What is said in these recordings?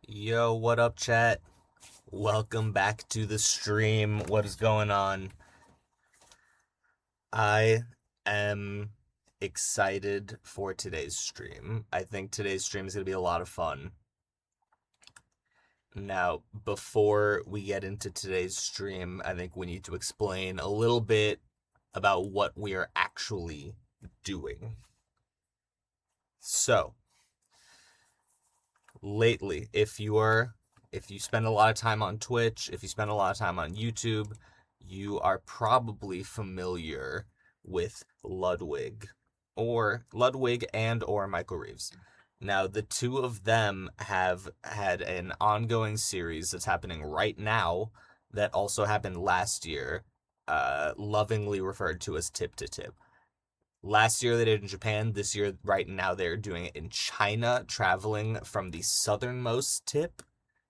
Yo, what up, chat? Welcome back to the stream. What is going on? I am excited for today's stream. I think today's stream is going to be a lot of fun. Now, before we get into today's stream, I think we need to explain a little bit about what we are actually doing. So, lately, if you spend a lot of time on Twitch, if you spend a lot of time on YouTube, you are probably familiar with Ludwig and or Michael Reeves. Now, the two of them have had an ongoing series that's happening right now that also happened last year, lovingly referred to as Tip to Tip. Last year they did it in Japan. This year, right now, they're doing it in China, traveling from the southernmost tip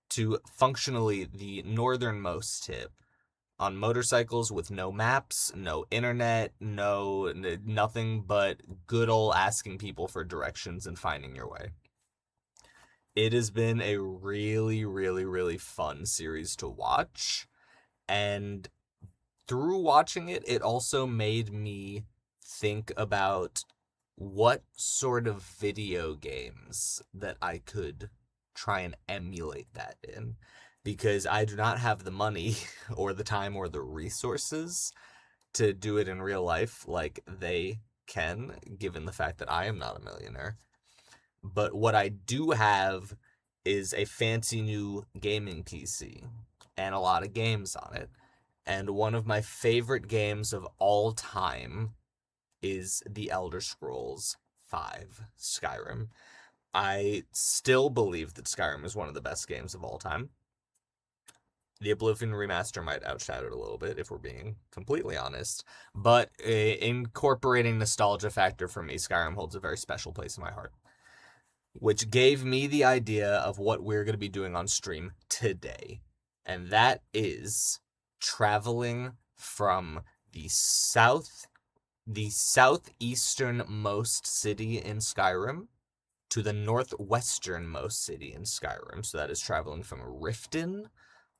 to functionally the northernmost tip on motorcycles with no maps, no internet, nothing but good old asking people for directions and finding your way. It has been a really, really, really fun series to watch. And through watching it, it also made me think about what sort of video games that I could try and emulate that in. Because I do not have the money or the time or the resources to do it in real life like they can, given the fact that I am not a millionaire. But what I do have is a fancy new gaming PC and a lot of games on it. And one of my favorite games of all time is The Elder Scrolls V Skyrim. I still believe that Skyrim is one of the best games of all time. The Oblivion remaster might outshadow it a little bit, if we're being completely honest. But incorporating nostalgia factor for me, Skyrim holds a very special place in my heart. Which gave me the idea of what we're going to be doing on stream today. And that is traveling from the southeasternmost city in Skyrim to the northwesternmost city in Skyrim. So that is traveling from Riften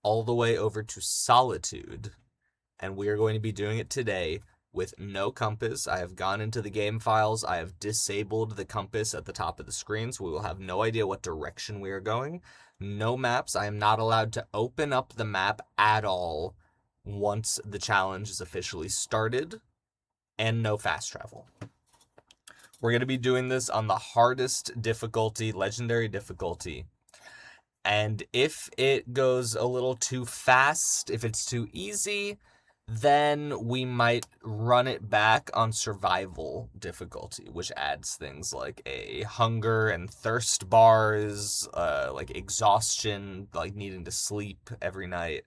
all the way over to Solitude. And we are going to be doing it today with no compass. I have gone into the game files. I have disabled the compass at the top of the screen, so we will have no idea what direction we are going. No maps. I am not allowed to open up the map at all once the challenge is officially started. And no fast travel. We're going to be doing this on the hardest difficulty, legendary difficulty. And if it goes a little too fast, if it's too easy, then we might run it back on survival difficulty, which adds things like a hunger and thirst bars, like exhaustion, like needing to sleep every night,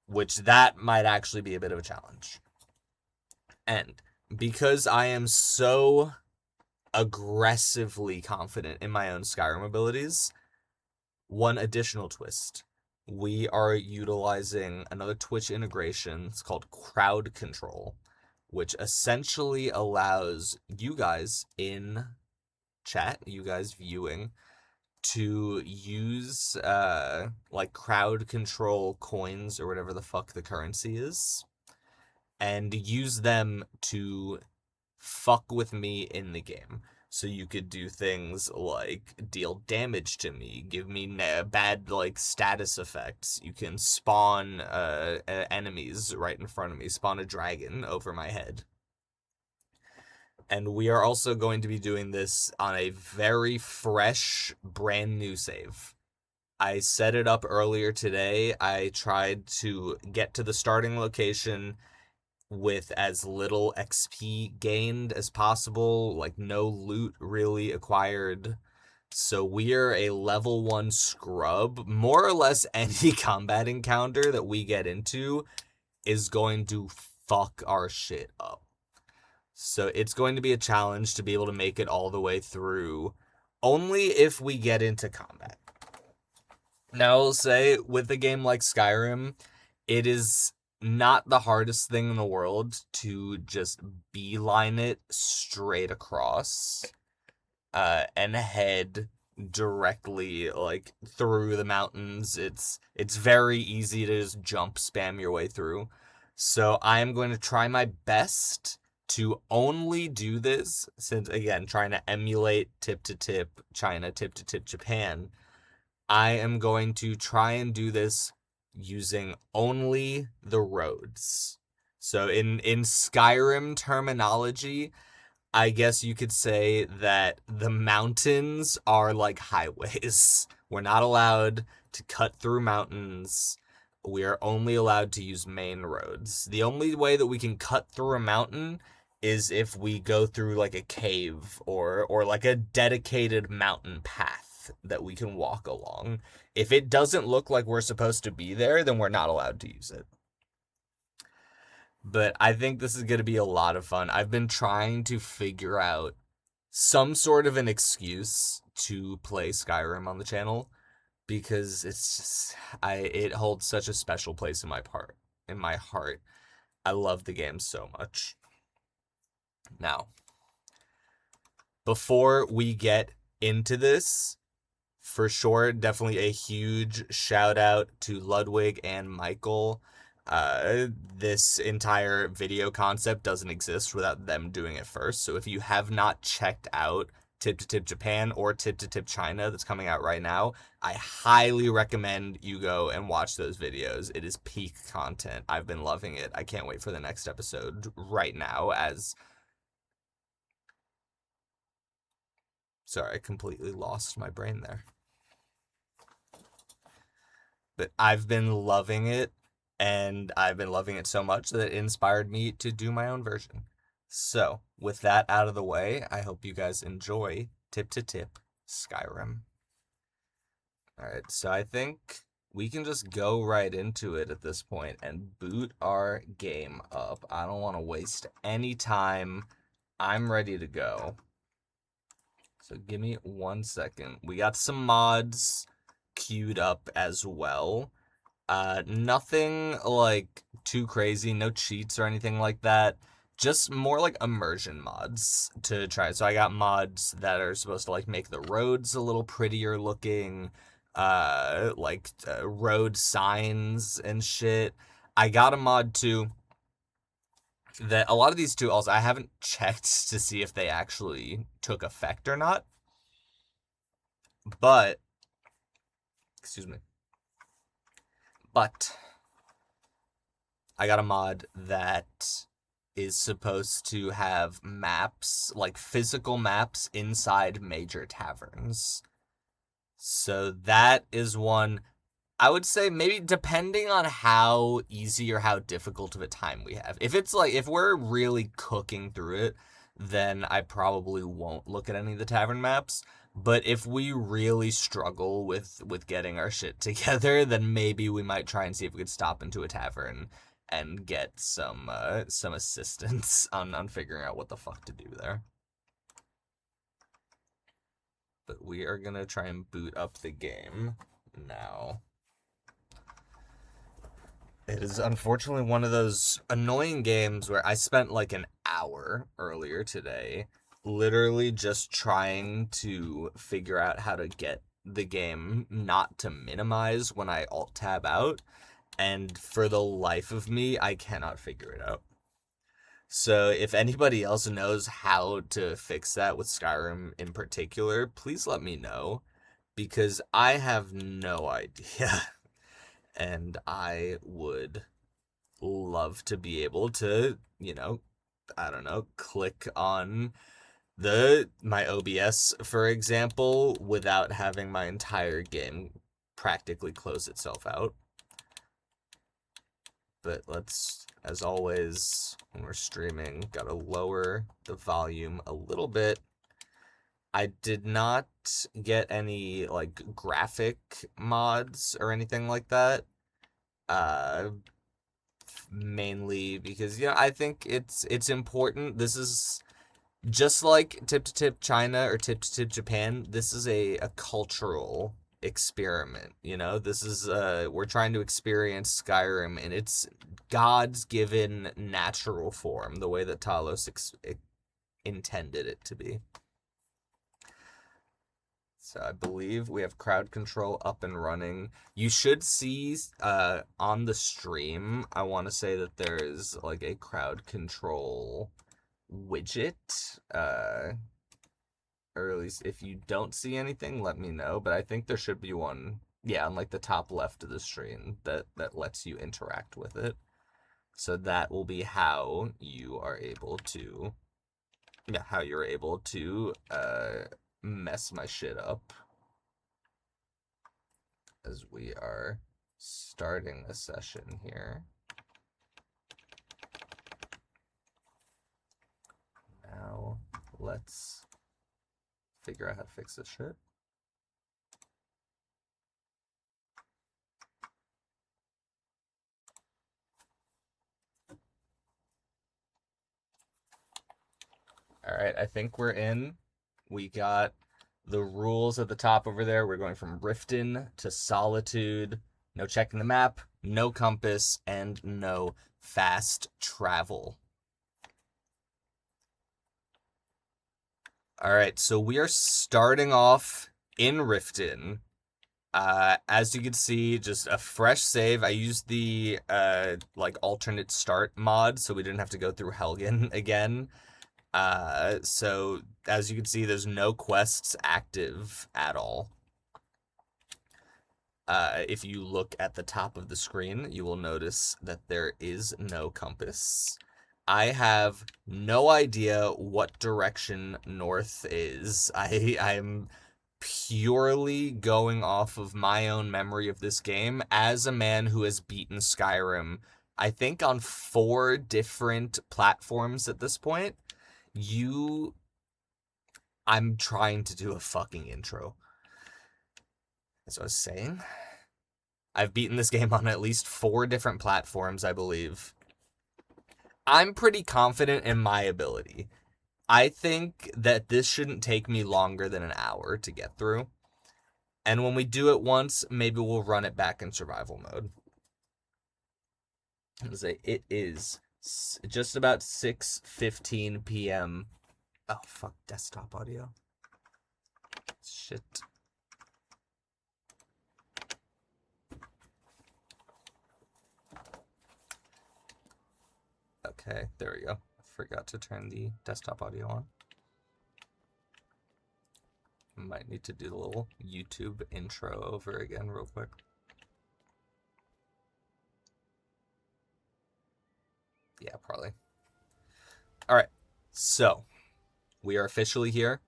which that might actually be a bit of a challenge. And because I am so aggressively confident in my own Skyrim abilities, one additional twist. We are utilizing another Twitch integration. It's called crowd control, which essentially allows you guys in chat, you guys viewing, to use like crowd control coins or whatever the fuck the currency is, and use them to fuck with me in the game. So you could do things like deal damage to me, give me bad like status effects. You can spawn enemies right in front of me, spawn a dragon over my head. And we are also going to be doing this on a very fresh, brand new save. I set it up earlier today. I tried to get to the starting location with as little XP gained as possible, like no loot really acquired. So we're a level 1 scrub. More or less any combat encounter that we get into is going to fuck our shit up. So it's going to be a challenge to be able to make it all the way through, only if we get into combat. Now, I'll say, with a game like Skyrim, it is not the hardest thing in the world to just beeline it straight across and head directly like through the mountains. It's very easy to just jump spam your way through. So I am going to try my best to only do this, since again trying to emulate tip to tip China, tip to tip Japan. I am going to try and do this using only the roads. So in Skyrim terminology, I guess you could say that the mountains are like highways. We're not allowed to cut through mountains. We are only allowed to use main roads. The only way that we can cut through a mountain is if we go through like a cave or like a dedicated mountain path that we can walk along. If it doesn't look like we're supposed to be there, then we're not allowed to use it. But I think this is going to be a lot of fun. I've been trying to figure out some sort of an excuse to play Skyrim on the channel because it's just it holds such a special place in my heart. I love the game so much. Now, before we get into this, for sure, definitely a huge shout out to Ludwig and Michael. This entire video concept doesn't exist without them doing it first. So if you have not checked out Tip to Tip Japan or Tip to Tip China that's coming out right now, I highly recommend you go and watch those videos. It is peak content. I've been loving it. I can't wait for the next episode right now as... Sorry, I completely lost my brain there. But I've been loving it. And I've been loving it so much that it inspired me to do my own version. So, with that out of the way, I hope you guys enjoy Tip to Tip Skyrim. Alright, so I think we can just go right into it at this point and boot our game up. I don't want to waste any time. I'm ready to go. So give me 1 second. We got some mods queued up as well. Nothing like too crazy, no cheats or anything like that. Just more like immersion mods to try. So I got mods that are supposed to like make the roads a little prettier looking, road signs and shit. I got a mod too that a lot of these too also I haven't checked to see if they actually took effect or not. But excuse me. But I got a mod that is supposed to have maps, like physical maps inside major taverns. So that is one, I would say maybe depending on how easy or how difficult of a time we have. If it's like, if we're really cooking through it, then I probably won't look at any of the tavern maps. But if we really struggle with getting our shit together, then maybe we might try and see if we could stop into a tavern and get some assistance on figuring out what the fuck to do there. But we are gonna try and boot up the game now. It is unfortunately one of those annoying games where I spent like an hour earlier today literally just trying to figure out how to get the game not to minimize when I alt-tab out, and for the life of me, I cannot figure it out. So if anybody else knows how to fix that with Skyrim in particular, please let me know, because I have no idea. And I would love to be able to, I don't know, click on my OBS, for example, without having my entire game practically close itself out. But let's, as always, when we're streaming, gotta lower the volume a little bit. I did not get any, like, graphic mods or anything like that. Mainly because, I think it's important. This is... Just like Tip to Tip China or Tip to Tip Japan, this is a cultural experiment, This is, we're trying to experience Skyrim in its God's given natural form, the way that Talos intended it to be. So I believe we have crowd control up and running. You should see on the stream, I want to say that there is like a crowd control widget. Or at least if you don't see anything, let me know. But I think there should be one, yeah, on like the top left of the screen that lets you interact with it. So that will be how you are able to, yeah, how you're able to mess my shit up. As we are starting a session here. Now let's figure out how to fix this shit. All right, I think we're in. We got the rules at the top over there. We're going from Riften to Solitude. No checking the map, no compass, and no fast travel. All right, so we are starting off in Riften. As you can see, just a fresh save. I used the like alternate start mod, so we didn't have to go through Helgen again. So as you can see, there's no quests active at all. If you look at the top of the screen, you will notice that there is no compass. I have no idea what direction north is. I'm purely going off of my own memory of this game as a man who has beaten Skyrim, I think on 4 different platforms at this point. I'm trying to do a fucking intro. As I was saying, I've beaten this game on at least 4 different platforms, I believe. I'm pretty confident in my ability. I think that this shouldn't take me longer than an hour to get through. And when we do it once, maybe we'll run it back in survival mode. It is just about 6:15 p.m. Oh, fuck, desktop audio. Shit. Okay, there we go. I forgot to turn the desktop audio on. Might need to do the little YouTube intro over again real quick. Yeah, probably. All right, so we are officially here.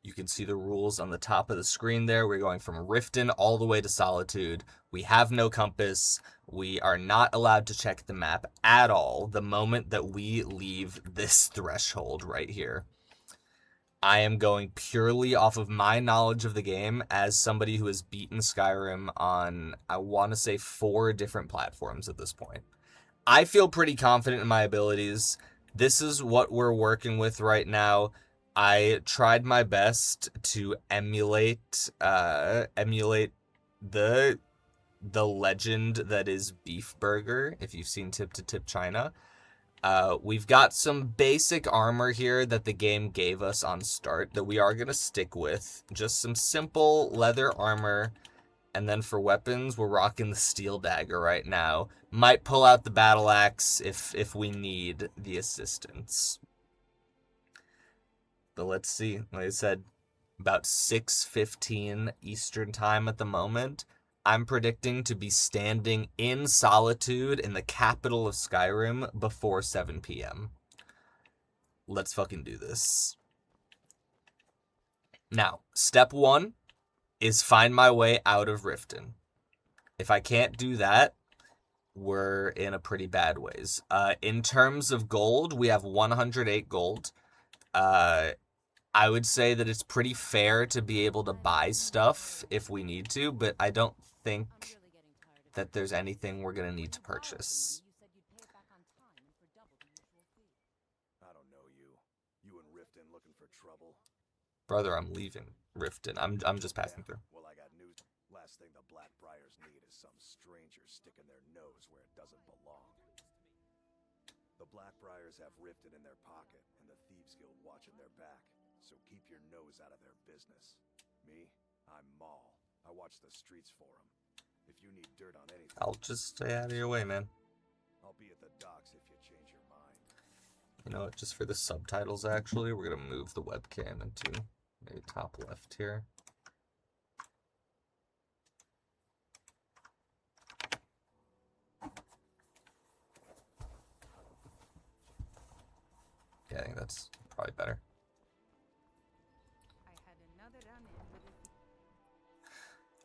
You can see the rules on the top of the screen there. We're going from Riften all the way to Solitude. We have no compass. We are not allowed to check the map at all the moment that we leave this threshold right here. I am going purely off of my knowledge of the game as somebody who has beaten Skyrim on, I want to say, 4 different platforms at this point. I feel pretty confident in my abilities. This is what we're working with right now. I tried my best to emulate the legend that is Beef Burger, if you've seen Tip to Tip China. We've got some basic armor here that the game gave us on start that we are going to stick with. Just some simple leather armor. And then for weapons, we're rocking the steel dagger right now. Might pull out the battle axe if we need the assistance. But let's see. Like I said, about 6:15 Eastern time at the moment. I'm predicting to be standing in Solitude in the capital of Skyrim before 7 p.m. Let's fucking do this. Now, step 1 is find my way out of Riften. If I can't do that, we're in a pretty bad ways. In terms of gold, we have 108 gold. I would say that it's pretty fair to be able to buy stuff if we need to, but I don't think that there's anything we're going to need to purchase. I don't know you. You and Riften looking for trouble? Brother, I'm leaving Riften. I'm just passing through. Well, I got news. Last thing the Blackbriars need is some stranger sticking their nose where it doesn't belong. The Blackbriars have Riften in their pocket, and the Thieves Guild watching their back. So keep your nose out of their business. Me, I'm Maul. I watch the streets for him. If you need dirt on anything, I'll just stay out of your way, man. I'll be at the docks if you change your mind. You know what, just for the subtitles, actually, we're going to move the webcam into maybe top left here. Yeah, I think that's probably better.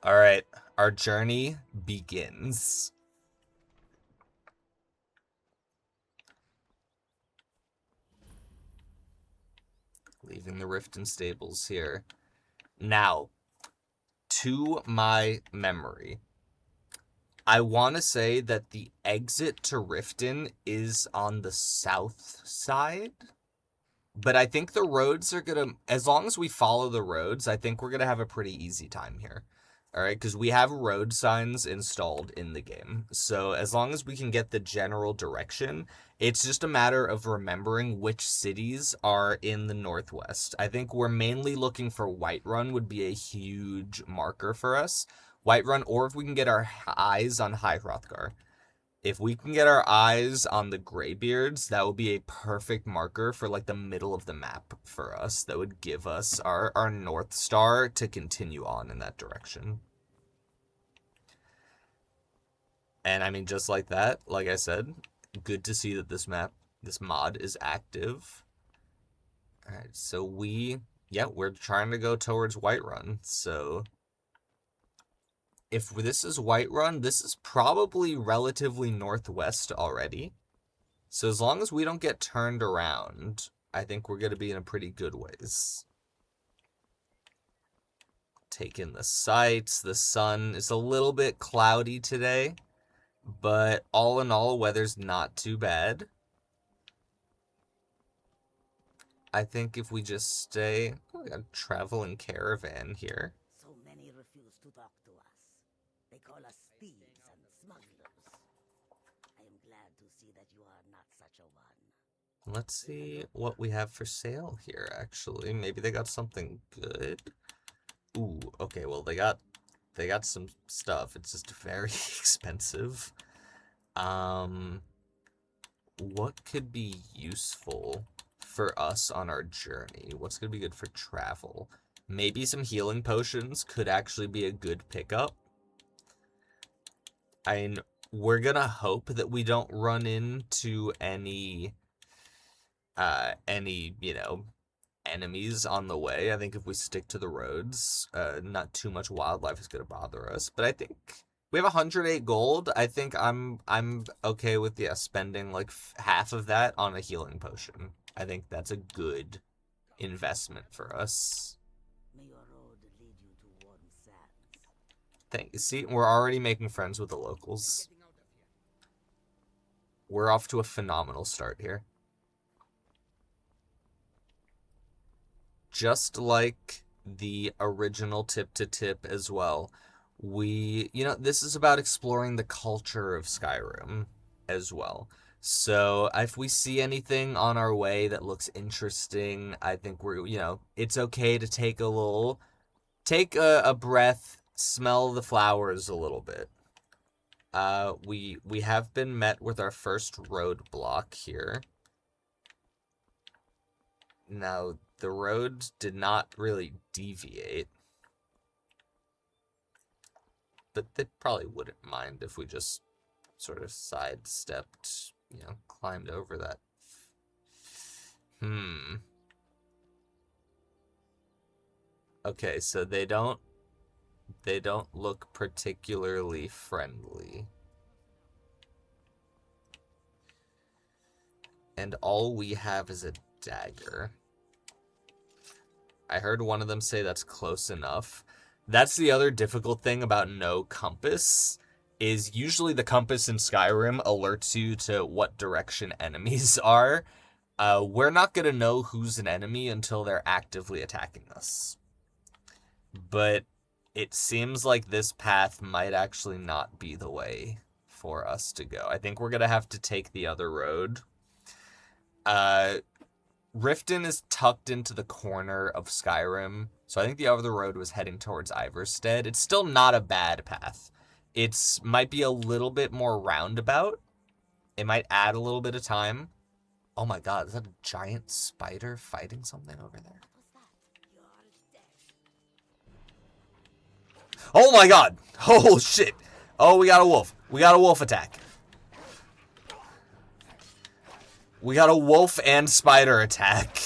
All right, our journey begins. Leaving the Riften stables here. Now, to my memory, I want to say that the exit to Riften is on the south side. But I think the roads are going to, as long as we follow the roads, I think we're going to have a pretty easy time here. All right, because we have road signs installed in the game. So as long as we can get the general direction, it's just a matter of remembering which cities are in the northwest. I think we're mainly looking for Whiterun would be a huge marker for us. Whiterun, or if we can get our eyes on High Hrothgar. If we can get our eyes on the Greybeards, that would be a perfect marker for like the middle of the map for us. That would give us our North Star to continue on in that direction. And I mean, just like that, like I said, good to see that this mod is active. All right, so we're trying to go towards Whiterun. So if this is Whiterun, this is probably relatively northwest already. So as long as we don't get turned around, I think we're going to be in a pretty good ways. Take in the sights. The sun is a little bit cloudy today, but all in all, weather's not too bad. I think if we just stay... Oh, we got a traveling caravan here. So many refuse to talk to us. They call us thieves and smugglers. I am glad to see that you are not such a one. Let's see what we have for sale here, actually. Maybe they got something good. Ooh, okay, well, they got some stuff. It's just very expensive. What could be useful for us on our journey? What's going to be good for travel? Maybe some healing potions could actually be a good pickup. We're going to hope that we don't run into any, enemies on the way. I think if we stick to the roads, not too much wildlife is going to bother us. But I think we have 108 gold. I think I'm okay with spending like half of that on a healing potion. I think that's a good investment for us. May your road lead you to warm sands. Thank you. See, we're already making friends with the locals. We're off to a phenomenal start here. Just like the original Tip to Tip as well, this is about exploring the culture of Skyrim as well. So if we see anything on our way that looks interesting, I think it's okay to take a breath, smell the flowers a little bit. We have been met with our first roadblock here. Now, the road did not really deviate. But they probably wouldn't mind if we just sort of sidestepped, climbed over that. Okay, so they don't look particularly friendly. And all we have is a dagger. I heard one of them say that's close enough. That's the other difficult thing about no compass, is usually the compass in Skyrim alerts you to what direction enemies are. We're not going to know who's an enemy until they're actively attacking us. But it seems like this path might actually not be the way for us to go. I think we're going to have to take the other road. Riften is tucked into the corner of Skyrim, So I think the other road was heading towards Iverstead. It's still not a bad path. It's might be a little bit more roundabout. It might add a little bit of time. Oh my god, is that a giant spider fighting something over there? Oh my god! Oh shit! Oh, we got a wolf. We got a wolf attack. We got a wolf and spider attack.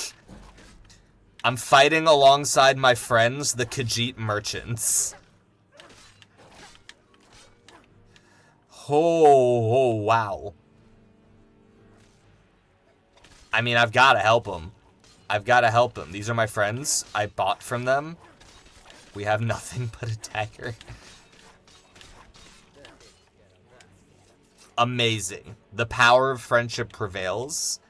I'm fighting alongside my friends, the Khajiit merchants. Oh, wow. I mean, I've got to help them. I've got to help them. These are my friends. I bought from them. We have nothing but a dagger. Amazing. The power of friendship prevails.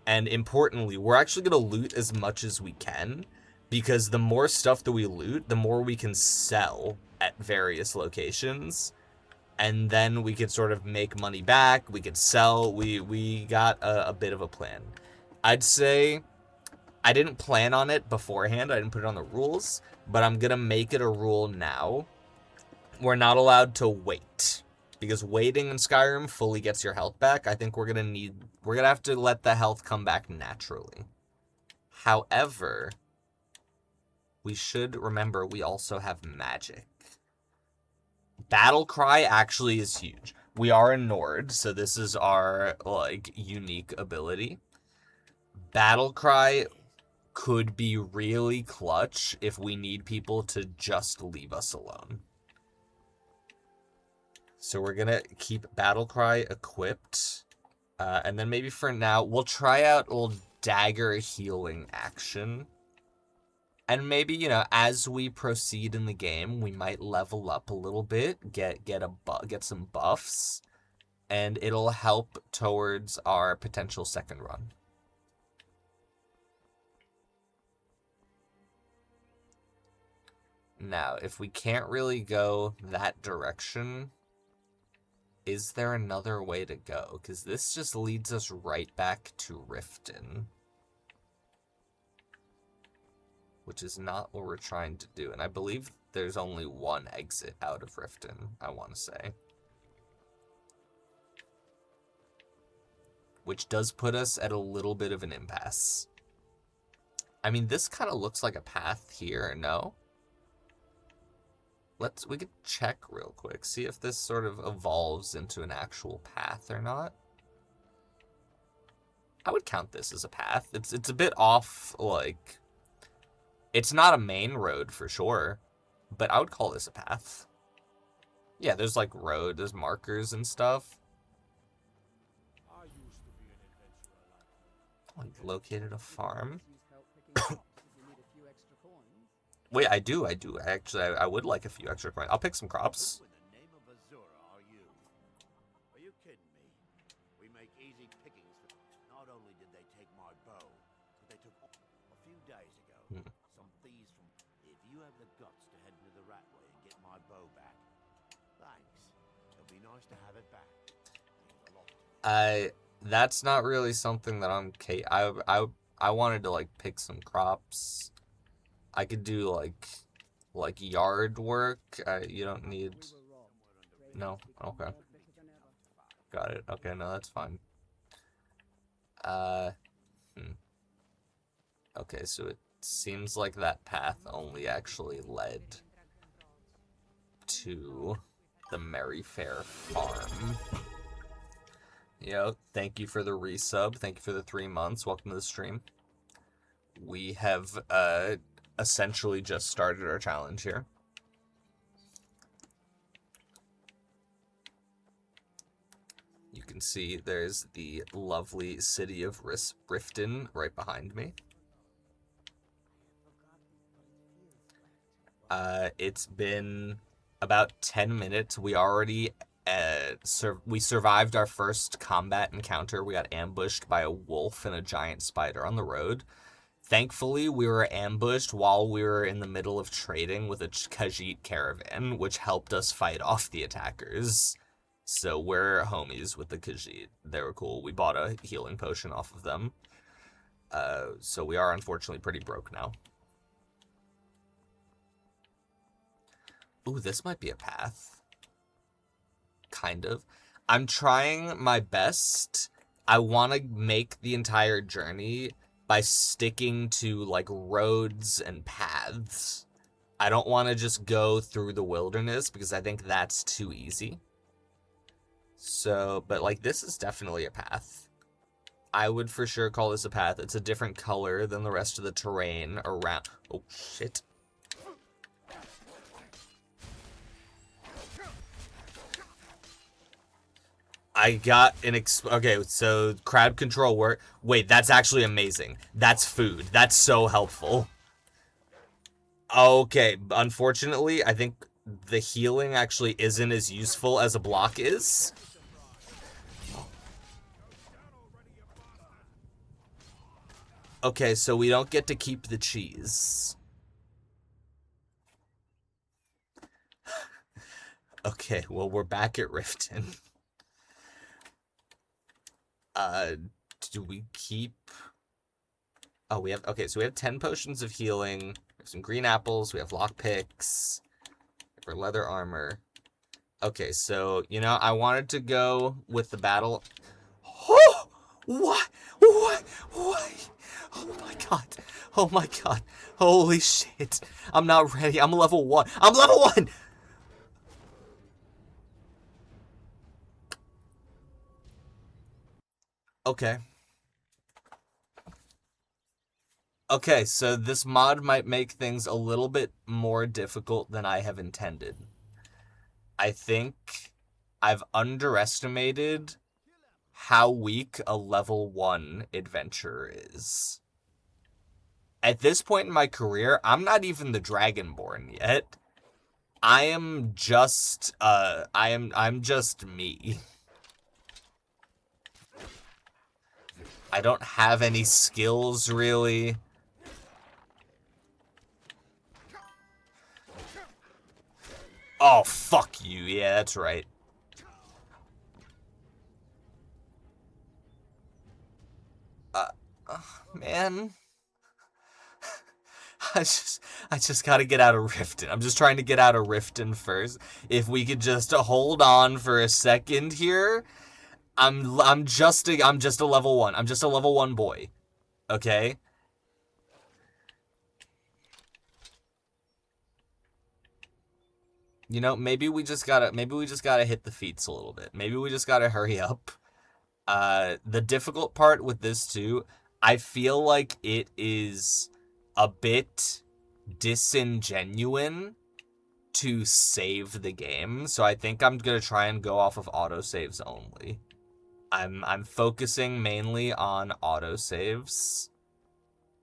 And importantly, we're actually going to loot as much as we can. Because the more stuff that we loot, the more we can sell at various locations. And then we could sort of make money back. We could sell. We got a bit of a plan. I'd say I didn't plan on it beforehand. I didn't put it on the rules. But I'm going to make it a rule now. We're not allowed to wait. Because waiting in Skyrim fully gets your health back. I think we're going to have to let the health come back naturally. However, we should remember we also have magic. Battle Cry actually is huge. We are in Nord, so this is our, like, unique ability. Battle Cry could be really clutch if we need people to just leave us alone. So we're gonna keep Battle Cry equipped. And then maybe for now, we'll try out old dagger healing action. And maybe, you know, as we proceed in the game, we might level up a little bit, get some buffs, and it'll help towards our potential second run. Now, if we can't really go that direction, is there another way to go? Because this just leads us right back to Riften. Which is not what we're trying to do. And I believe there's only one exit out of Riften, I want to say. Which does put us at a little bit of an impasse. I mean, this kind of looks like a path here, no? We could check real quick, see if this sort of evolves into an actual path or not. I would count this as a path. It's a bit off, like... It's not a main road for sure, but I would call this a path. Yeah, there's like there's markers and stuff. Oh, you've located a farm. Wait, I do. Actually, I would like a few extra coins. I'll pick some crops. That's not really something that I'm I wanted to like pick some crops. I could do like yard work. You don't need. No, okay. Got it. Okay, no, that's fine. Okay, so it seems like that path only actually led to the Merryfair farm. Yo, thank you for the resub. Thank you for the 3 months. Welcome to the stream. We have essentially just started our challenge here. You can see there's the lovely city of Riften right behind me. It's been about 10 minutes. We already we survived our first combat encounter. We got ambushed by a wolf and a giant spider on the road. Thankfully, we were ambushed while we were in the middle of trading with a Khajiit caravan, which helped us fight off the attackers. So we're homies with the Khajiit. They were cool. We bought a healing potion off of them. So we are unfortunately pretty broke now. Ooh, this might be a path. Kind of. I'm trying my best. I want to make the entire journey by sticking to, like, roads and paths. I don't want to just go through the wilderness because I think that's too easy. So, but, like, this is definitely a path. I would for sure call this a path. It's a different color than the rest of the terrain around. Oh, shit. I got an okay, so crowd control work. Wait, that's actually amazing. That's food. That's so helpful. Okay, unfortunately, I think the healing actually isn't as useful as a block is. Okay, so we don't get to keep the cheese. Okay, well, we're back at Riften. Do we keep... Oh, we have... Okay, so we have 10 potions of healing. We have some green apples. We have lockpicks. For leather armor. Okay, so, you know, I wanted to go with the battle... Oh! What? What? What? Oh my god. Oh my god. Holy shit. I'm not ready. I'm level 1. I'm level 1! Okay. Okay, so this mod might make things a little bit more difficult than I have intended. I think I've underestimated how weak a level 1 adventurer is. At this point in my career, I'm not even the Dragonborn yet. I am just, I'm just me. I don't have any skills, really. Oh, fuck you. Yeah, that's right. Man. I just gotta get out of Riften. I'm just trying to get out of Riften first. If we could just hold on for a second here. I'm just a level 1. I'm just a level 1 boy. Okay? You know, maybe we just gotta hit the feats a little bit. Maybe we just gotta hurry up. The difficult part with this too, I feel like it is a bit disingenuine to save the game, so I think I'm gonna try and go off of autosaves only. I'm focusing mainly on autosaves,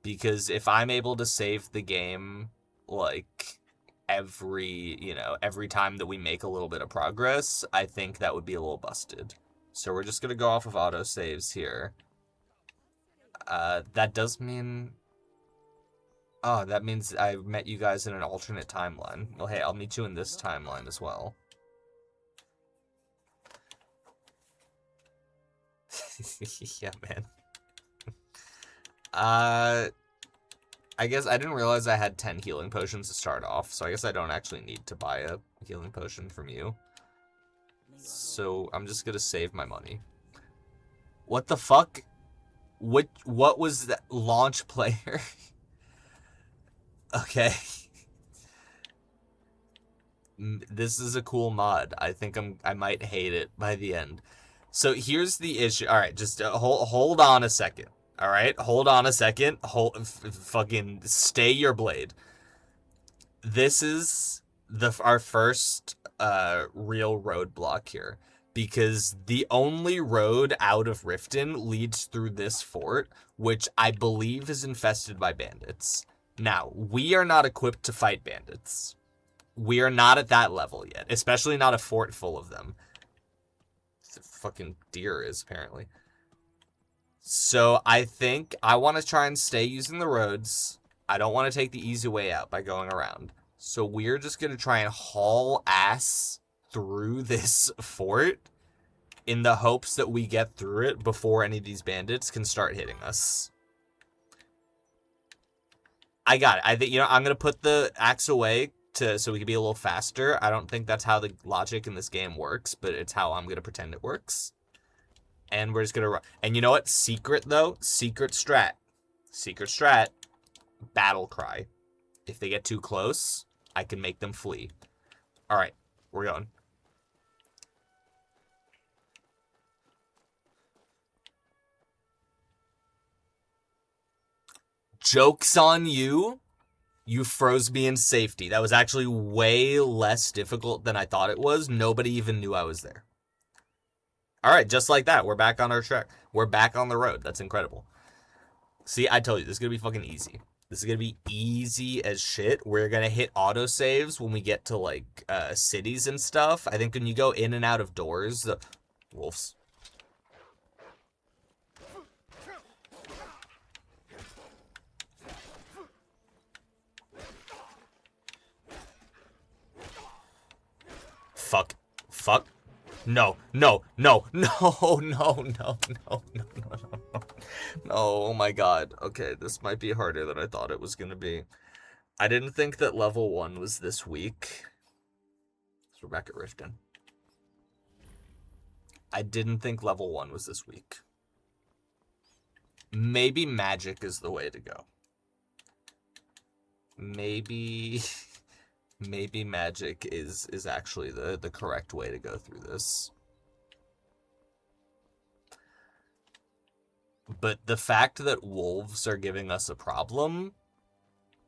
because if I'm able to save the game, like, every time that we make a little bit of progress, I think that would be a little busted. So we're just gonna go off of autosaves here. That does mean... Oh, that means I met you guys in an alternate timeline. Well, hey, I'll meet you in this timeline as well. Yeah, man. I guess I didn't realize I had 10 healing potions to start off, so I guess I don't actually need to buy a healing potion from you. So I'm just gonna save my money. What the fuck? What was that? Launch player? Okay. This is a cool mod. I think I might hate it by the end. So here's the issue. All right, just hold on a second. All right, hold on a second. Fucking stay your blade. This is our first real roadblock here, because the only road out of Riften leads through this fort, which I believe is infested by bandits. Now, we are not equipped to fight bandits. We are not at that level yet, especially not a fort full of them. The fucking deer is, apparently. So I think I want to try and stay using the roads. I don't want to take the easy way out by going around. So we're just going to try and haul ass through this fort in the hopes that we get through it before any of these bandits can start hitting us. I got it. I think, I'm going to put the axe away so we can be a little faster. I don't think that's how the logic in this game works, but it's how I'm gonna pretend it works. And we're just gonna run. And you know what? Secret though, secret strat, battle cry. If they get too close, I can make them flee. All right, we're going. Joke's on you. You froze me in safety. That was actually way less difficult than I thought it was. Nobody even knew I was there. All right, just like that, we're back on our track. We're back on the road. That's incredible. See, I told you, this is going to be fucking easy. This is going to be easy as shit. We're going to hit autosaves when we get to, like, cities and stuff. I think when you go in and out of doors, the wolves. Fuck. No. Oh my god. Okay, this might be harder than I thought it was gonna be. I didn't think that level 1 was this week. So we're back at Riften. I didn't think level 1 was this week. Maybe magic is the way to go. Maybe magic is actually the correct way to go through this. But the fact that wolves are giving us a problem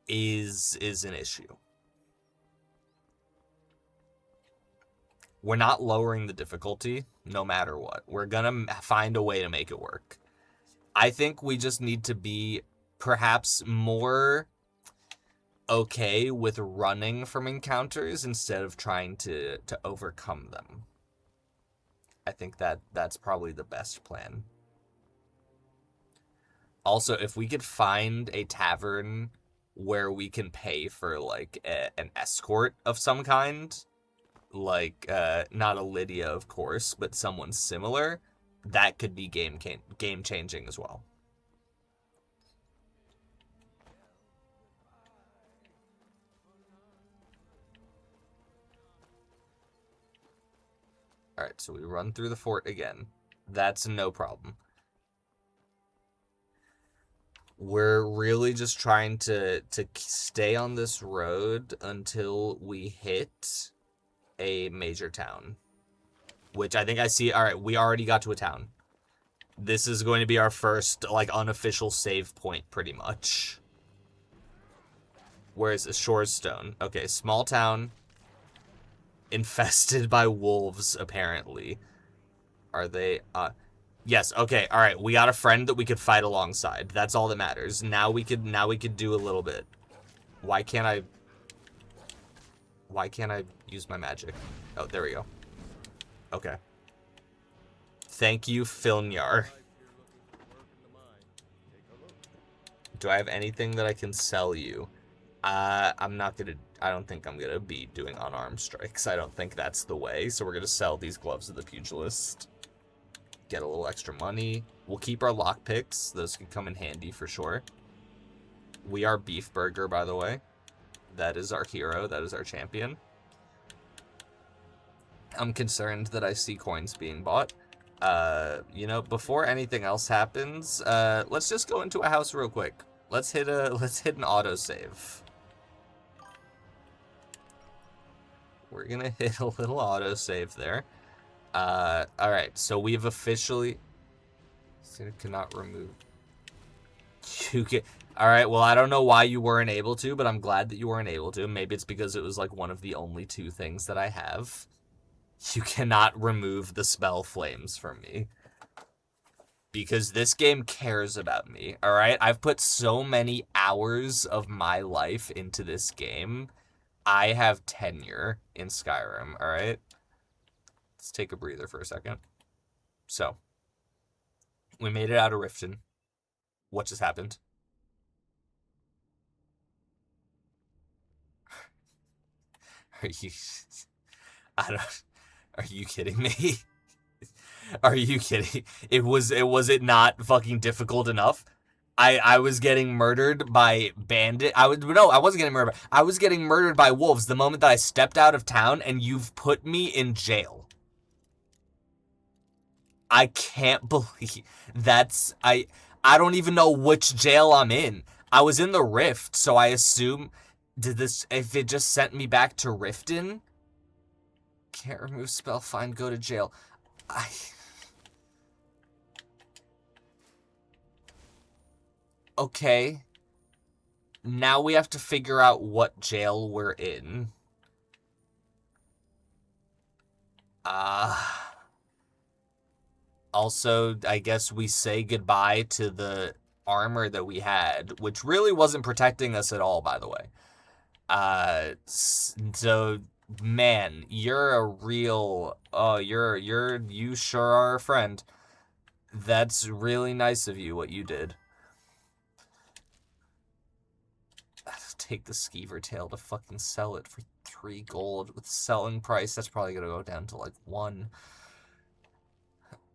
is an issue. We're not lowering the difficulty no matter what. We're gonna find a way to make it work. I think we just need to be perhaps more okay with running from encounters instead of trying to overcome them. I think that's probably the best plan. Also, if we could find a tavern where we can pay for, like, an escort of some kind, like, not a Lydia, of course, but someone similar, that could be game-changing as well. Alright, so we run through the fort again. That's no problem. We're really just trying to stay on this road until we hit a major town. Which I think I see. Alright, we already got to a town. This is going to be our first, like, unofficial save point, pretty much. Where is this? Shorestone. Okay, small town. Infested by wolves, apparently. Are they, yes, okay, alright, we got a friend that we could fight alongside. That's all that matters. Now we could do a little bit. Why can't I use my magic? Oh, there we go. Okay. Thank you, Filnyar. Do I have anything that I can sell you? I don't think I'm gonna be doing unarmed strikes. I don't think that's the way. So we're gonna sell these gloves to the pugilist. Get a little extra money. We'll keep our lockpicks. Those can come in handy for sure. We are Beef Burger, by the way. That is our hero. That is our champion. I'm concerned that I see coins being bought. You know, before anything else happens, let's just go into a house real quick. Let's hit an autosave. We're gonna hit a little autosave there. Alright, so we've officially... cannot remove... You can... Alright, well, I don't know why you weren't able to, but I'm glad that you weren't able to. Maybe it's because it was, like, one of the only 2 things that I have. You cannot remove the spell flames from me. Because this game cares about me, alright? I've put so many hours of my life into this game. I have tenure in Skyrim, alright? Let's take a breather for a second. So, we made it out of Riften. What just happened? Are you kidding me? Are you kidding? Was it not fucking difficult enough? I was getting murdered by bandit. I wasn't getting murdered. I was getting murdered by wolves the moment that I stepped out of town, and you've put me in jail. I can't believe I don't even know which jail I'm in. I was in the Rift, so I assume if it just sent me back to Riften? Can't remove spell, fine, go to jail. Okay. Now we have to figure out what jail we're in. Also, I guess we say goodbye to the armor that we had, which really wasn't protecting us at all, by the way. So, man, you're a real, you sure are a friend. That's really nice of you, what you did. Take the skeever tail to fucking sell it for 3 gold with selling price. That's probably gonna go down to like 1.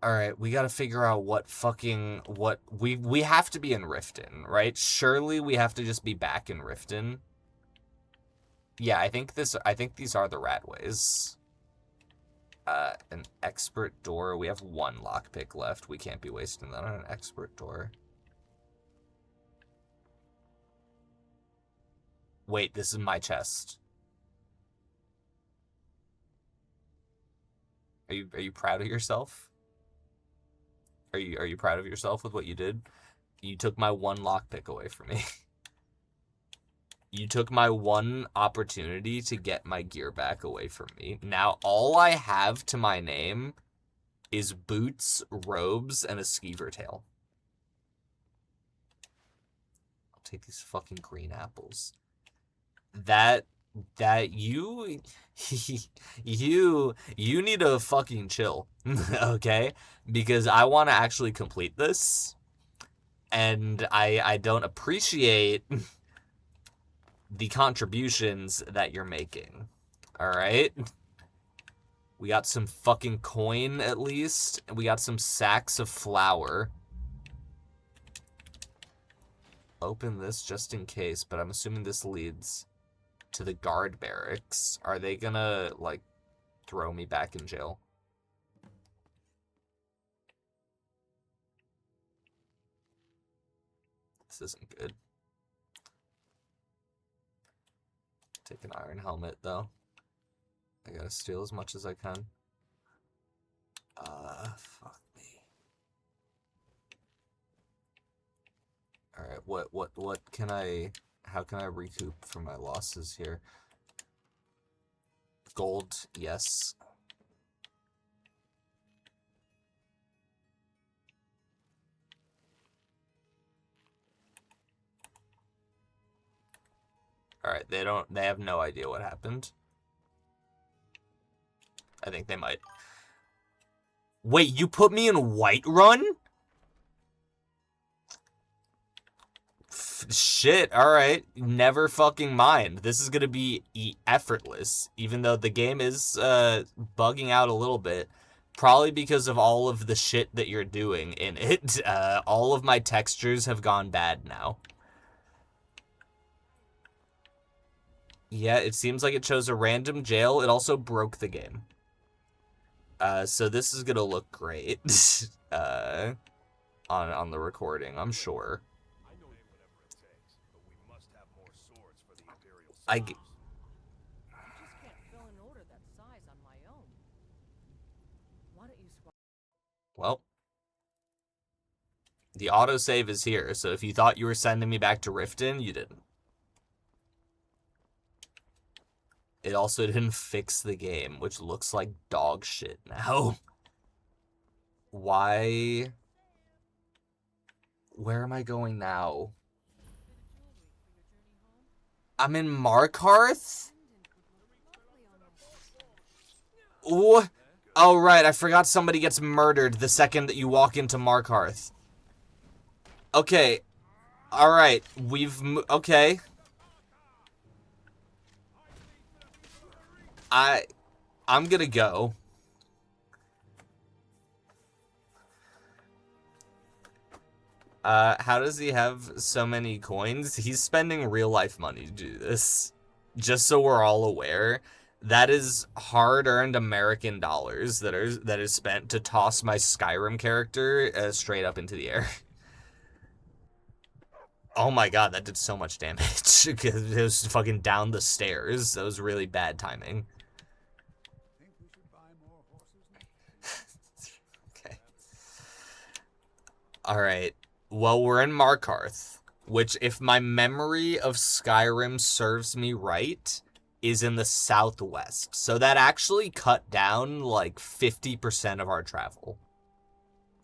Alright, we gotta figure out we have to be in Riften, right? Surely we have to just be back in Riften. Yeah, I think these are the Radways. An expert door. We have 1 lockpick left. We can't be wasting that on an expert door. Wait, this is my chest. Are you proud of yourself? Are you proud of yourself with what you did? You took my 1 lockpick away from me. You took my 1 opportunity to get my gear back away from me. Now all I have to my name is boots, robes, and a skeever tail. I'll take these fucking green apples. That you you need to fucking chill. Okay? Because I want to actually complete this, and I don't appreciate the contributions that you're making. Alright? We got some fucking coin, at least. And we got some sacks of flour. Open this just in case, but I'm assuming this leads to the guard barracks. Are they gonna, like, throw me back in jail? This isn't good. Take an iron helmet, though. I gotta steal as much as I can. Fuck me. Alright, what can how can I recoup from my losses here? Gold, yes. Alright, they have no idea what happened. I think they might. Wait, you put me in Whiterun? Shit, alright. Never fucking mind. This is gonna be effortless, even though the game is bugging out a little bit. Probably because of all of the shit that you're doing in it. All of my textures have gone bad now. Yeah, it seems like it chose a random jail. It also broke the game. So this is gonna look great on the recording, I'm sure. I just can't fill an order that size on my own. Why don't you well, the autosave is here, so if you thought you were sending me back to Riften, you didn't. It also didn't fix the game, which looks like dog shit now. Why? Where am I going now? I'm in Markarth? Ooh. Oh, right, I forgot somebody gets murdered the second that you walk into Markarth. Okay. Alright, okay. I'm gonna go. How does he have so many coins? He's spending real life money to do this. Just so we're all aware, that is hard-earned American dollars that is spent to toss my Skyrim character straight up into the air. Oh my god, that did so much damage. It was fucking down the stairs. That was really bad timing. Think we should buy more horses now? Okay. Alright. Well, we're in Markarth, which, if my memory of Skyrim serves me right, is in the southwest. So that actually cut down like 50% of our travel.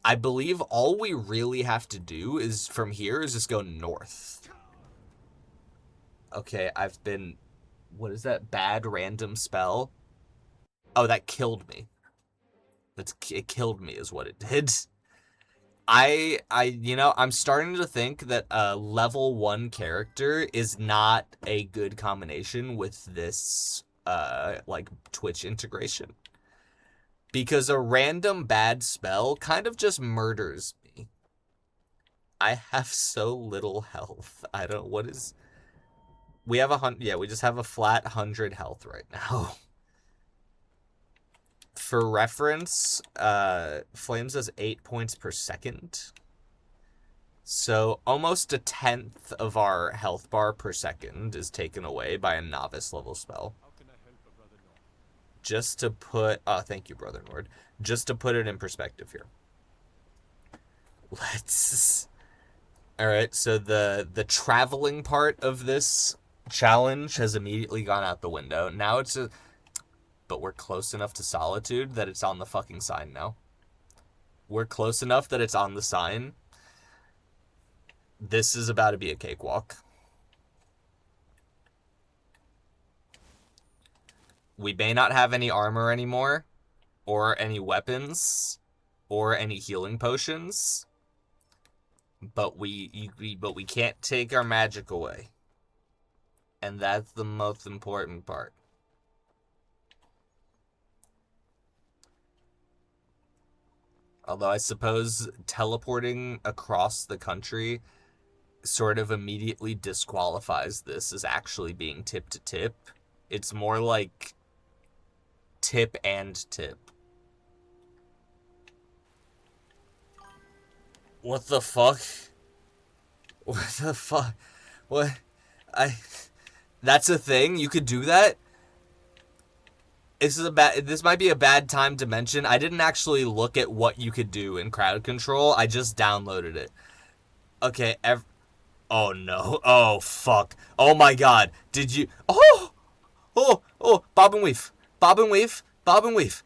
I believe all we really have to do is from here is just go north. Okay, I've been... What is that? Bad random spell? Oh, that killed me. It killed me is what it did. I'm starting to think that a level 1 character is not a good combination with this, like, Twitch integration. Because a random bad spell kind of just murders me. I have so little health. We have we just have a flat 100 health right now. For reference, Flames does 8 points per second. So almost a 1/10 of our health bar per second is taken away by a novice level spell. How can I help a brother Nord? Just to put... thank you, Brother Nord. Just to put it in perspective here. Alright, so the traveling part of this challenge has immediately gone out the window. Now it's just... But we're close enough to Solitude that it's on the fucking sign now. We're close enough that it's on the sign. This is about to be a cakewalk. We may not have any armor anymore, or any weapons, or any healing potions, but we can't take our magic away. And that's the most important part. Although I suppose teleporting across the country sort of immediately disqualifies this as actually being tip to tip. It's more like tip and tip. What the fuck? What the fuck? What? That's a thing? You could do that? This might be a bad time to mention. I didn't actually look at what you could do in crowd control. I just downloaded it. Okay, oh no. Oh fuck. Oh my god. Did you... Oh! Bob and weave. Bob and weave. Bob and weave.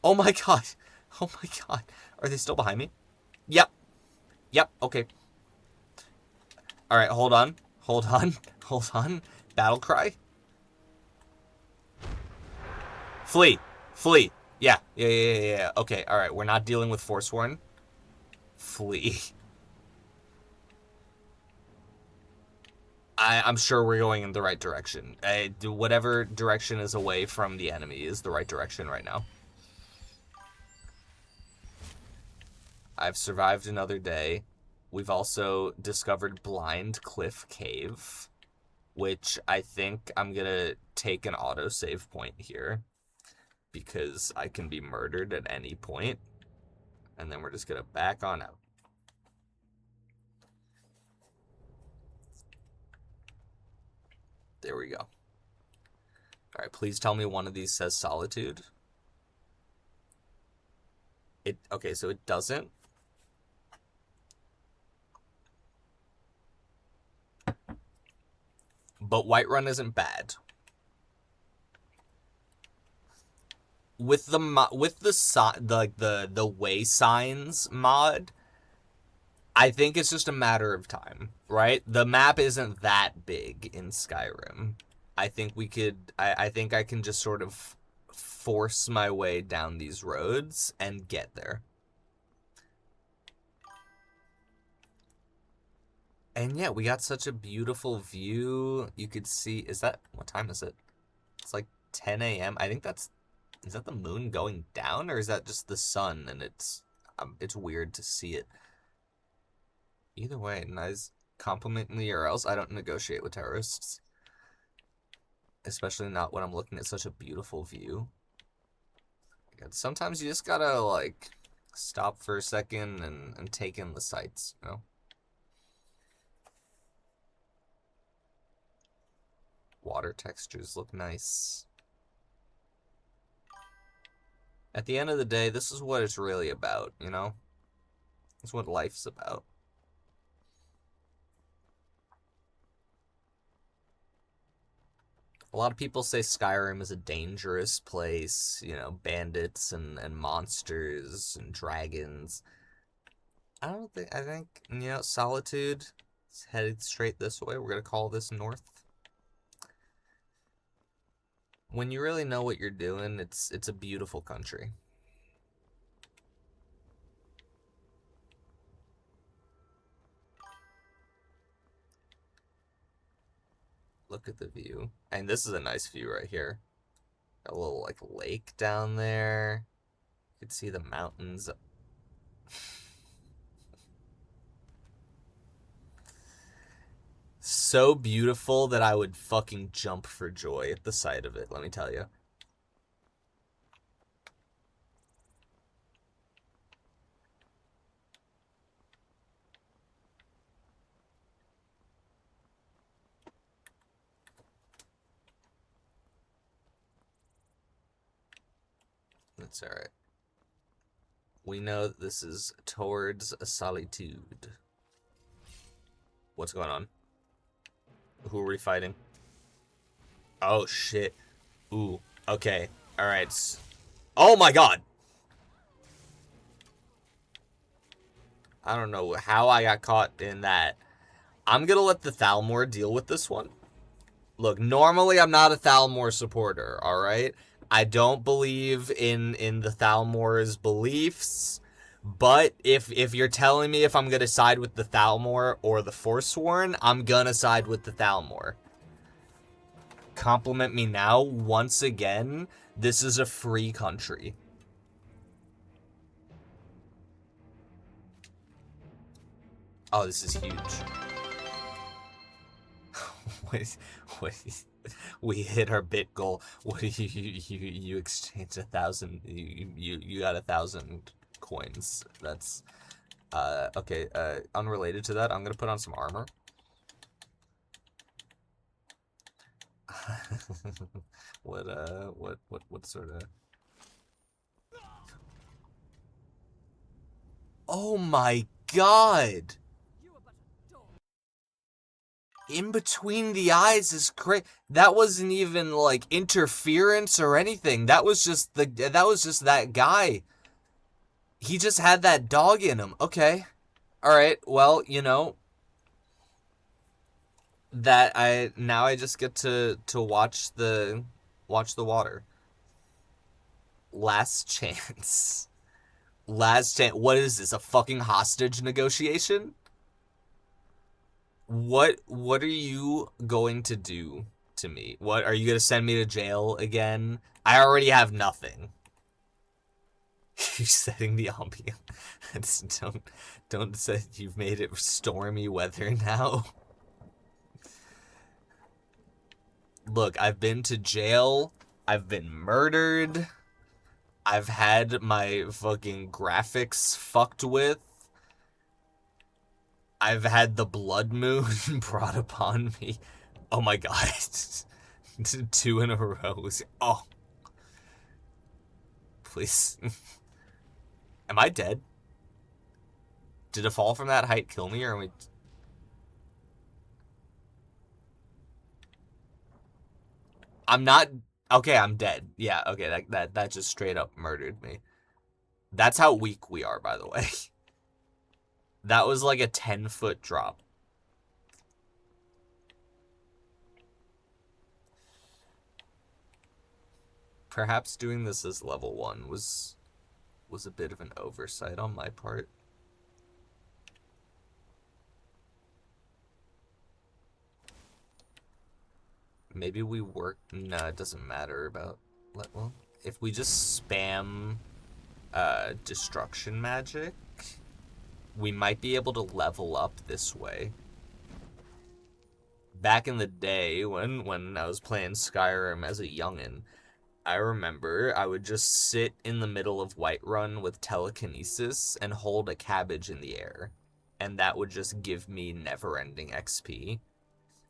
Oh my god. Oh my god. Are they still behind me? Yep. Yep, okay. Alright, hold on. Hold on. Battle cry. Flee. Yeah. Okay, alright. We're not dealing with Forsworn. Flee. I'm sure we're going in the right direction. Whatever direction is away from the enemy is the right direction right now. I've survived another day. We've also discovered Blind Cliff Cave, which I think I'm gonna take an autosave point here, because I can be murdered at any point. And then we're just gonna back on out. There we go. Alright, please tell me one of these says Solitude. Okay, so it doesn't. But Whiterun isn't bad. With the way signs mod, I think it's just a matter of time, right? The map isn't that big in Skyrim. I think I think I can just sort of force my way down these roads and get there. And yeah, we got such a beautiful view. You could see, what time is it? It's like 10 a.m. I think is that the moon going down, or is that just the sun and it's weird to see it? Either way, nice. Compliment me or else I don't negotiate with terrorists. Especially not when I'm looking at such a beautiful view. Sometimes you just gotta, like, stop for a second and take in the sights, you know? Water textures look nice. At the end of the day, this is what it's really about, you know? It's what life's about. A lot of people say Skyrim is a dangerous place, you know, bandits and monsters and dragons. I think, you know, Solitude is headed straight this way. We're gonna call this north. When you really know what you're doing, it's a beautiful country. Look at the view. And this is a nice view right here. A little, like, lake down there. You can see the mountains. So beautiful that I would fucking jump for joy at the sight of it, let me tell you. That's alright. We know that this is towards a Solitude. What's going on? Who are we fighting? Oh, shit. Ooh, okay. Alright. Oh my god! I don't know how I got caught in that. I'm gonna let the Thalmor deal with this one. Look, normally I'm not a Thalmor supporter, alright? I don't believe in the Thalmor's beliefs, but if you're telling me if I'm gonna side with the Thalmor or the Forsworn, I'm gonna side with the Thalmor. Compliment me now, once again, this is a free country. Oh, this is huge. We hit our bit goal. What you exchanged 1,000? You got 1,000 coins. That's okay. Unrelated to that, I'm gonna put on some armor. What sort of? Oh my god! In between the eyes is great. That wasn't even like interference or anything. That was just that guy. He just had that dog in him. Okay. All right. Well, you know that I just get to watch the water. Last chance. Last chance. What is this? A fucking hostage negotiation? What are you going to do to me? What are you going to send me to jail again? I already have nothing. You're setting the ambiance. Don't say you've made it stormy weather now. Look, I've been to jail. I've been murdered. I've had my fucking graphics fucked with. I've had the blood moon brought upon me. Oh my god. 2 in a row. Oh. Please. Am I dead? Did a fall from that height kill me, or am we... I'm not... Okay, I'm dead. Yeah, okay, that just straight up murdered me. That's how weak we are, by the way. That was like a 10-foot drop. Perhaps doing this as level 1 was a bit of an oversight on my part. Maybe we work... No, it doesn't matter about... Well, if we just spam destruction magic, we might be able to level up this way. Back in the day, when I was playing Skyrim as a youngin', I remember I would just sit in the middle of Whiterun with telekinesis and hold a cabbage in the air. And that would just give me never-ending XP.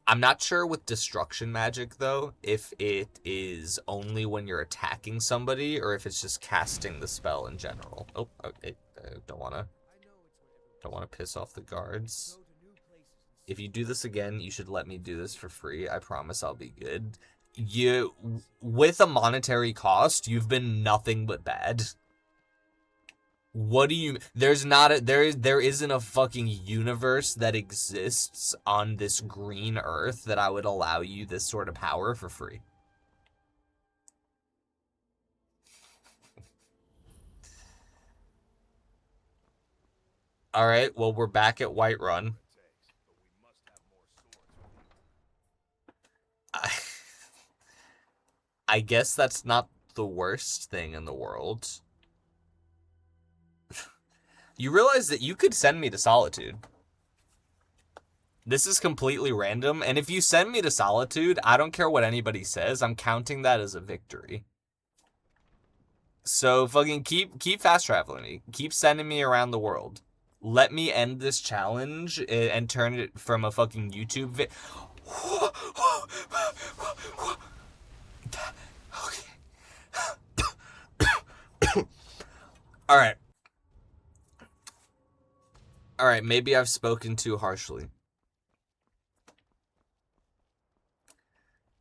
I'm not sure with destruction magic, though, if it is only when you're attacking somebody or if it's just casting the spell in general. Oh, okay. Don't wanna piss off the guards. If you do this again, you should let me do this for free. I promise I'll be good. With a monetary cost, you've been nothing but bad. What do you... there isn't a fucking universe that exists on this green earth that I would allow you this sort of power for free. Alright, well, we're back at Whiterun. I guess that's not the worst thing in the world. You realize that you could send me to Solitude. This is completely random, and if you send me to Solitude, I don't care what anybody says, I'm counting that as a victory. So fucking keep fast traveling me. Keep sending me around the world. Let me end this challenge and turn it from a fucking YouTube vid. Alright. Alright, maybe I've spoken too harshly.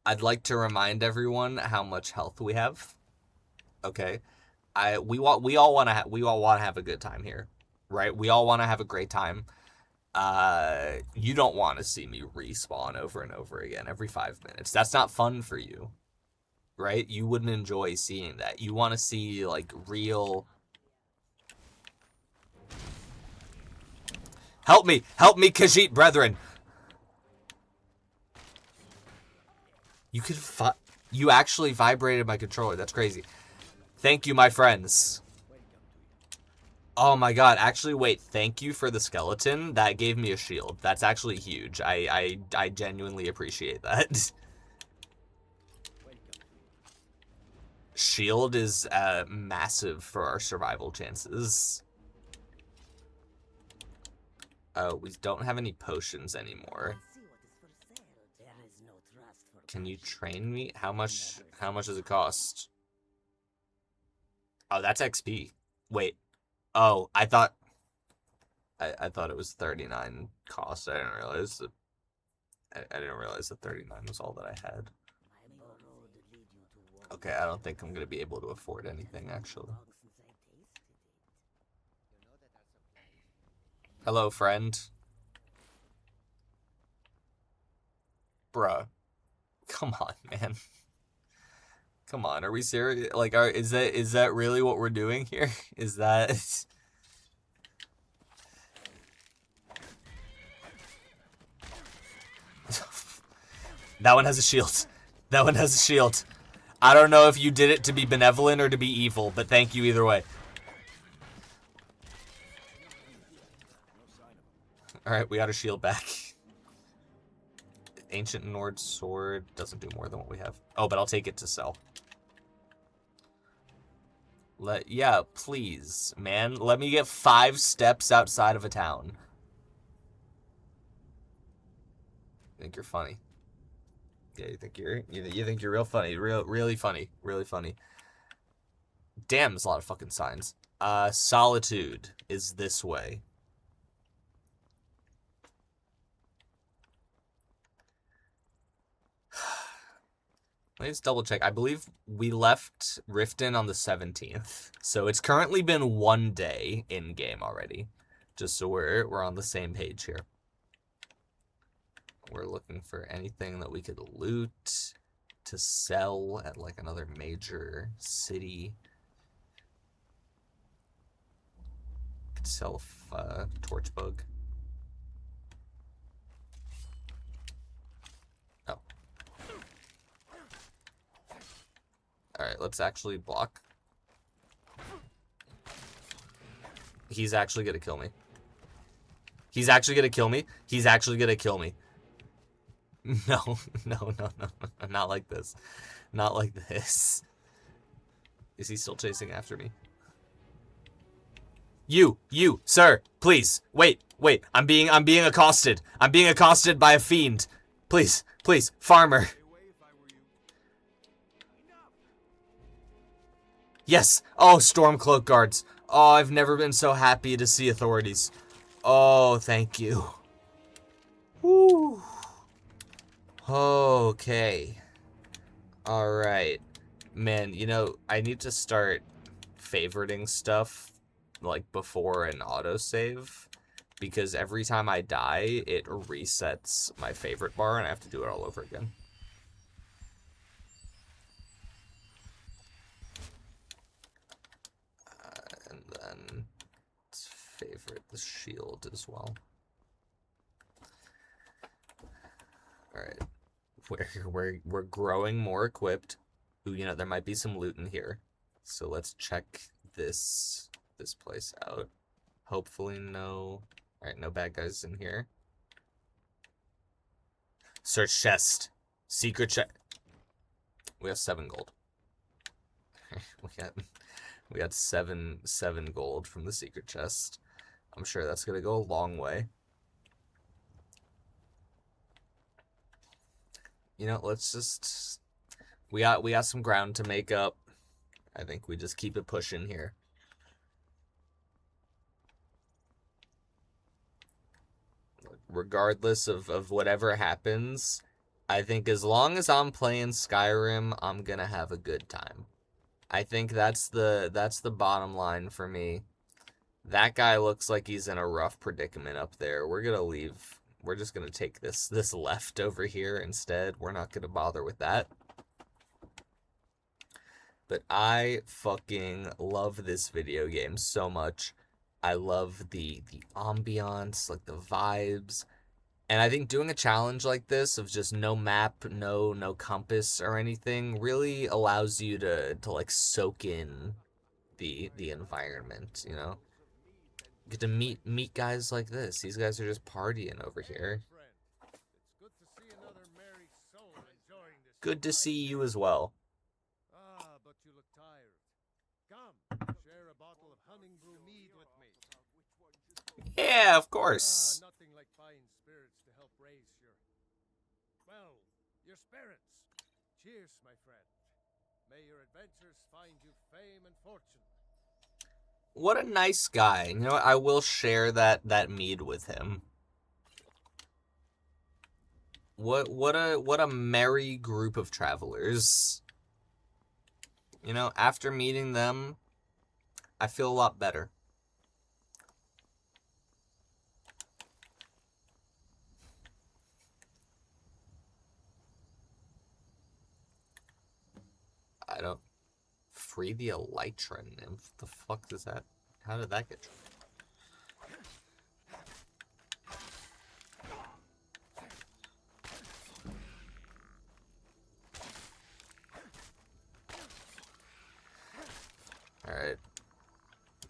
I'd like to remind everyone how much health we have. Okay? We all want to have a good time here. Right? We all want to have a great time. You don't want to see me respawn over and over again every 5 minutes. That's not fun for you. Right? You wouldn't enjoy seeing that. You want to see, like, real... Help me, Khajiit brethren. You actually vibrated my controller. That's crazy. Thank you, my friends. Oh my god, actually, wait, thank you for the skeleton. That gave me a shield. That's actually huge. I genuinely appreciate that. Shield is massive for our survival chances. We don't have any potions anymore. Can you train me? How much does it cost? Oh, that's XP. Wait. Oh, I thought it was 39 cost. I didn't realize that 39 was all that I had. Okay, I don't think I'm gonna be able to afford anything actually. Hello, friend. Bruh. Come on, man. Come on, are we serious? Like, is that really what we're doing here? Is that... That one has a shield. That one has a shield. I don't know if you did it to be benevolent or to be evil, but thank you either way. Alright, we got our shield back. Ancient Nord sword doesn't do more than what we have. Oh, but I'll take it to sell. Yeah, please, man. Let me get 5 steps outside of a town. I think you're funny. Yeah, you think you're real funny. Really funny. Really funny. Damn, there's a lot of fucking signs. Solitude is this way. Let me just double check. I believe we left Riften on the 17th. So it's currently been 1 day in game already. Just so we're on the same page here. We're looking for anything that we could loot to sell at like another major city. Could sell torch bug. Oh. Alright, let's actually block. He's actually gonna kill me. He's actually gonna kill me. He's actually gonna kill me. No, no, no, no, no, not like this. Not like this. Is he still chasing after me? You, sir, please, wait, I'm being accosted. I'm being accosted by a fiend. Please, farmer. Yes. Oh, Stormcloak guards. Oh, I've never been so happy to see authorities. Oh, thank you. Woo. Okay. All right. Man, you know, I need to start favoriting stuff like before an autosave, because every time I die, it resets my favorite bar and I have to do it all over again. And then let's favorite the shield as well. All right, we're growing more equipped. Ooh, you know, there might be some loot in here, so let's check this place out. Hopefully no. All right, no bad guys in here. Search chest. Secret chest. We have 7 gold. we got seven gold from the secret chest. I'm sure that's gonna go a long way. You know, let's just we got some ground to make up. I think we just keep it pushing here. Regardless of whatever happens, I think as long as I'm playing Skyrim, I'm gonna have a good time. I think that's the bottom line for me. That guy looks like he's in a rough predicament up there. We're gonna leave. We're just gonna take this left over here instead. We're not gonna bother with that. But I fucking love this video game so much. I love the ambiance, like the vibes. And I think doing a challenge like this of just no map, no compass or anything really allows you to like soak in the environment, you know? Get to meet guys like this. These guys are just partying over here. Good to see you as well. Ah, but you look tired. Come, share a bottle of honey brew mead with me. Yeah, of course. Nothing like fine spirits to help raise your spirits. Cheers, my friend. May your adventures find you fame and fortune. What a nice guy. You know what? I will share that mead with him. What a merry group of travelers. You know, after meeting them, I feel a lot better. I don't... Free the Elytra Nymph? The fuck does that... How did that get tried? Alright.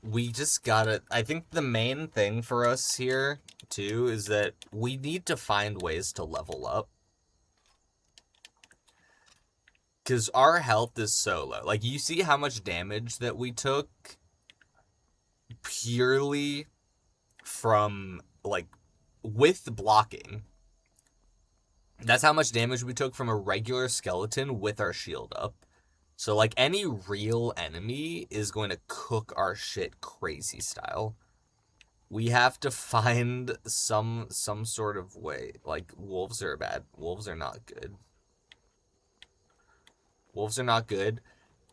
We just gotta... I think the main thing for us here, too, is that we need to find ways to level up. Because our health is so low. Like, you see how much damage that we took purely from, like, with blocking. That's how much damage we took from a regular skeleton with our shield up. So, like, any real enemy is going to cook our shit crazy style. We have to find some sort of way. Like, wolves are bad. Wolves are not good. Wolves are not good.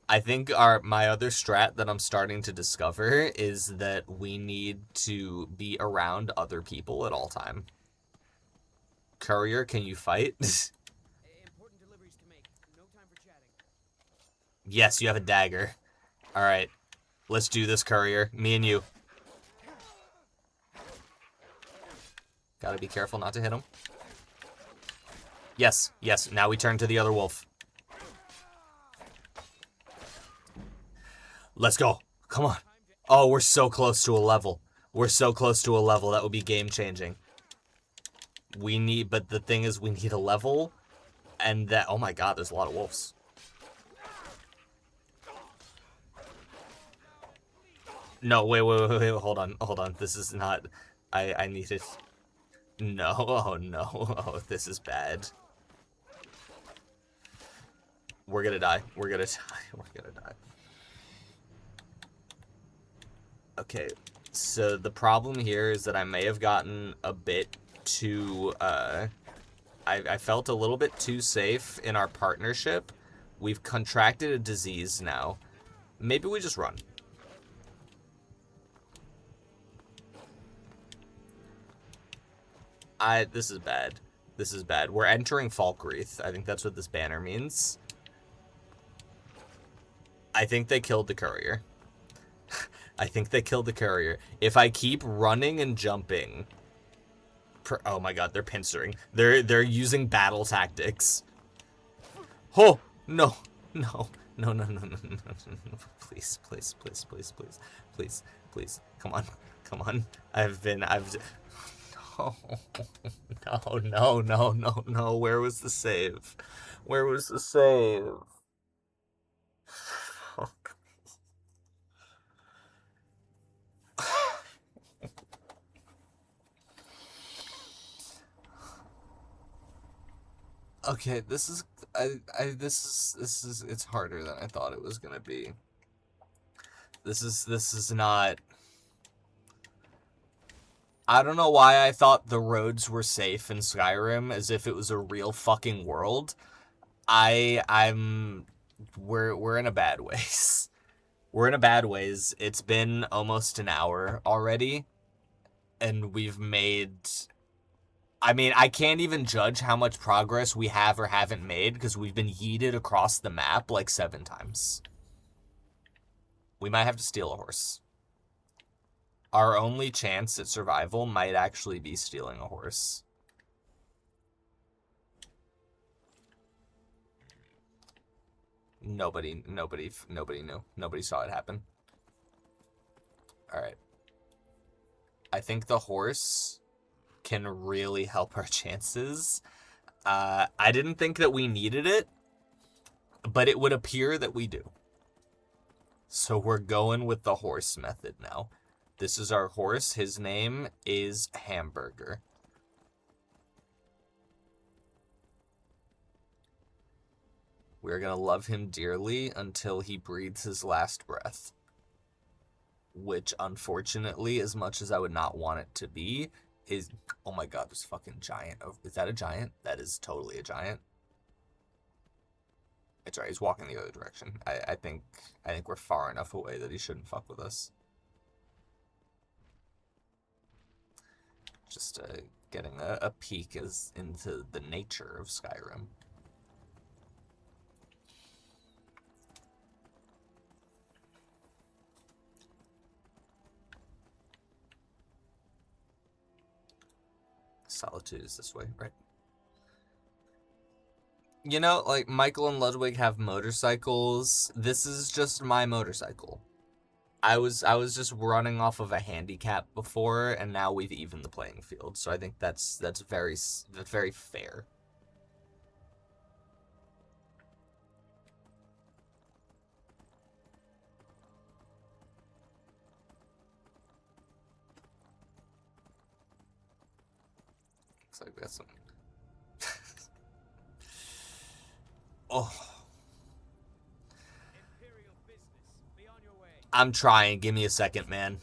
I think my other strat that I'm starting to discover is that we need to be around other people at all time. Courier, can you fight? Important deliveries to make. No time for chatting. Yes, you have a dagger. Alright. Let's do this, Courier. Me and you. Gotta be careful not to hit him. Yes, now we turn to the other wolf. Let's go. Come on. Oh, we're so close to a level. We're so close to a level that would be game changing. But the thing is, we need a level, and that, oh my god, there's a lot of wolves. No, wait, hold on. This is not, I need it. No, oh no, oh, this is bad. We're gonna die. We're gonna die. Okay, so the problem here is that I may have gotten a bit too, I felt a little bit too safe in our partnership. We've contracted a disease now. Maybe we just run. This is bad. This is bad. We're entering Falkreath. I think that's what this banner means. I think they killed the courier. I think they killed the courier. If I keep running and jumping... Oh my god, they're pincering. They're using battle tactics. Oh, no. No. No. Please. Come on. No. Where was the save? Okay, this is it's harder than I thought it was gonna be. This is not. I don't know why I thought the roads were safe in Skyrim, as if it was a real fucking world. We're in a bad ways. We're in a bad ways. It's been almost an hour already, and we've made... I mean, I can't even judge how much progress we have or haven't made, because we've been yeeted across the map like 7 times. We might have to steal a horse. Our only chance at survival might actually be stealing a horse. Nobody knew. Nobody saw it happen. Alright. I think the horse can really help our chances. I didn't think that we needed it, but it would appear that we do. So we're going with the horse method now. This is our horse. His name is Hamburger. We're going to love him dearly until he breathes his last breath. Which, unfortunately, as much as I would not want it to be, is... Oh my god, there's a fucking giant. Is that a giant? That is totally a giant. It's right, he's walking the other direction. I think we're far enough away that he shouldn't fuck with us. Just getting a peek into the nature of Skyrim. Solitude is this way, right? You know, like, Michael and Ludwig have motorcycles. This is just my motorcycle. I was just running off of a handicap before, and now we've evened the playing field. So I think that's very fair. Looks like we got some. Oh. I'm trying. Give me a second, man.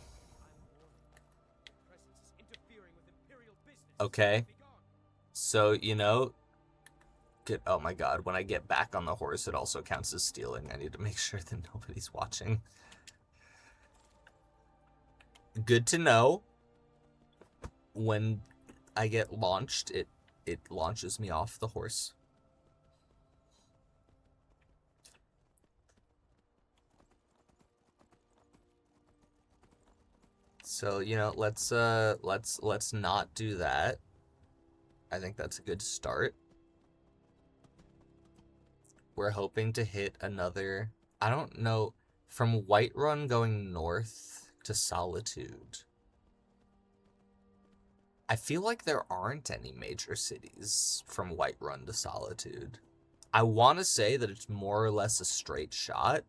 Okay. So, you know, oh my god, when I get back on the horse, it also counts as stealing. I need to make sure that nobody's watching. Good to know. When I get launched, it launches me off the horse. So, you know, let's not do that. I think that's a good start. We're hoping to hit another, I don't know, from Whiterun going north to Solitude. I feel like there aren't any major cities from Whiterun to Solitude. I want to say that it's more or less a straight shot,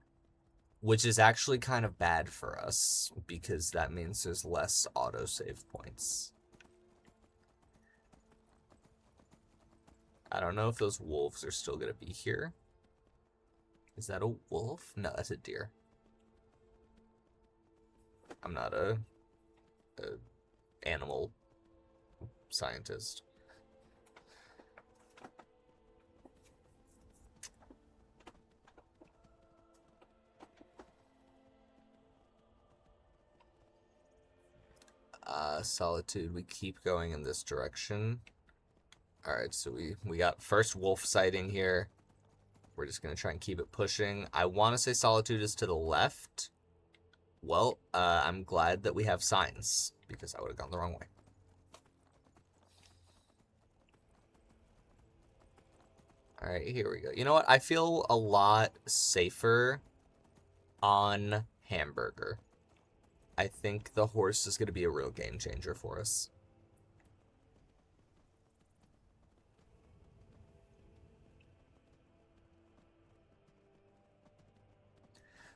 which is actually kind of bad for us, because that means there's less autosave points. I don't know if those wolves are still going to be here. Is that a wolf? No, that's a deer. I'm not a animal scientist. Solitude, we keep going in this direction. Alright, so we got first wolf sighting here. We're just going to try and keep it pushing. I want to say Solitude is to the left. Well, I'm glad that we have signs, because I would have gone the wrong way. Alright, here we go. You know what? I feel a lot safer on Hamburger. I think the horse is going to be a real game changer for us.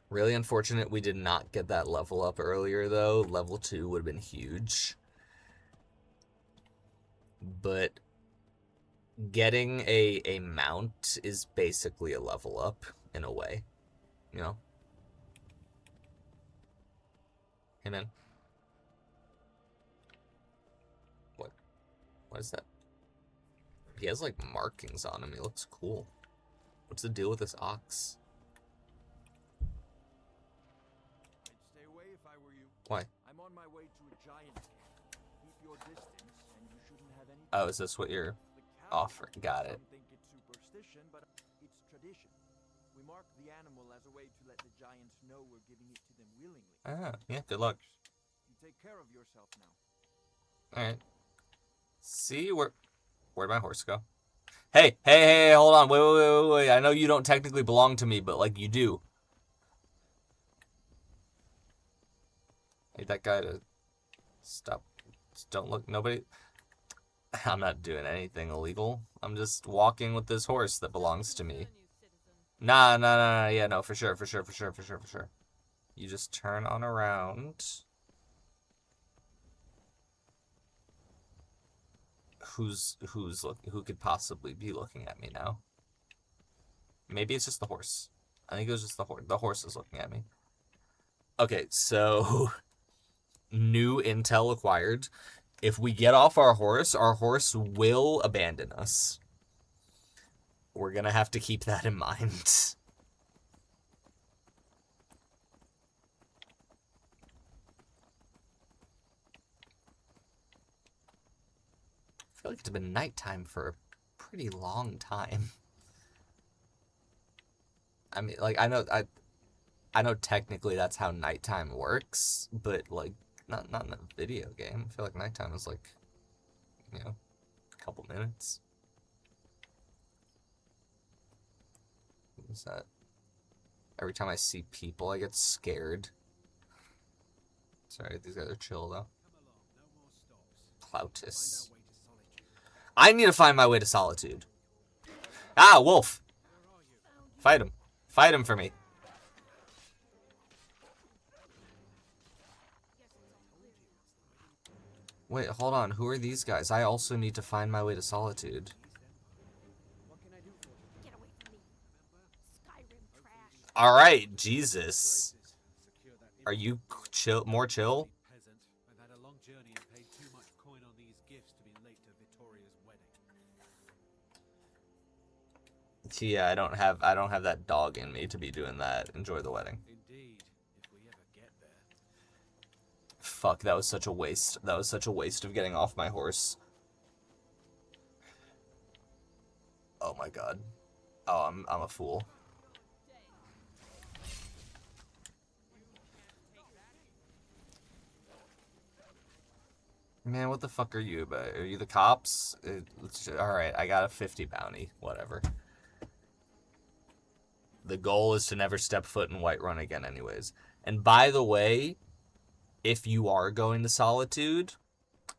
Really unfortunate we did not get that level up earlier, though. Level 2 would have been huge. But getting a mount is basically a level up, in a way. You know? Hey, man. What? What is that? He has, like, markings on him. He looks cool. What's the deal with this ox? I'd stay away if I were you. Why? I'm on my way to a giant camp. Keep your distance, and you shouldn't have any. Oh, is this what you're offering? Got it. Some think it's superstition, but it's tradition. We mark the animal as a way to let the giants know we're giving it to them willingly. Ah, yeah, good luck. You take care of yourself now. Alright. See, where'd my horse go? Hey, hold on. Wait. I know you don't technically belong to me, but, like, you do. Need that guy to stop. Just don't look. Nobody. I'm not doing anything illegal. I'm just walking with this horse that belongs to me. Nah. Yeah, no, for sure. You just turn on around. Who's looking? Who could possibly be looking at me now? Maybe it's just the horse. I think it was just the horse. The horse is looking at me. Okay, so new intel acquired. If we get off our horse will abandon us. We're gonna have to keep that in mind. I feel like it's been nighttime for a pretty long time. I mean, like, I know technically that's how nighttime works, but, like, not in a video game. I feel like nighttime is, like, you know, a couple minutes. What is that? Every time I see people, I get scared. Sorry, these guys are chill, though. Plautus. I need to find my way to Solitude. Ah, wolf! Fight him. Fight him for me. Wait, hold on. Who are these guys? I also need to find my way to Solitude. What can I do for you? Get away from me. Skyrim trash. Alright, Jesus. Are you chill? More chill? Peasant, I've had a long journey and paid too much coin on these gifts to be late to Vittoria's wedding. Yeah, I don't have that dog in me to be doing that. Enjoy the wedding. Indeed, if we ever get there. Fuck, that was such a waste. That was such a waste of getting off my horse. Oh my god. Oh, I'm a fool. Man, what the fuck are you about? Are you the cops? Alright, I got a 50 bounty. Whatever. The goal is to never step foot in Whiterun again anyways. And by the way, if you are going to Solitude,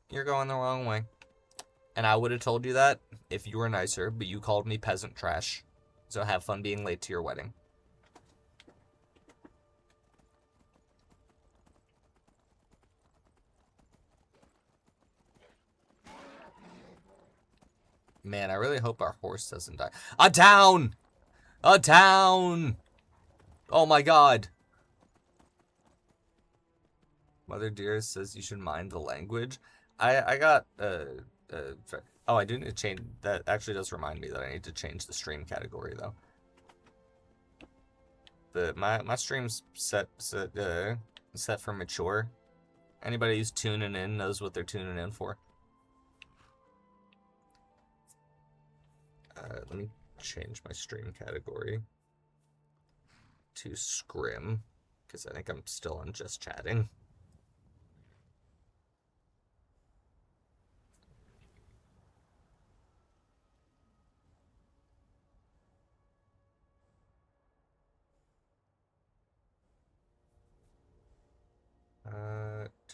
You're going the wrong way. And I would have told you that if you were nicer, but you called me peasant trash. So have fun being late to your wedding. Man, I really hope our horse doesn't die. A town! A town! Oh my god. Mother Dearest says you should mind the language. I got, oh, I do need to change, that actually does remind me that I need to change the stream category, though. My stream's set for mature. Anybody who's tuning in knows what they're tuning in for. Let me change my stream category to scrim, because I think I'm still on just chatting.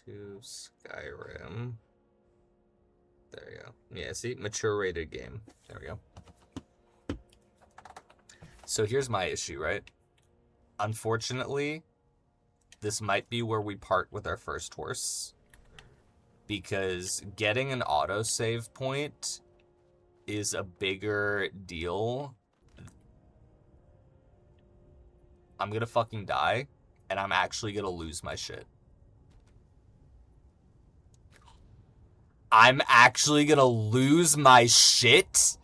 To Skyrim. There you go. Yeah, see? Mature rated game. There we go. So here's my issue, right? Unfortunately, this might be where we part with our first horse. Because getting an autosave point is a bigger deal. I'm gonna fucking die, and I'm actually gonna lose my shit. I'm actually gonna lose my shit?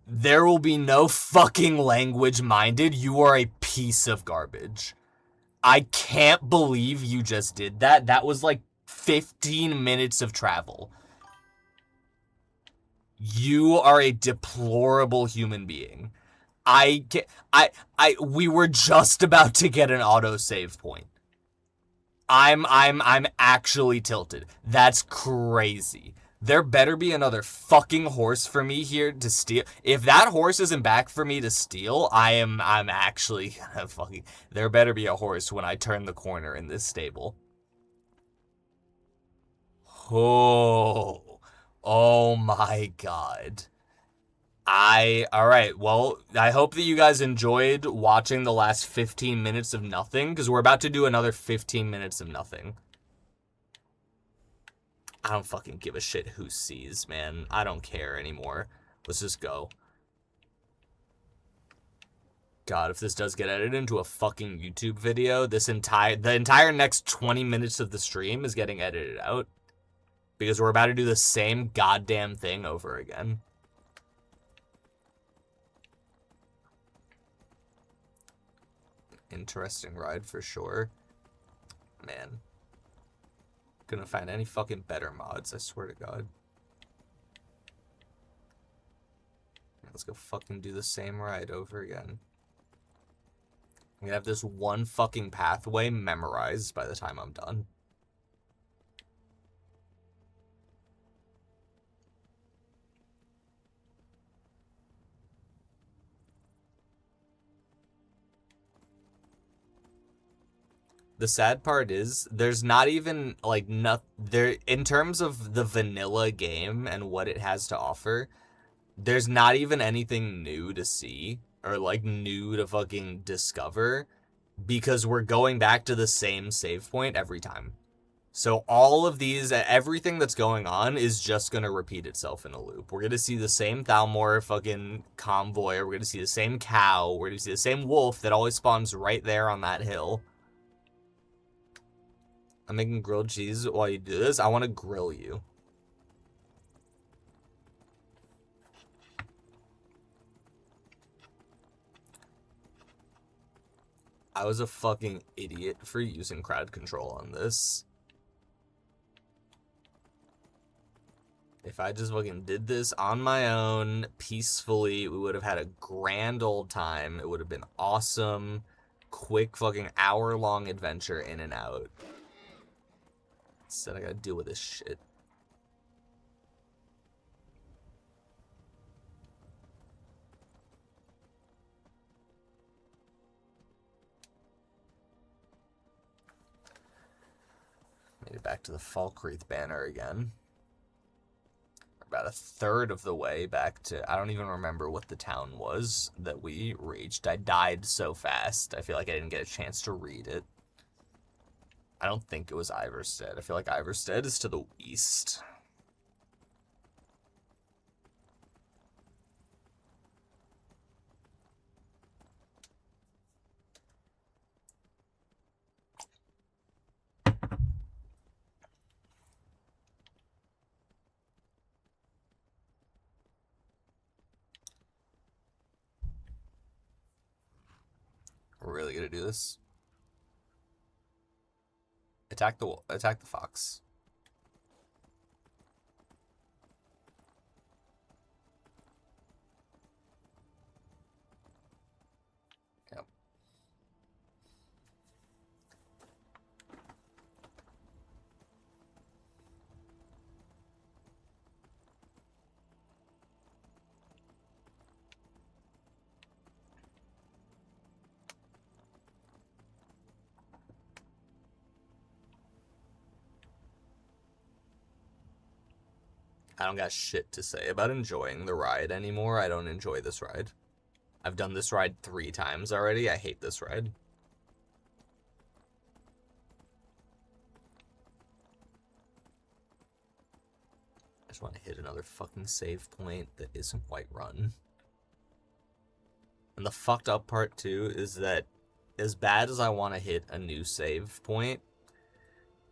There will be no fucking language minded. You are a piece of garbage. I can't believe you just did that. That was like 15 minutes of travel. You are a deplorable human being. We were just about to get an autosave point. I'm actually tilted. That's crazy. There better be another fucking horse for me here to steal. If that horse isn't back for me to steal, I'm actually gonna fucking... There better be a horse when I turn the corner in this stable. Oh my god. Alright, well, I hope that you guys enjoyed watching the last 15 minutes of nothing, because we're about to do another 15 minutes of nothing. I don't fucking give a shit who sees, man. I don't care anymore. Let's just go. God, if this does get edited into a fucking YouTube video, the entire next 20 minutes of the stream is getting edited out. Because we're about to do the same goddamn thing over again. Interesting ride for sure. Man. Couldn't find any fucking better mods, I swear to God. Let's go fucking do the same ride over again. I'm gonna have this one fucking pathway memorized by the time I'm done. The sad part is there's not even like there in terms of the vanilla game and what it has to offer, there's not even anything new to see or like new to fucking discover because we're going back to the same save point every time. So all of these, everything that's going on is just going to repeat itself in a loop. We're going to see the same Thalmor fucking convoy. We're going to see the same cow. We're going to see the same wolf that always spawns right there on that hill. I'm making grilled cheese while you do this. I want to grill you. I was a fucking idiot for using crowd control on this. If I just fucking did this on my own, peacefully, we would have had a grand old time. It would have been awesome. Quick fucking hour-long adventure in and out. Instead, I gotta deal with this shit. Made it back to the Falkreath Banner again. We're about a third of the way back to... I don't even remember what the town was that we reached. I died so fast. I feel like I didn't get a chance to read it. I don't think it was Iverstead. I feel like Iverstead is to the east. We're really gonna do this. Attack the fox. Yep. I don't got shit to say about enjoying the ride anymore. I don't enjoy this ride. I've done this ride 3 times already. I hate this ride. I just want to hit another fucking save point that isn't Whiterun. And the fucked up part too is that as bad as I want to hit a new save point,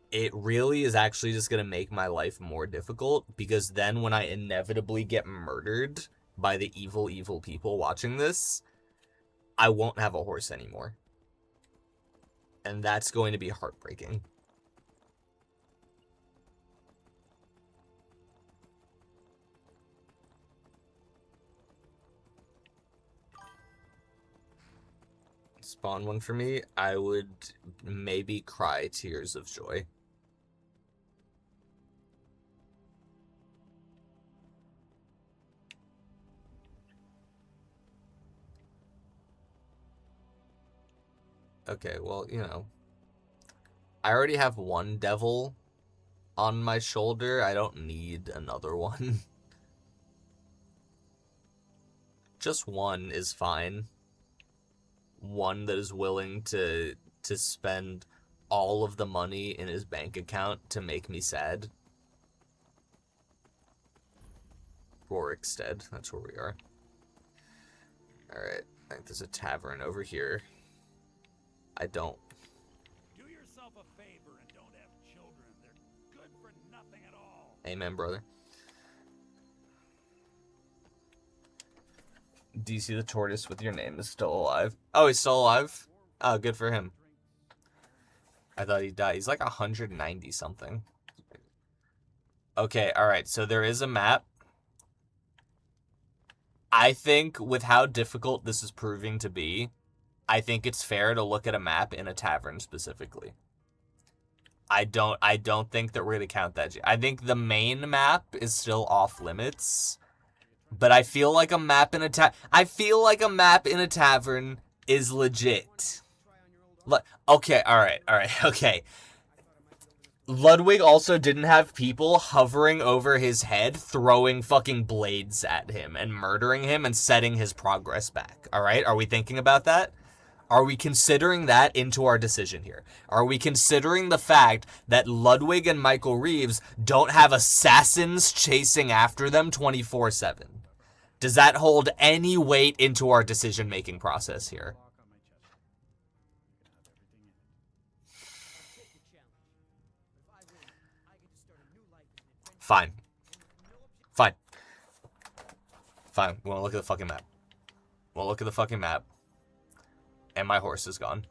it really is actually just going to make my life more difficult, because then when I inevitably get murdered by the evil, evil people watching this, I won't have a horse anymore. And that's going to be heartbreaking. Spawn one for me, I would maybe cry tears of joy. Okay, well, you know, I already have one devil on my shoulder. I don't need another one. Just one is fine. One that is willing to spend all of the money in his bank account to make me sad. Rorikstead, that's where we are. Alright, I think there's a tavern over here. I don't. Do yourself a favor and don't have children. They're good for nothing at all. Amen, brother. Do you see the tortoise with your name is still alive? Oh, he's still alive? Oh, good for him. I thought he died. He's like 190 something. Okay, alright, so there is a map. I think with how difficult this is proving to be, I think it's fair to look at a map in a tavern specifically. I don't think that we're gonna count that. I think the main map is still off limits, but I feel like a map in a tavern is legit. Okay, all right, okay. Ludwig also didn't have people hovering over his head, throwing fucking blades at him and murdering him and setting his progress back. All right, are we thinking about that? Are we considering that into our decision here? Are we considering the fact that Ludwig and Michael Reeves don't have assassins chasing after them 24/7? Does that hold any weight into our decision-making process here? Fine. Fine. Fine. We want to look at the fucking map. We'll look at the fucking map. And my horse is gone.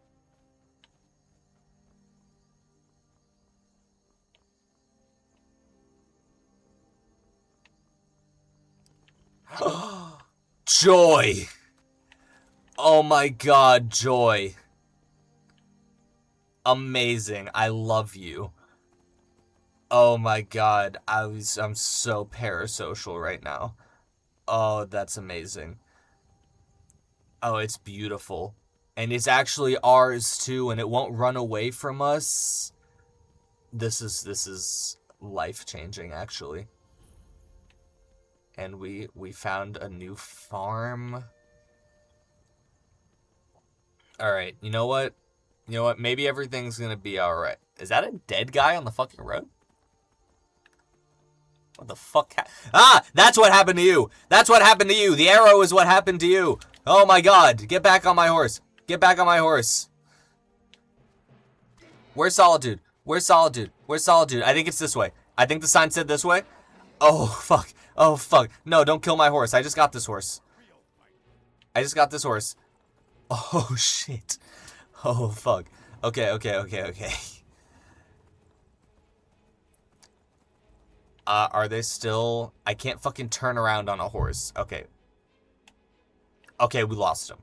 Joy! Oh my god, Joy. Amazing. I love you. Oh my god. I'm so parasocial right now. Oh, that's amazing. Oh, it's beautiful. And it's actually ours too, and it won't run away from us. This is life-changing, actually. And we found a new farm. Alright, you know what? You know what? Maybe everything's gonna be alright. Is that a dead guy on the fucking road? What the fuck? That's what happened to you! That's what happened to you! The arrow is what happened to you! Oh my god! Get back on my horse! Get back on my horse! Where's Solitude? Where's Solitude? Where's Solitude? I think it's this way. I think the sign said this way. Oh, fuck. Oh, fuck. No, don't kill my horse. I just got this horse. I just got this horse. Oh, shit. Oh, fuck. Okay. Are they still... I can't fucking turn around on a horse. Okay. Okay, we lost him.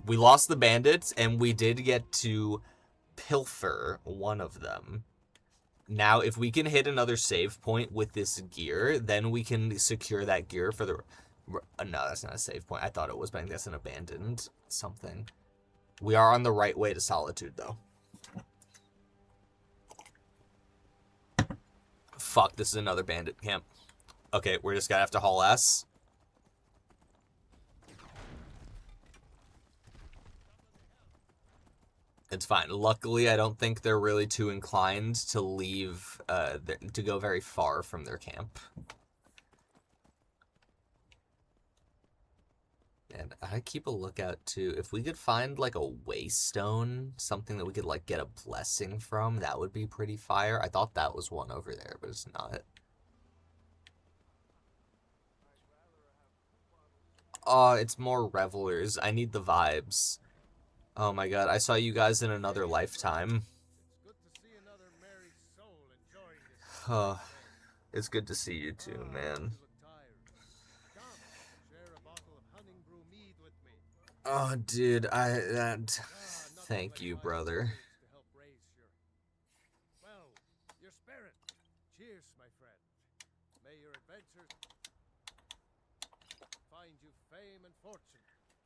We lost the bandits, and we did get to pilfer one of them. Now, if we can hit another save point with this gear, then we can secure that gear for the... No, that's not a save point. I thought it was, but I think that's an abandoned something. We are on the right way to Solitude, though. Fuck, this is another bandit camp. Okay, we're just gonna have to haul ass. It's fine. Luckily, I don't think they're really too inclined to leave, to go very far from their camp. And I keep a lookout, too. If we could find, like, a waystone, something that we could, like, get a blessing from, that would be pretty fire. I thought that was one over there, but it's not. Oh, it's more revelers. I need the vibes. Oh my god, I saw you guys in another lifetime. Oh, it's good to see you too, man. Oh, dude, thank you, brother. Well, your spirit. Cheers, my friend. May your adventures find you fame and fortune.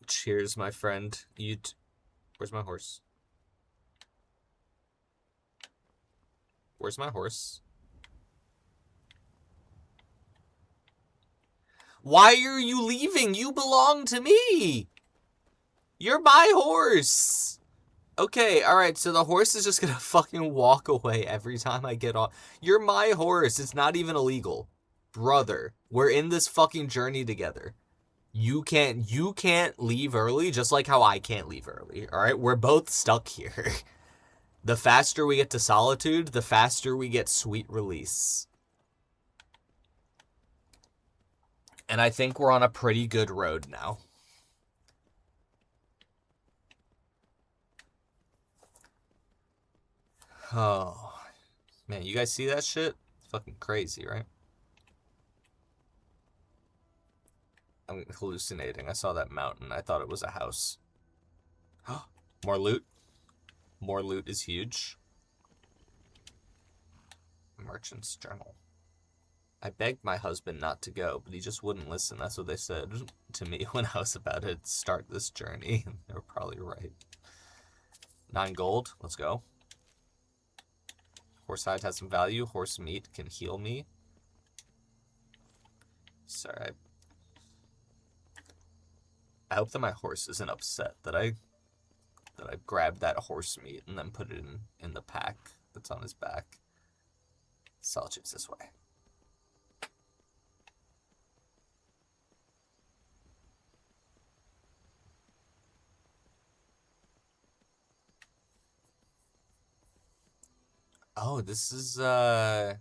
Cheers, my friend. Where's my horse? Where's my horse? Why are you leaving? You belong to me! You're my horse! Okay, alright, so the horse is just gonna fucking walk away every time I get off. You're my horse, it's not even illegal. Brother, we're in this fucking journey together. You can't leave early, just like how I can't leave early, alright? We're both stuck here. The faster we get to Solitude, the faster we get sweet release. And I think we're on a pretty good road now. Oh, man, you guys see that shit? It's fucking crazy, right? I'm hallucinating. I saw that mountain. I thought it was a house. More loot. More loot is huge. Merchant's journal. I begged my husband not to go, but he just wouldn't listen. That's what they said to me when I was about to start this journey. They were probably right. 9 gold. Let's go. Horse hide has some value. Horse meat can heal me. Sorry. I hope that my horse isn't upset that I grabbed that horse meat and then put it in the pack that's on his back. Solitude's this way. Oh, this is, I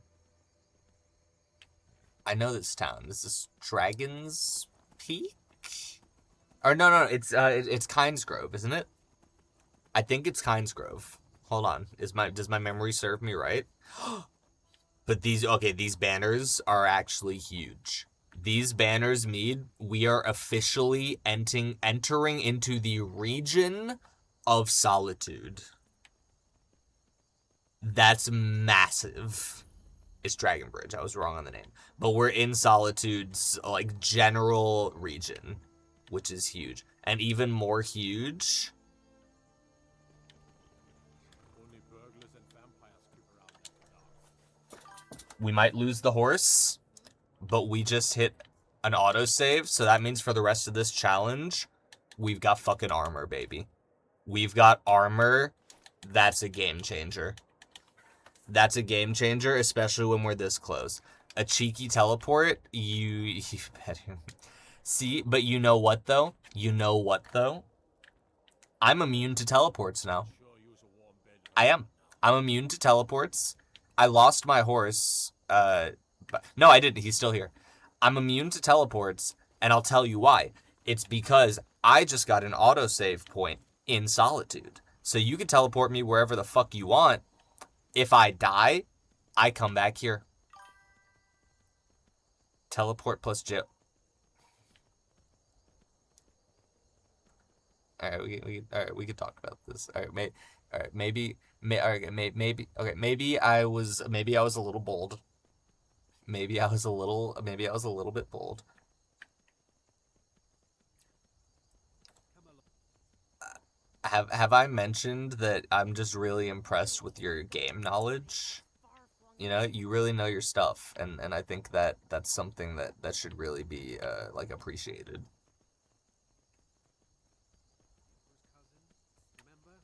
know this town. This is Dragon's Peak? Or no, it's Kynesgrove, isn't it? I think it's Kynesgrove. Hold on. Does my memory serve me right? But these banners are actually huge. These banners mean we are officially entering into the region of Solitude. That's massive. It's Dragonbridge. I was wrong on the name. But we're in Solitude's, like, general region, which is huge. And even more huge... Only burglars and vampires creep We might lose the horse, but we just hit an autosave, so that means for the rest of this challenge, we've got fucking armor, baby. We've got armor. That's a game changer. That's a game changer, especially when we're this close. A cheeky teleport, you better... See, but you know what, though? You know what, though? I'm immune to teleports now. I am. I'm immune to teleports. I lost my horse. But no, I didn't. He's still here. I'm immune to teleports, and I'll tell you why. It's because I just got an autosave point in Solitude. So you can teleport me wherever the fuck you want. If I die, I come back here. Teleport plus jail. All right, we could talk about this. All right, maybe I was a little bold. Maybe I was a little bit bold. Have I mentioned that I'm just really impressed with your game knowledge? You know, you really know your stuff, and I think that that's something that should really be like appreciated. Remember?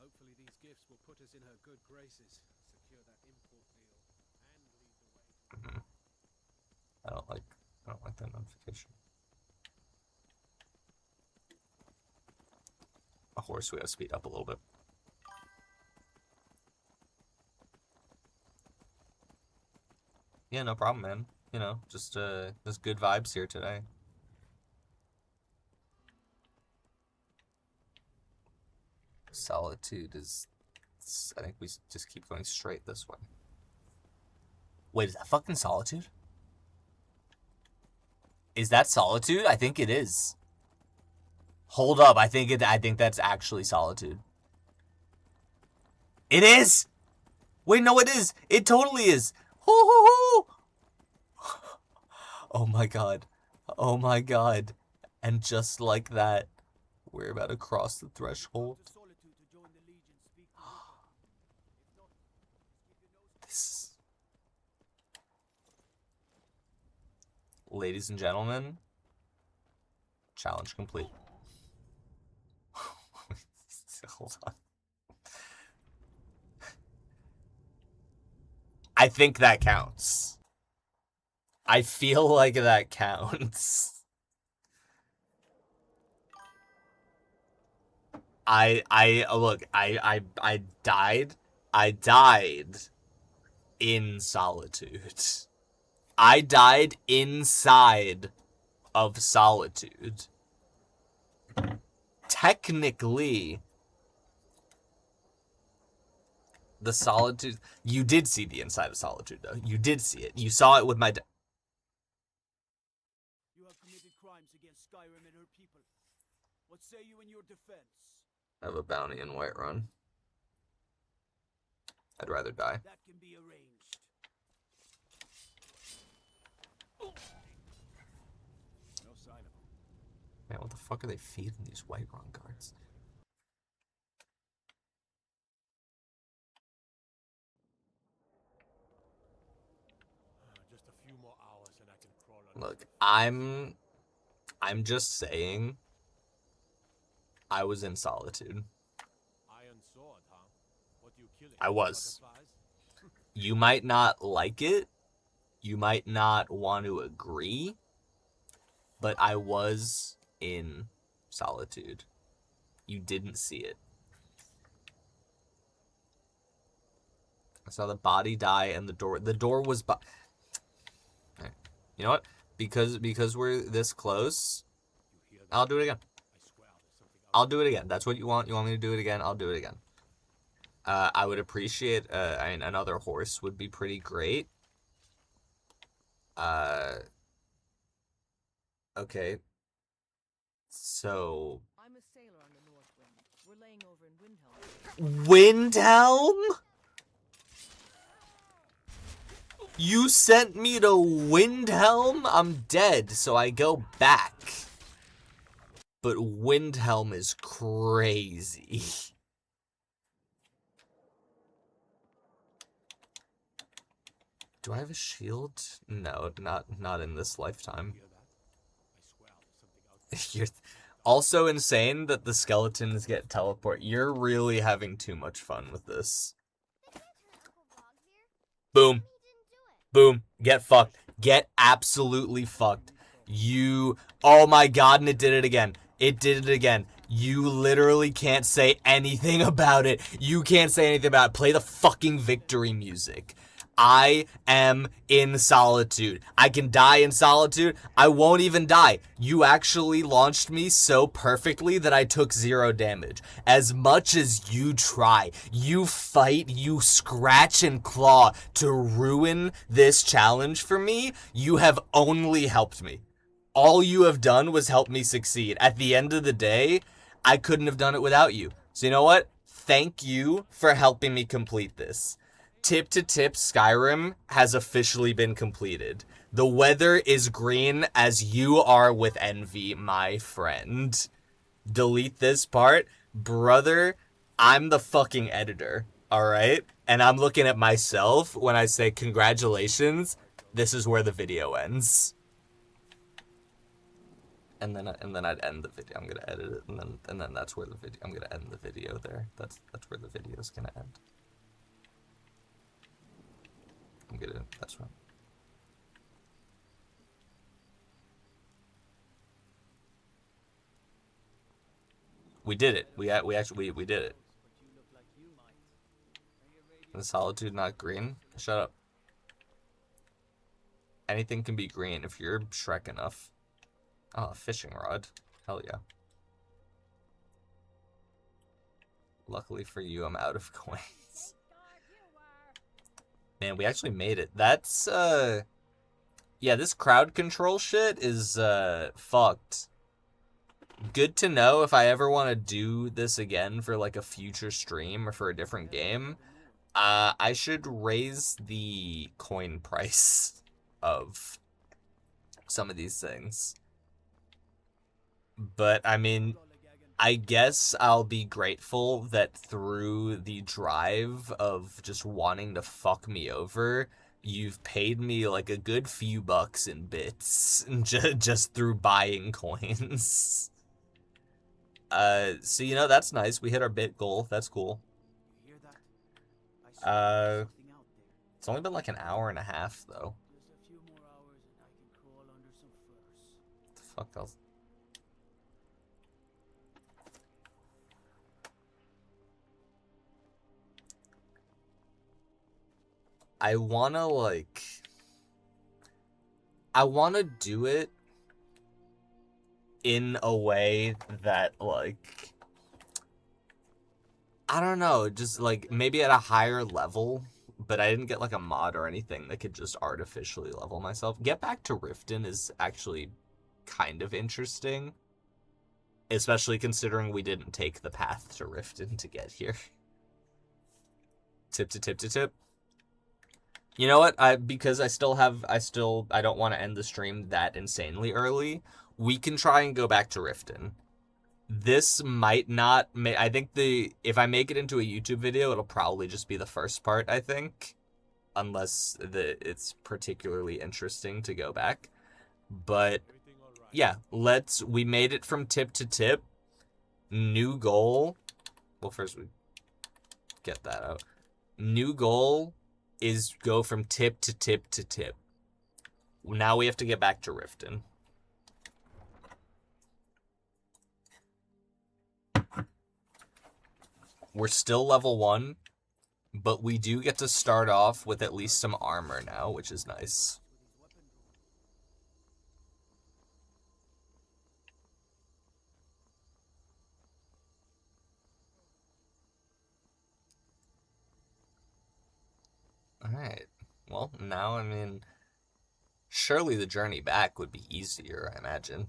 Hopefully these gifts will put us in her good graces, secure that import deal, and lead the way. I don't like that notification. A horse, we have to speed up a little bit. Yeah, no problem, man. You know, just good vibes here today. Solitude is... I think we just keep going straight this way. Wait, is that fucking Solitude? Is that Solitude? I think it is. Hold up, I think that's actually Solitude. It is! Wait, no, it is! It totally is! Hoo hoo hoo! Oh my god. Oh my god. And just like that, we're about to cross the threshold. This... Ladies and gentlemen, challenge complete. Hold on. I think that counts. I feel like that counts. Look, I died. I died in Solitude. I died inside of Solitude. Technically, the Solitude... You did see the inside of Solitude, though. You did see it. You saw it with my... You have committed crimes against Skyrim and her people. What say you in your defense? I have a bounty in Whiterun. I'd rather die. That can be arranged. No sign of him. Man, what the fuck are they feeding these Whiterun guards? Just a few more hours and I can crawl on. Look, I'm just saying, I was in Solitude. Iron sword, huh? What do you kill it? I was. Butterflies? You might not like it. You might not want to agree. But I was in Solitude. You didn't see it. I saw the body die and the door was... Right. You know what? Because we're this close, You hear that? I'll do it again. I swear there's something else. I'll do it again. That's what you want. You want me to do it again? I'll do it again. I would appreciate, I mean, another horse would be pretty great. Okay. So... I'm a sailor on the North Wind. We're laying over in Windhelm. Windhelm? You sent me to Windhelm? I'm dead, so I go back. But Windhelm is crazy. Do I have a shield? No, not in this lifetime. You're also insane that the skeletons get teleport. You're really having too much fun with this. Boom. Boom. Get fucked. Get absolutely fucked. You... Oh my god, and it did it again. It did it again. You literally can't say anything about it. You can't say anything about it. Play the fucking victory music. I am in Solitude. I can die in Solitude. I won't even die. You actually launched me so perfectly that I took 0 damage. As much as you try, you fight, you scratch and claw to ruin this challenge for me, you have only helped me. All you have done was help me succeed. At the end of the day, I couldn't have done it without you. So you know what? Thank you for helping me complete this. Tip to Tip Skyrim has officially been completed. The weather is green as you are with envy, my friend. Delete this part. Brother, I'm the fucking editor, alright? And I'm looking at myself when I say congratulations. This is where the video ends. And then I'd end the video. I'm gonna edit it, and then that's where the video. I'm gonna end the video there. That's where the video's gonna end. That's right. We did it. We did it. The Solitude not green? Shut up. Anything can be green if you're Shrek enough. Oh, a fishing rod. Hell yeah. Luckily for you, I'm out of coins. Man, we actually made it. That's, yeah, this crowd control shit is, fucked. Good to know if I ever want to do this again for, like, a future stream or for a different game. I should raise the coin price of some of these things. But, I mean, I guess I'll be grateful that through the drive of just wanting to fuck me over, you've paid me like a good few bucks in bits just through buying coins. So, you know, that's nice. We hit our bit goal. That's cool. It's only been like an hour and a half, though. What the fuck else? I wanna do it in a way that, like, I don't know, just, like, maybe at a higher level, but I didn't get, like, a mod or anything that could just artificially level myself. Get back to Riften is actually kind of interesting, especially considering we didn't take the path to Riften to get here. Tip to tip to tip. You know what? Because I don't want to end the stream that insanely early. We can try and go back to Riften. This might not. I think if I make it into a YouTube video, it'll probably just be the first part. I think, unless it's particularly interesting to go back. But yeah, we made it from tip to tip. New goal. Well, first we get that out. New goal is go from tip to tip to tip. Now we have to get back to Riften. We're still level 1, but we do get to start off with at least some armor now, which is nice. Alright. Well, now, I mean, surely the journey back would be easier, I imagine.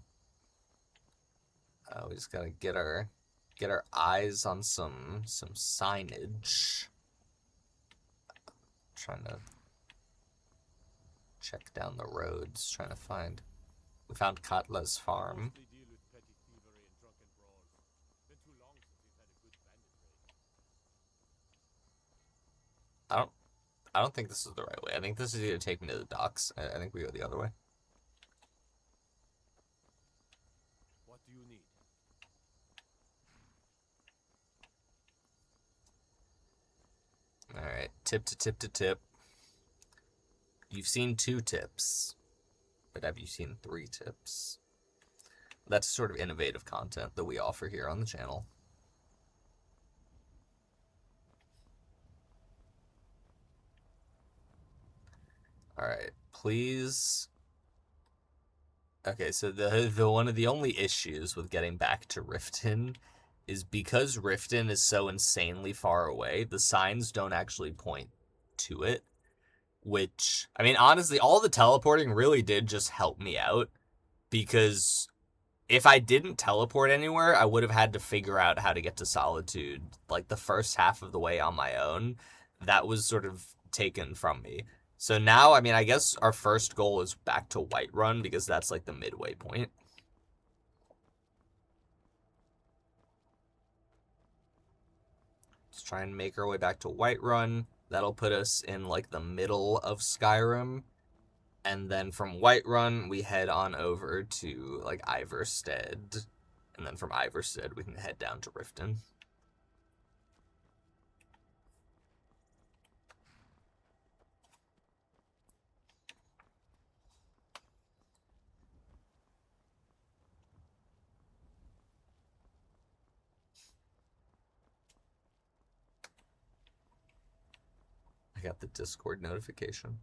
We just gotta get our eyes on some signage. Trying to check down the roads, trying to find. We found Katla's farm. I don't think this is the right way. I think this is going to take me to the docks. I think we go the other way. What do you need? Alright, tip to tip to tip. You've seen 2 tips, but have you seen 3 tips? That's sort of innovative content that we offer here on the channel. Alright, please. Okay, so the one of the only issues with getting back to Riften is because Riften is so insanely far away, the signs don't actually point to it. Which, I mean, honestly, all the teleporting really did just help me out. Because if I didn't teleport anywhere, I would have had to figure out how to get to Solitude, like, the first half of the way on my own. That was sort of taken from me. So now, I mean, I guess our first goal is back to Whiterun, because that's, like, the midway point. Let's try and make our way back to Whiterun. That'll put us in, like, the middle of Skyrim. And then from Whiterun, we head on over to, like, Iverstead. And then from Iverstead, we can head down to Riften. I got the Discord notification.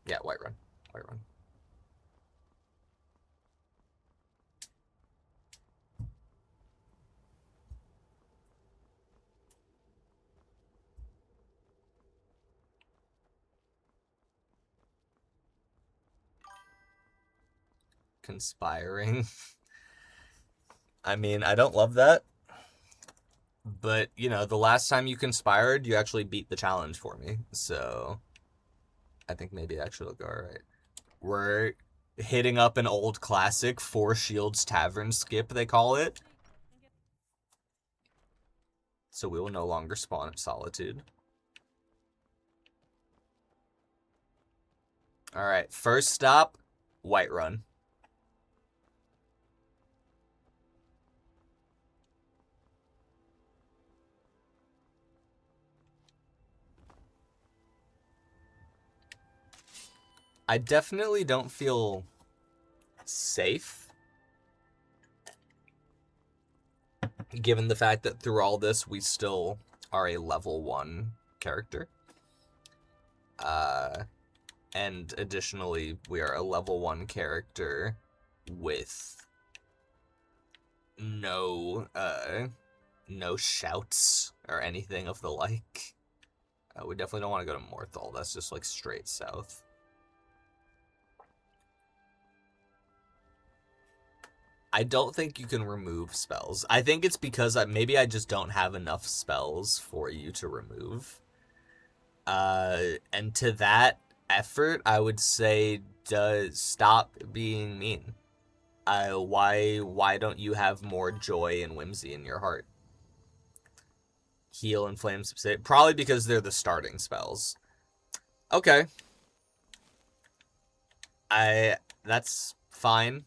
Yeah, Whiterun. Whiterun. Conspiring. I mean, I don't love that. But, you know, the last time you conspired, you actually beat the challenge for me. So, I think maybe it actually will go alright. We're hitting up an old classic, Four Shields Tavern skip, they call it. So we will no longer spawn at Solitude. Alright, first stop, Whiterun. I definitely don't feel safe, given the fact that through all this, we still are a level 1 character. And additionally, we are a level 1 character with no shouts or anything of the like. We definitely don't want to go to Morthal. That's just, like, straight south. I don't think you can remove spells. I think it's because maybe I just don't have enough spells for you to remove. And to that effort, I would say, stop being mean. Why don't you have more joy and whimsy in your heart? Heal and Flame Subside. Probably because they're the starting spells. Okay. That's fine.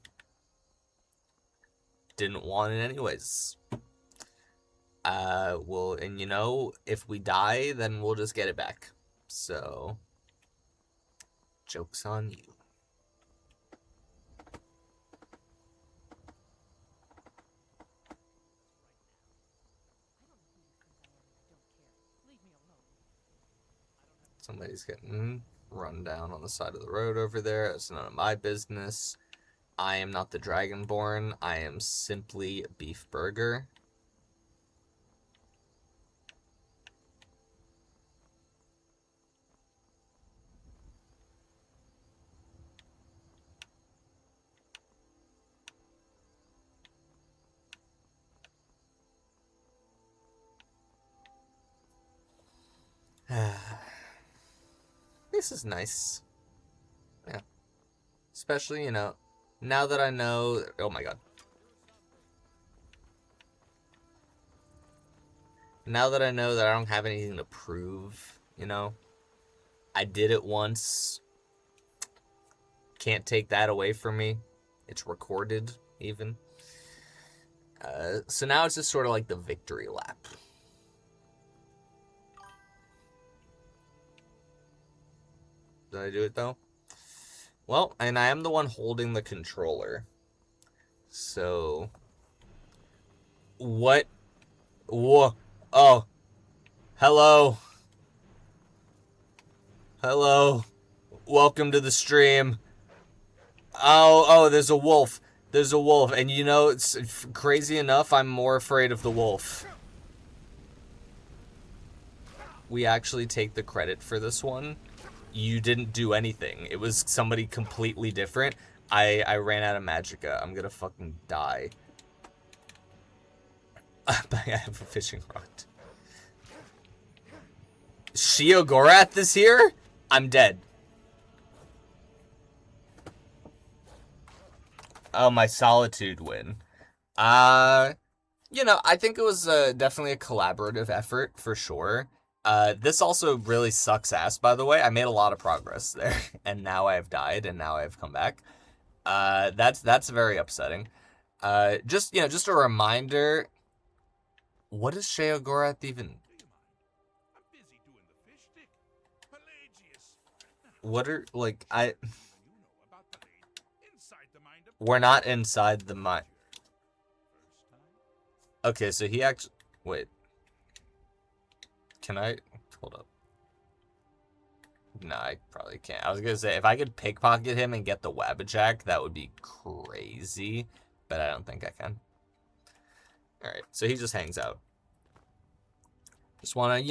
Didn't want it anyways. Well, and you know, if we die, then we'll just get it back. So, joke's on you. Somebody's getting run down on the side of the road over there. It's none of my business. I am not the Dragonborn. I am simply Beef Burger. This is nice. Yeah. Especially, you know, now that I know... Oh my god. Now that I know that I don't have anything to prove, you know, I did it once. Can't take that away from me. It's recorded, even. So now it's just sort of like the victory lap. Did I do it, though? Well, and I am the one holding the controller. So... What? Whoa. Oh. Hello. Hello. Welcome to the stream. Oh, there's a wolf. There's a wolf. And you know, it's crazy enough, I'm more afraid of the wolf. We actually take the credit for this one. You didn't do anything. It was somebody completely different. I ran out of magicka. I'm gonna fucking die. I have a fishing rod. Sheogorath is here? I'm dead. Oh, my Solitude win. You know, I think it was definitely a collaborative effort, for sure. This also really sucks ass, by the way. I made a lot of progress there, and now I have died, and now I have come back. That's very upsetting. Just a reminder. What is Sheogorath even? What are, like, we're not inside the mind. Okay, so he actually, wait. Can I, hold up. No, I probably can't. I was gonna say, if I could pickpocket him and get the Wabbajack, that would be crazy. But I don't think I can. Alright, so he just hangs out. Just wanna,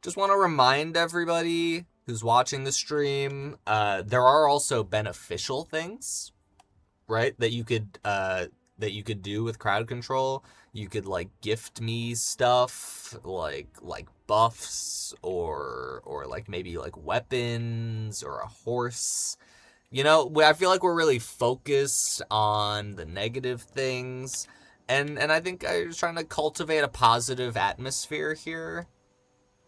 just wanna remind everybody who's watching the stream, there are also beneficial things, right, that you could do with crowd control. You could, like, gift me stuff, like buffs, or like maybe like weapons or a horse. You know, I feel like we're really focused on the negative things, and I think I was trying to cultivate a positive atmosphere here.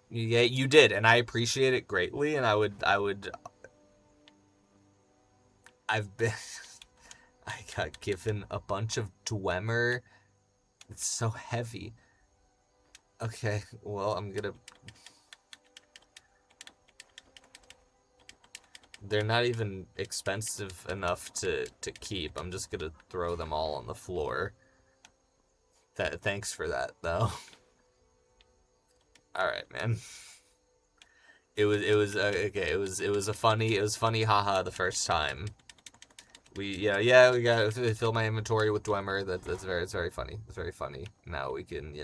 Yeah, you did, and I appreciate it greatly, and I've been, I got given a bunch of Dwemer. It's so heavy. Okay, well, they're not even expensive enough to keep. I'm just gonna throw them all on the floor. Thanks for that, though. Alright, man. It was okay, it was funny haha the first time. We gotta fill my inventory with Dwemer. It's very funny. It's very funny. Now we can,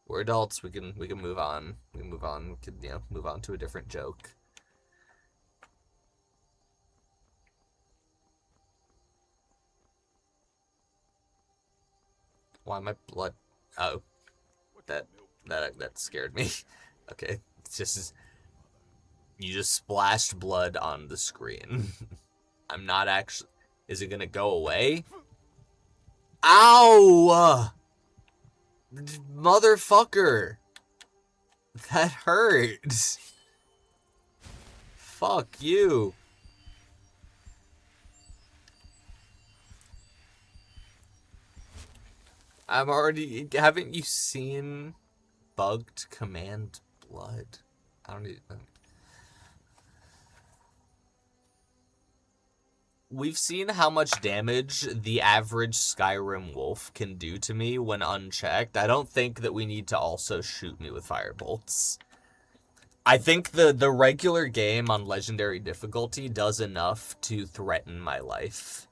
we're adults, we can move on. We can, move on to a different joke. Why my blood? Oh, that scared me. Okay, it's just, you just splashed blood on the screen. I'm not actually. Is it gonna go away? Ow! Motherfucker! That hurt. Fuck you. I'm already. Haven't you seen Bugged Command Blood? I don't even. We've seen how much damage the average Skyrim wolf can do to me when unchecked. I don't think that we need to also shoot me with firebolts. I think the regular game on legendary difficulty does enough to threaten my life.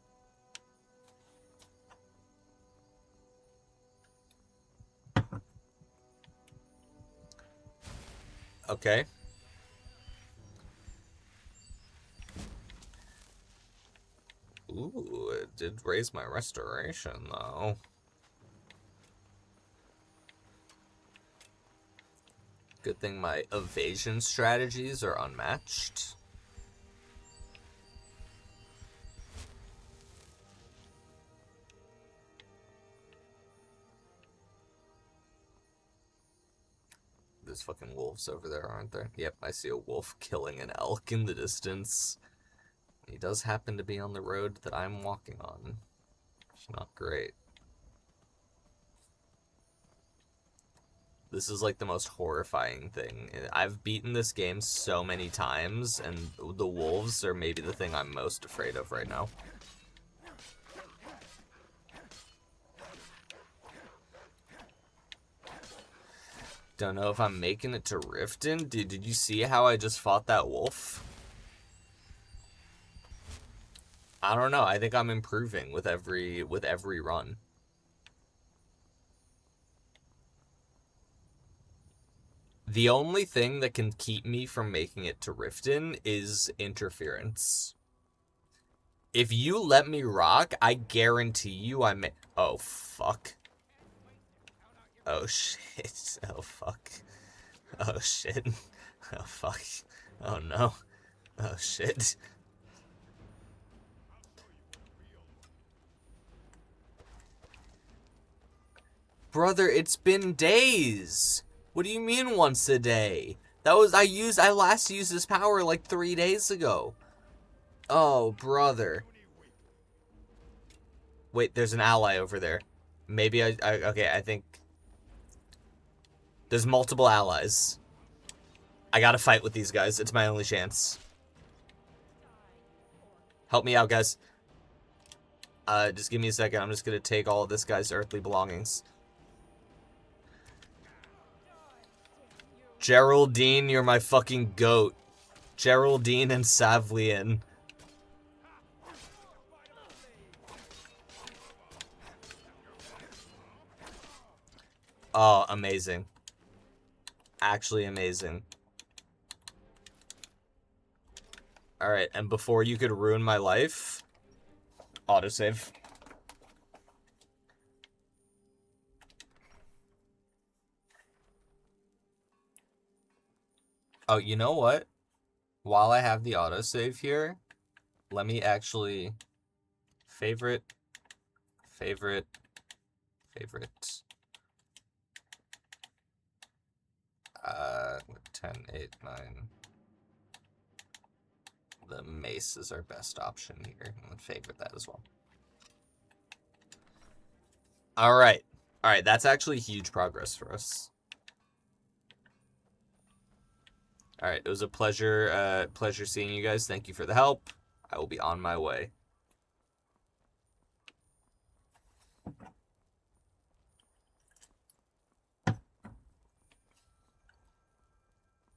Okay. Ooh, it did raise my restoration, though. Good thing my evasion strategies are unmatched. there's fucking wolves over there, aren't there? Yep, I see a wolf killing an elk in the distance. He does happen to be on the road that I'm walking on. It's not great. This is like the most horrifying thing. I've beaten this game so many times, and the wolves are maybe the thing I'm most afraid of right now. Don't know if I'm making it to Riften. Did you see how I just fought that wolf? I don't know. I think I'm improving with every run. The only thing that can keep me from making it to Riften is interference. If you let me rock, I guarantee you I may... Oh, fuck. Oh, shit. Oh, fuck. Oh, shit. Oh, fuck. Oh, no. Oh, shit. Brother, it's been days. What do you mean once a day? I last used this power like 3 days ago. Oh, brother. Wait, there's an ally over there. Maybe okay, I think... There's multiple allies. I gotta fight with these guys. It's my only chance. Help me out, guys. Just give me a second. I'm just gonna take all of this guy's earthly belongings. Geraldine, you're my fucking goat. Geraldine and Savlian. Oh, amazing. Actually amazing. Alright, and before you could ruin my life, autosave. Oh, you know what? While I have the autosave here, let me actually favorite. 10, 8, 9. The mace is our best option here. I'm gonna favorite that as well. Alright. Alright, that's actually huge progress for us. Alright, it was a pleasure seeing you guys. Thank you for the help. I will be on my way.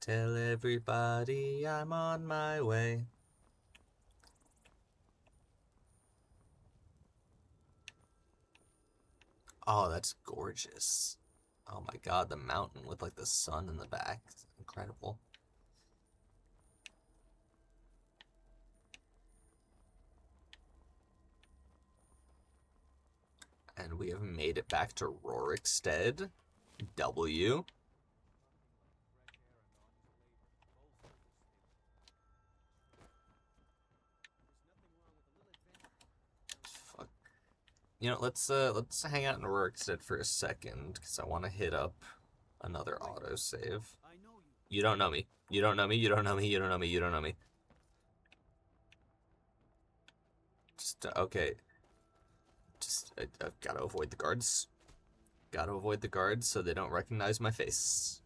Tell everybody I'm on my way. Oh, that's gorgeous. Oh my god, the mountain with like the sun in the back. It's incredible. And we have made it back to Rorikstead. W. Fuck. You know, let's hang out in Rorikstead for a second, because I want to hit up another autosave. You don't know me. You don't know me. You don't know me. You don't know me. You don't know me. Just, okay. Just, I've got to avoid the guards. Got to avoid the guards so they don't recognize my face.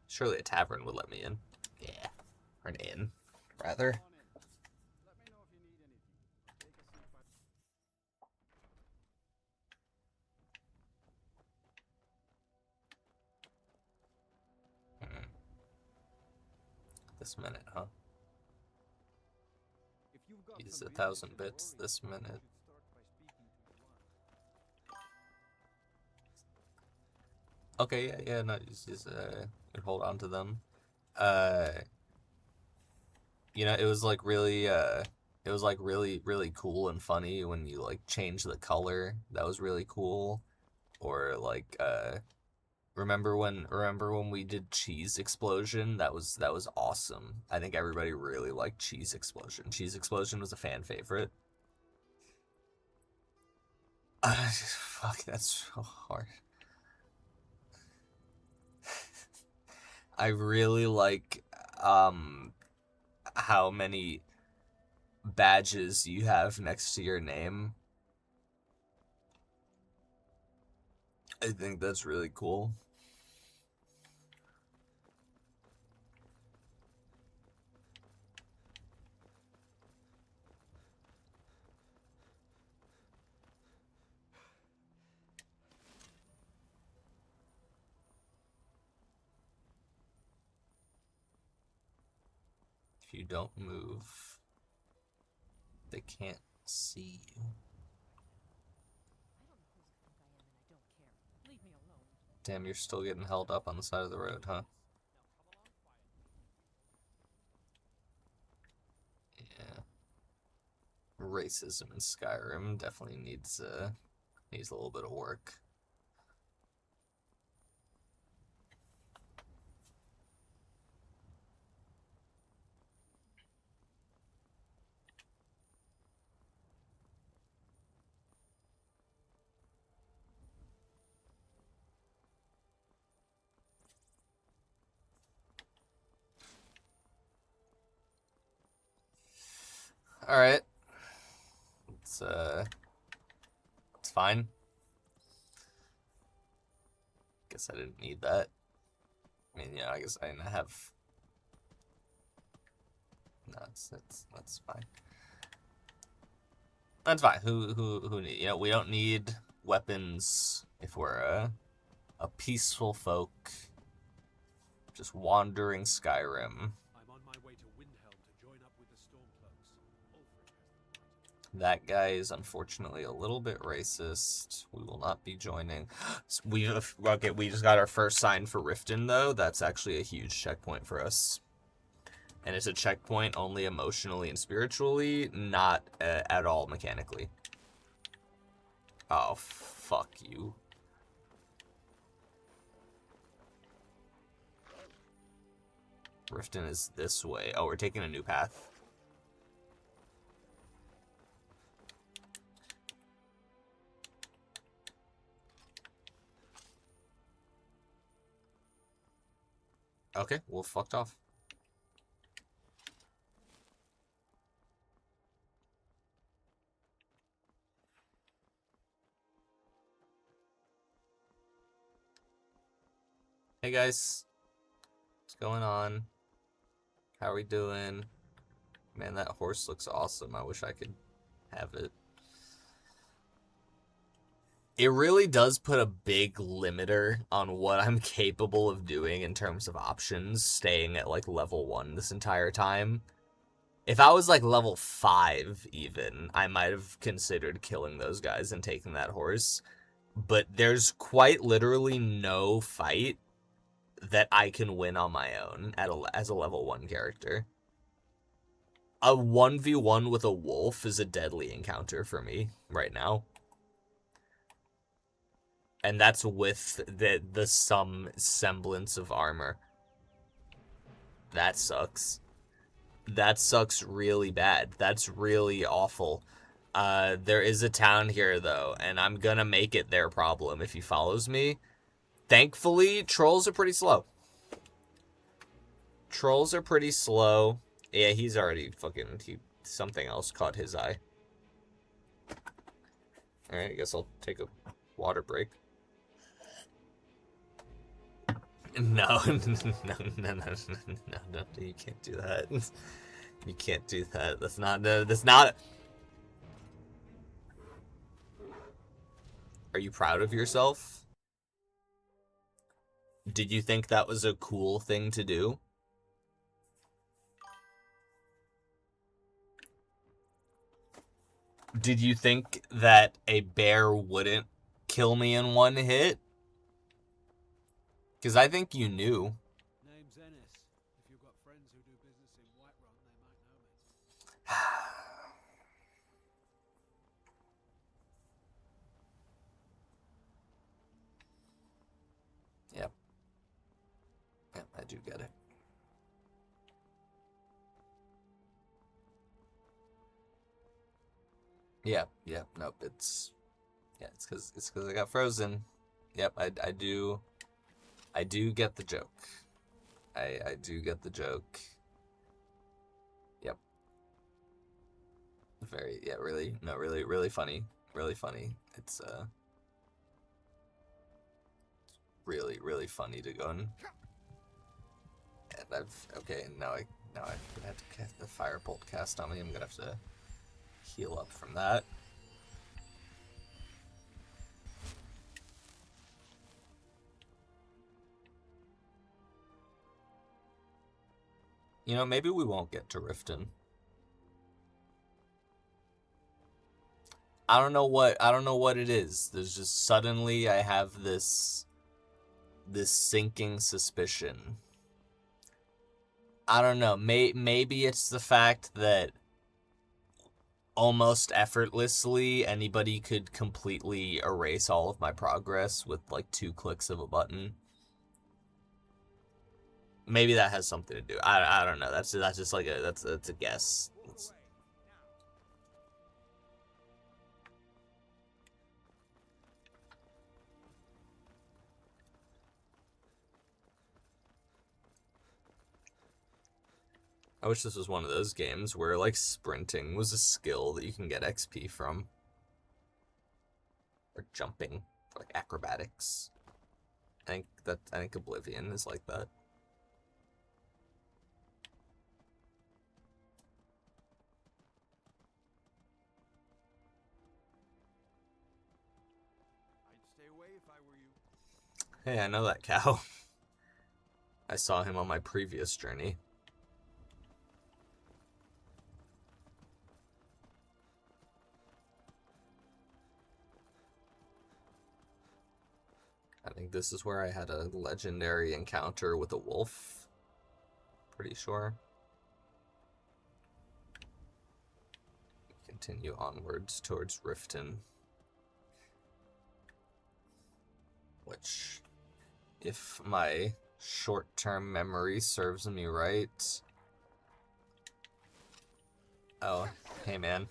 Surely a tavern would let me in. Yeah. Or an inn, rather. This minute, huh? Use 1,000 bits this minute. Okay, yeah, no, just hold on to them. You know, it was like really, really cool and funny when you like change the color. That was really cool. Or like, remember when we did Cheese Explosion? That was awesome. I think everybody really liked Cheese Explosion. Cheese Explosion was a fan favorite. Fuck, that's so hard. I really like how many badges you have next to your name. I think that's really cool. If you don't move, they can't see you. Damn, you're still getting held up on the side of the road, huh? Yeah. Racism in Skyrim definitely needs a little bit of work. All right. It's fine. Guess I didn't need that. I mean, yeah, I guess I didn't have. No, that's fine. That's fine. Who need? You know, we don't need weapons if we're a peaceful folk, just wandering Skyrim. I'm on my way to Windhelm to join up with the Stormcloaks. That guy is unfortunately a little bit racist. We will not be joining. We just got our first sign for Riften though. That's actually a huge checkpoint for us. And it's a checkpoint only emotionally and spiritually, not at all mechanically. Oh, fuck you. Riften is this way. Oh, we're taking a new path. Okay, well, fucked off. Hey guys, what's going on? How are we doing? Man, that horse looks awesome. I wish I could have it. It really does put a big limiter on what I'm capable of doing in terms of options, staying at like level 1 this entire time. If I was like level 5 even, I might have considered killing those guys and taking that horse. But there's quite literally no fight that I can win on my own as a level 1 character. A 1v1 with a wolf is a deadly encounter for me right now. And that's with the some semblance of armor. That sucks. That sucks really bad. That's really awful. There is a town here, though, and I'm gonna make it their problem if he follows me. Thankfully, trolls are pretty slow. Trolls are pretty slow. Yeah, he's already something else caught his eye. Alright, I guess I'll take a water break. No, no, you can't do that. You can't do that. That's not... Are you proud of yourself? Did you think that was a cool thing to do? Did you think that a bear wouldn't kill me in one hit? Because I think you knew. Name's Ennis. If you've got friends who do business in Whiterun, they might know me. Yep. Yep, I do get it. Yep, nope, it's because I got frozen. Yep, I do get the joke. I do get the joke. Yep. Really funny. Really funny. It's really funny to go and now I have to cast the firebolt cast on me. I'm gonna have to heal up from that. You know, maybe we won't get to Riften. I don't know what it is. There's just suddenly I have this sinking suspicion. I don't know. Maybe it's the fact that almost effortlessly anybody could completely erase all of my progress with like 2 clicks of a button. Maybe that has something to do. I don't know. That's just like that's a guess. I wish this was one of those games where, like, sprinting was a skill that you can get XP from. Or jumping, like acrobatics. I think Oblivion is like that. I'd stay away if I were you. Hey, I know that cow. I saw him on my previous journey. I think this is where I had a legendary encounter with a wolf. Pretty sure. Continue onwards towards Riften. Which, if my short-term memory serves me right... Oh, hey man.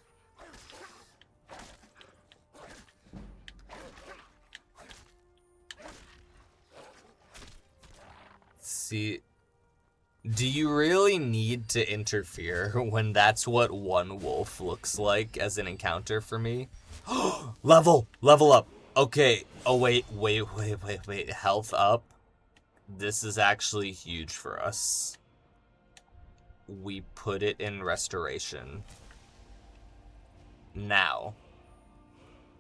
See, do you really need to interfere when that's what one wolf looks like as an encounter for me? Level up. Okay. Oh, wait. Health up. This is actually huge for us. We put it in restoration. Now,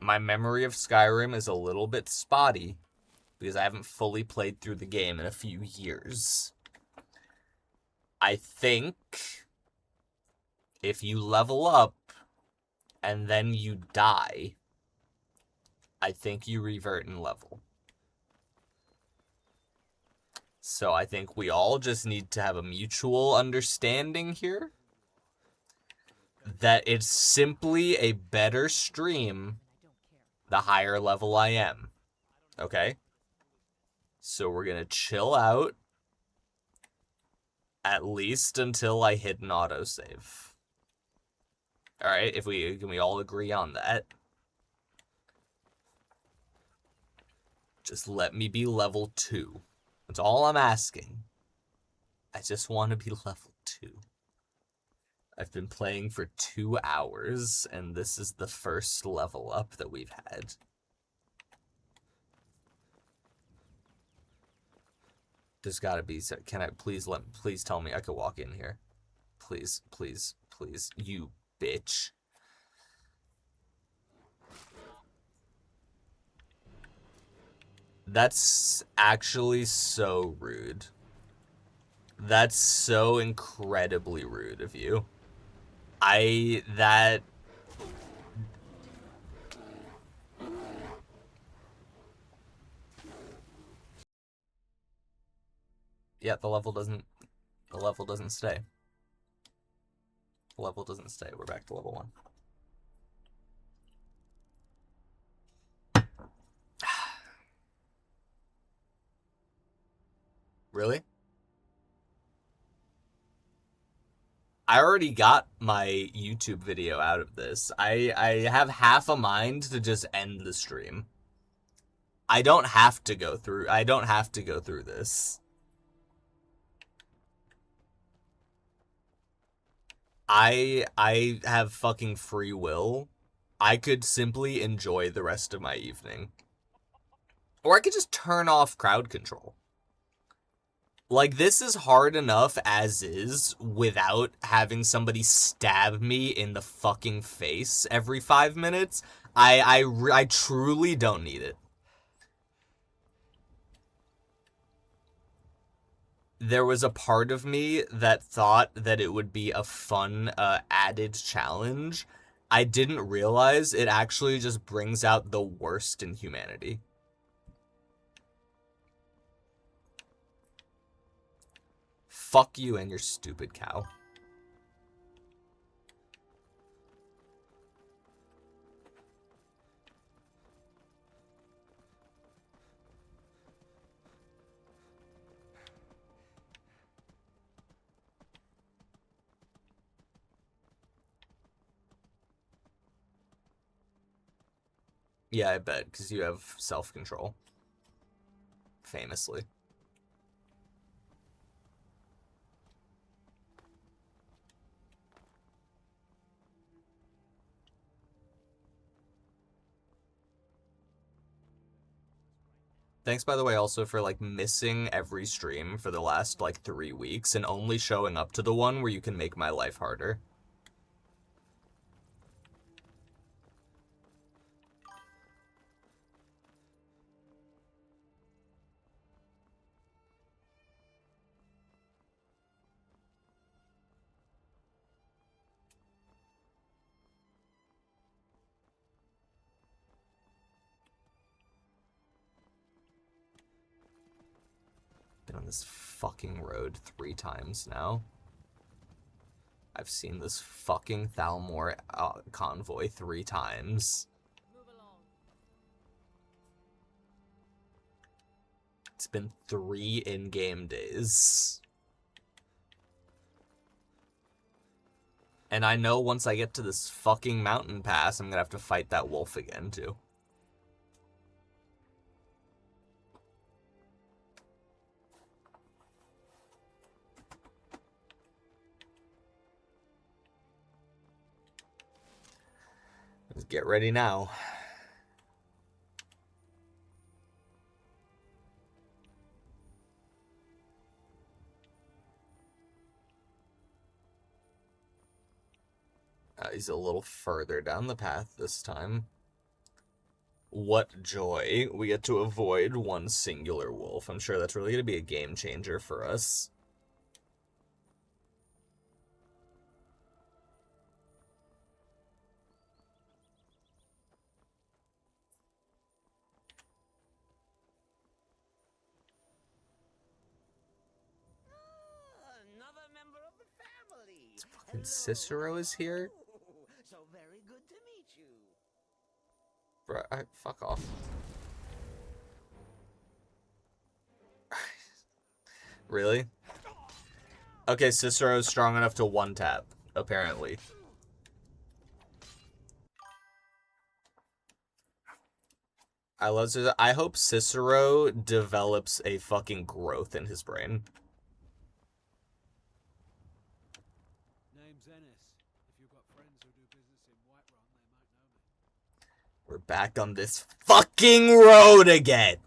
my memory of Skyrim is a little bit spotty, because I haven't fully played through the game in a few years. I think if you level up and then you die, I think you revert in level. So I think we all just need to have a mutual understanding here that it's simply a better stream the higher level I am. Okay? So we're gonna chill out at least until I hit an autosave. Alright, can we all agree on that? Just let me be level 2. That's all I'm asking. I just want to be level 2. I've been playing for 2 hours, and this is the first level up that we've had. There's gotta be, can I, please tell me I could walk in here. Please, you bitch. That's actually so rude. That's so incredibly rude of you. Yeah, the level doesn't stay. The level doesn't stay. We're back to level 1. Really? I already got my YouTube video out of this. I have half a mind to just end the stream. I don't have to go through this. I have fucking free will. I could simply enjoy the rest of my evening. Or I could just turn off crowd control. Like, this is hard enough as is without having somebody stab me in the fucking face every 5 minutes. I truly don't need it. There was a part of me that thought that it would be a fun added challenge. I didn't realize it actually just brings out the worst in humanity. Fuck you and your stupid cow. Yeah, I bet, because you have self-control. Famously. Thanks, by the way, also for, like, missing every stream for the last, like, 3 weeks and only showing up to the one where you can make my life harder. Been on this fucking road 3 times now. I've seen this fucking Thalmor convoy 3 times. Move along. It's been 3 in-game days. And I know once I get to this fucking mountain pass, I'm gonna have to fight that wolf again, too. Let's get ready now. He's a little further down the path this time. What joy. We get to avoid one singular wolf. I'm sure that's really going to be a game changer for us. Another member of the family. Fucking Cicero is here? So very good to meet you. Bruh, fuck off. Really? Okay, Cicero's strong enough to one-tap, apparently. I hope Cicero develops a fucking growth in his brain. Name's Ennis. If you've got friends who do business in Whiterun, they might know me. We're back on this fucking road again!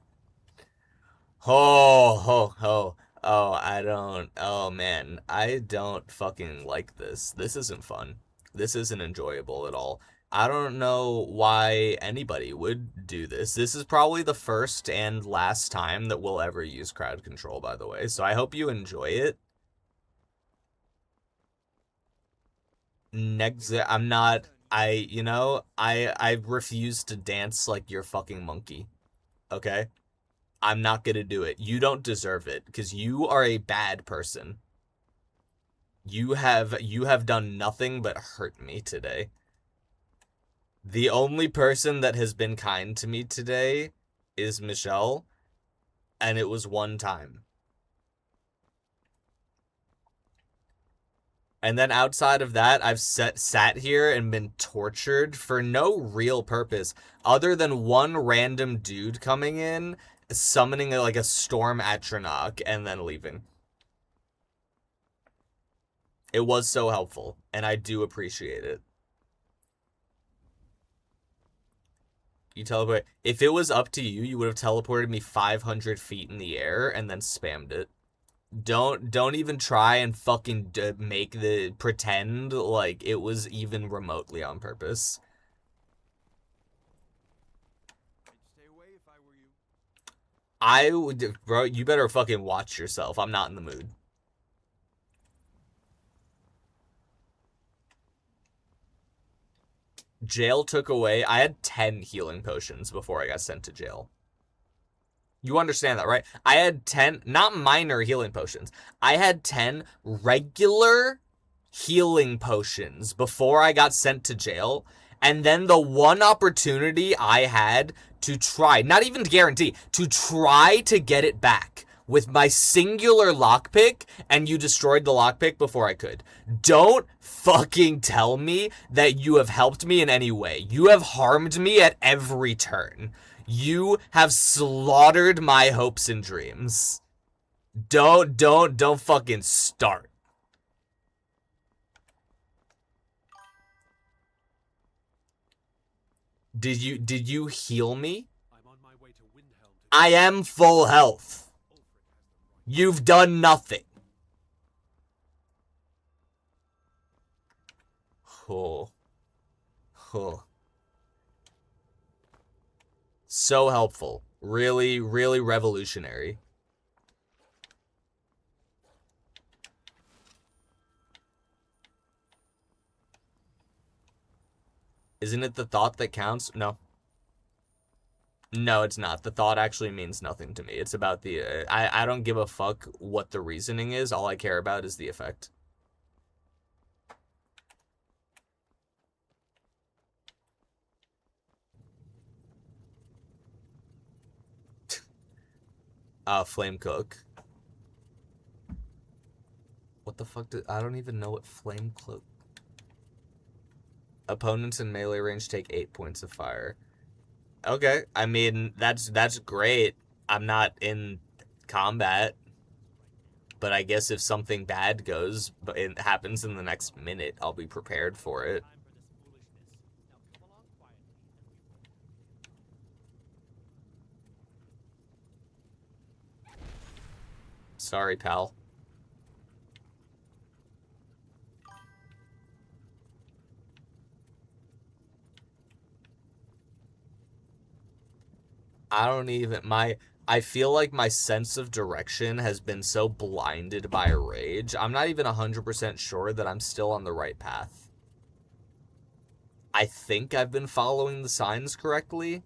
Ho, ho, ho. Oh man, I don't fucking like this. This isn't fun. This isn't enjoyable at all. I don't know why anybody would do this. This is probably the first and last time that we'll ever use crowd control, by the way. So I hope you enjoy it. I refuse to dance like your fucking monkey. Okay? I'm not gonna do it. You don't deserve it, because you are a bad person. You have done nothing but hurt me today. The only person that has been kind to me today is Michelle, and it was one time. And then outside of that, I've sat here and been tortured for no real purpose, other than one random dude coming in, summoning like a storm Atronach, and then leaving. It was so helpful, and I do appreciate it. You teleport. If it was up to you, you would have teleported me 500 feet in the air and then spammed it. Don't even try and fucking make the pretend like it was even remotely on purpose. I'd stay away if I were you. I would, bro. You better fucking watch yourself. I'm not in the mood. Jail took away. I had 10 healing potions before I got sent to jail. You understand that, right? I had 10, not minor healing potions. I had 10 regular healing potions before I got sent to jail. And then the one opportunity I had to try, not even to guarantee, to try to get it back with my singular lockpick, and you destroyed the lockpick before I could. Don't fucking tell me that you have helped me in any way. You have harmed me at every turn. You have slaughtered my hopes and dreams. Don't fucking start. Did you heal me? I'm on my way to Windhelm to I am full health. You've done nothing. Oh. Oh. So helpful. Really, really revolutionary. Isn't it the thought that counts? No. No, it's not. The thought actually means nothing to me. It's about the... I don't give a fuck what the reasoning is. All I care about is the effect. Flame cook. What the fuck did... I don't even know what flame cloak... Opponents in melee range take 8 points of fire. Okay, I mean, that's great. I'm not in combat. But I guess if something bad goes, but it happens in the next minute, I'll be prepared for it. Sorry, pal. I don't even, I feel like my sense of direction has been so blinded by rage. I'm not even 100% sure that I'm still on the right path. I think I've been following the signs correctly.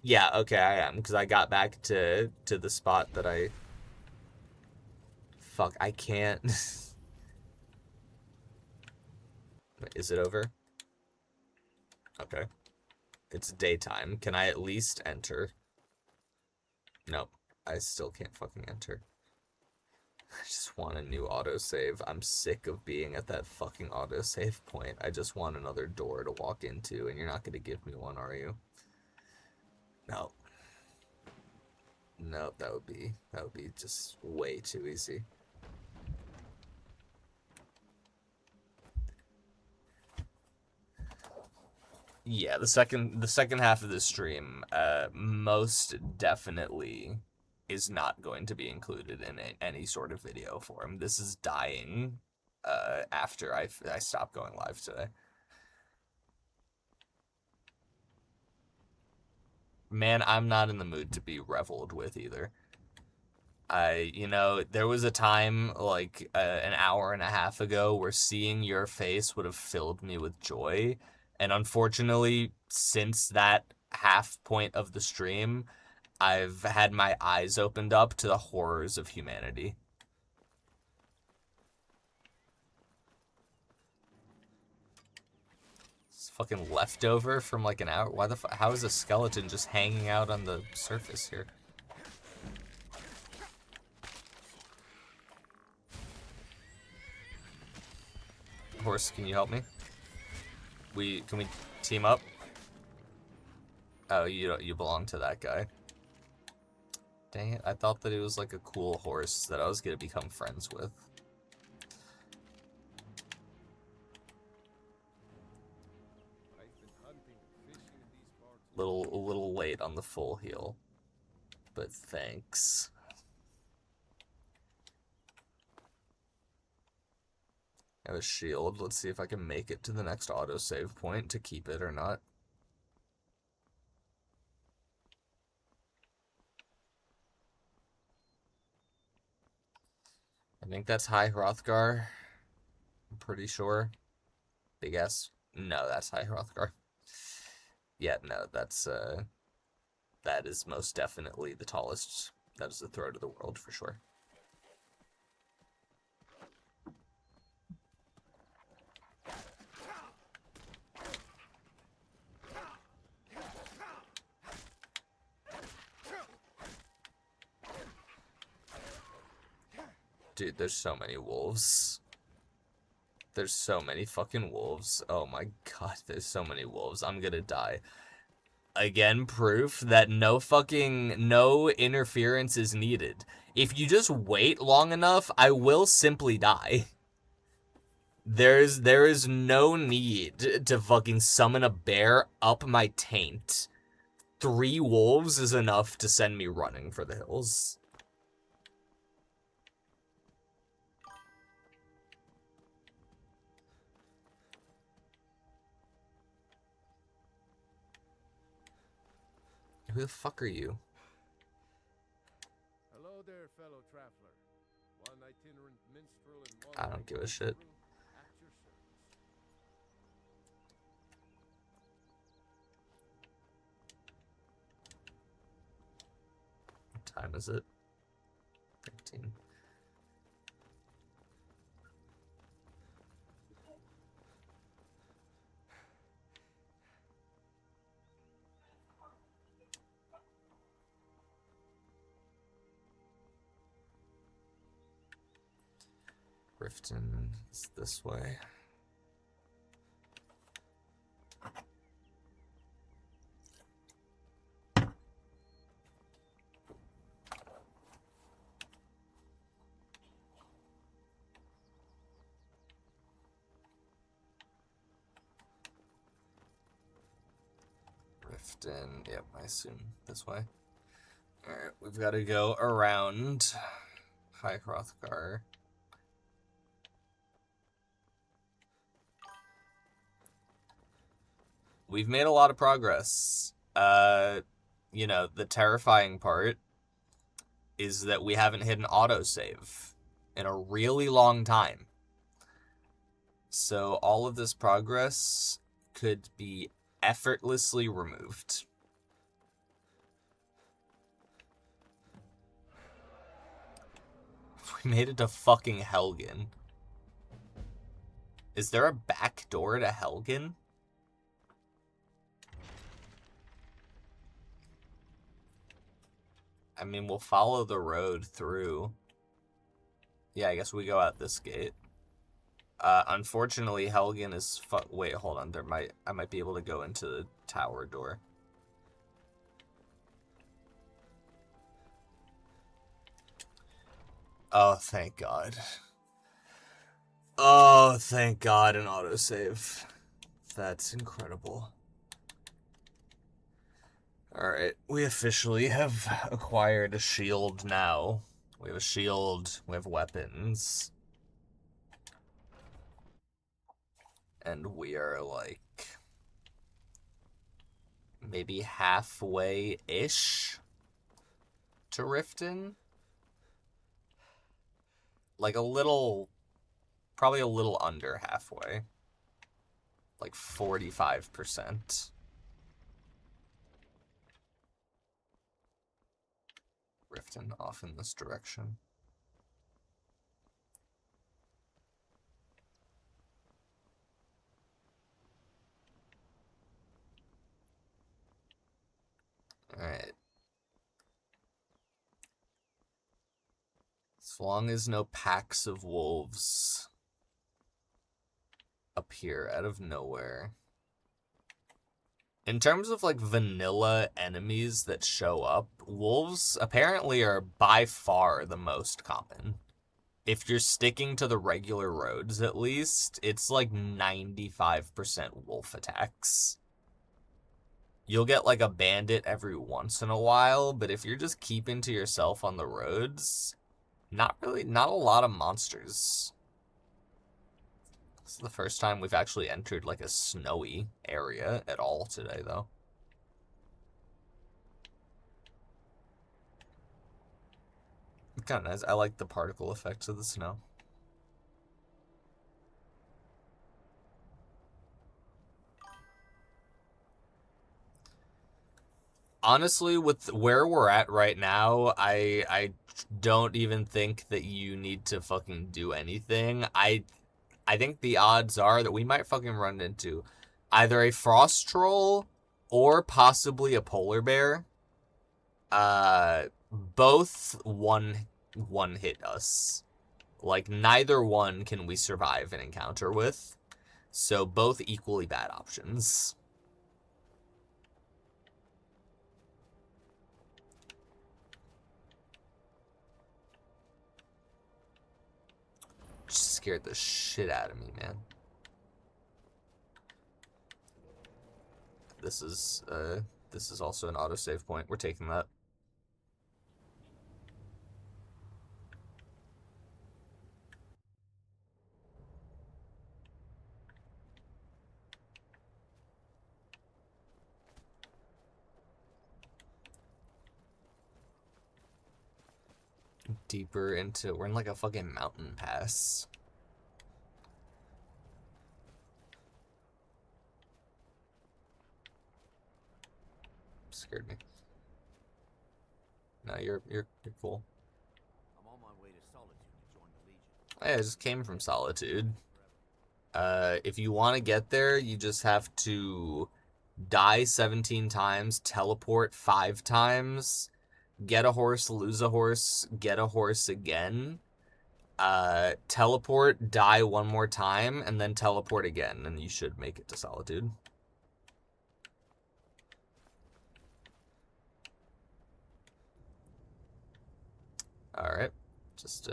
Yeah, okay, I am, because I got back to the spot that I... Fuck, I can't... Is it over? Okay. It's daytime. Can I at least enter? Nope. I still can't fucking enter. I just want a new autosave. I'm sick of being at that fucking autosave point. I just want another door to walk into, and you're not going to give me one, are you? No. No, that would be just way too easy. Yeah, the second half of the stream, most definitely is not going to be included in any sort of video form. This is dying after I stop going live today. Man, I'm not in the mood to be reveled with either. There was a time like an hour and a half ago where seeing your face would have filled me with joy. And unfortunately, since that half point of the stream, I've had my eyes opened up to the horrors of humanity. It's fucking leftover from like an hour. Why the fuck? How is a skeleton just hanging out on the surface here? Horse, can you help me? Can we team up? Oh, you belong to that guy. Dang it, I thought that it was like a cool horse that I was gonna become friends with. A little late on the full heal. But thanks. I have a shield. Let's see if I can make it to the next autosave point to keep it or not. I think that's High Hrothgar. I'm pretty sure. Big S. No, that's High Hrothgar. Yeah, no, that is most definitely the tallest. That is the throat of the world for sure. Dude, there's so many wolves. There's so many fucking wolves. Oh my god, there's so many wolves. I'm gonna die. Again, proof that no interference is needed. If you just wait long enough, I will simply die. There is no need to fucking summon a bear up my taint. 3 wolves is enough to send me running for the hills. Who the fuck are you? Hello there, fellow traveler. One itinerant minstrel and one I don't give a shit. at your service. What time is it? 13. Riften is this way. Riften, yep, I assume this way. Alright, we've got to go around High Hrothgar. We've made a lot of progress. You know, the terrifying part is that we haven't hit an autosave in a really long time. So all of this progress could be effortlessly removed. We made it to fucking Helgen. Is there a back door to Helgen? I mean, we'll follow the road through. Yeah, I guess we go out this gate. Unfortunately, Helgen is wait, hold on. I might be able to go into the tower door. Oh, thank God. Oh, thank God, an autosave. That's incredible. Alright, we officially have acquired a shield now. We have a shield, we have weapons. And we are, like, maybe halfway-ish to Riften. Like, probably a little under halfway. Like, 45%. Riften off in this direction. Alright. As long as no packs of wolves appear out of nowhere. In terms of, like, vanilla enemies that show up, wolves apparently are by far the most common. If you're sticking to the regular roads, at least, it's like 95% wolf attacks. you'll get like a bandit every once in a while, but if you're just keeping to yourself on the roads, not a lot of monsters. This is the first time we've actually entered like a snowy area at all today, though. Kind of nice. I like the particle effects of the snow. Honestly, with where we're at right now, I don't even think that you need to fucking do anything. I think the odds are that we might fucking run into either a frost troll or possibly a polar bear. Both one hit us. Like, neither one can we survive an encounter with. So both equally bad options. Scared the shit out of me, man. This is also an autosave point. We're taking that. Deeper into, we're in like a fucking mountain pass. Scared me. No, you're cool. I'm on my way to Solitude to join the Legion. I just came from Solitude. If you want to get there, you just have to die 17 times, teleport 5 times, get a horse, lose a horse, get a horse again, teleport, die 1 more time, and then teleport again, and you should make it to Solitude. Alright, just,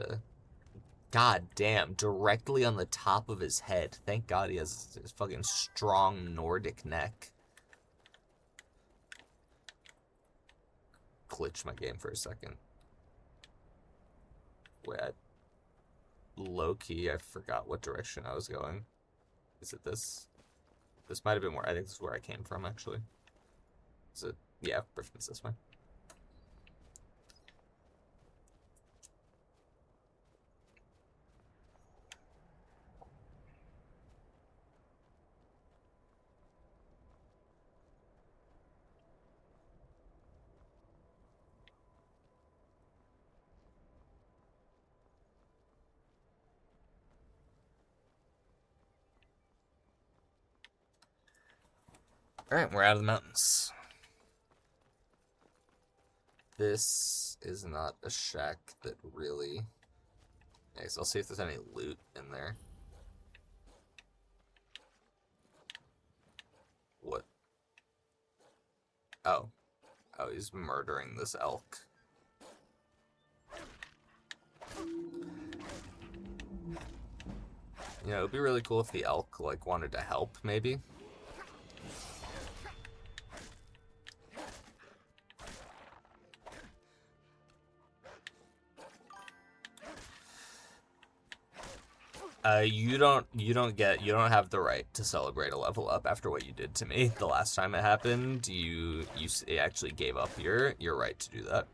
God damn, directly on the top of his head. Thank God he has his fucking strong Nordic neck. Glitch my game for a second. Wait, low-key, I forgot what direction I was going. Is it this? This might have been where, I think this is where I came from, actually. Is it? Yeah, Riften's this way. Alright, we're out of the mountains. This is not a shack that really... I guess I'll see if there's any loot in there. What? Oh. Oh, he's murdering this elk. You know, it'd be really cool if the elk, like, wanted to help, maybe. You don't have the right to celebrate a level up after what you did to me the last time it happened. You actually gave up your right to do that.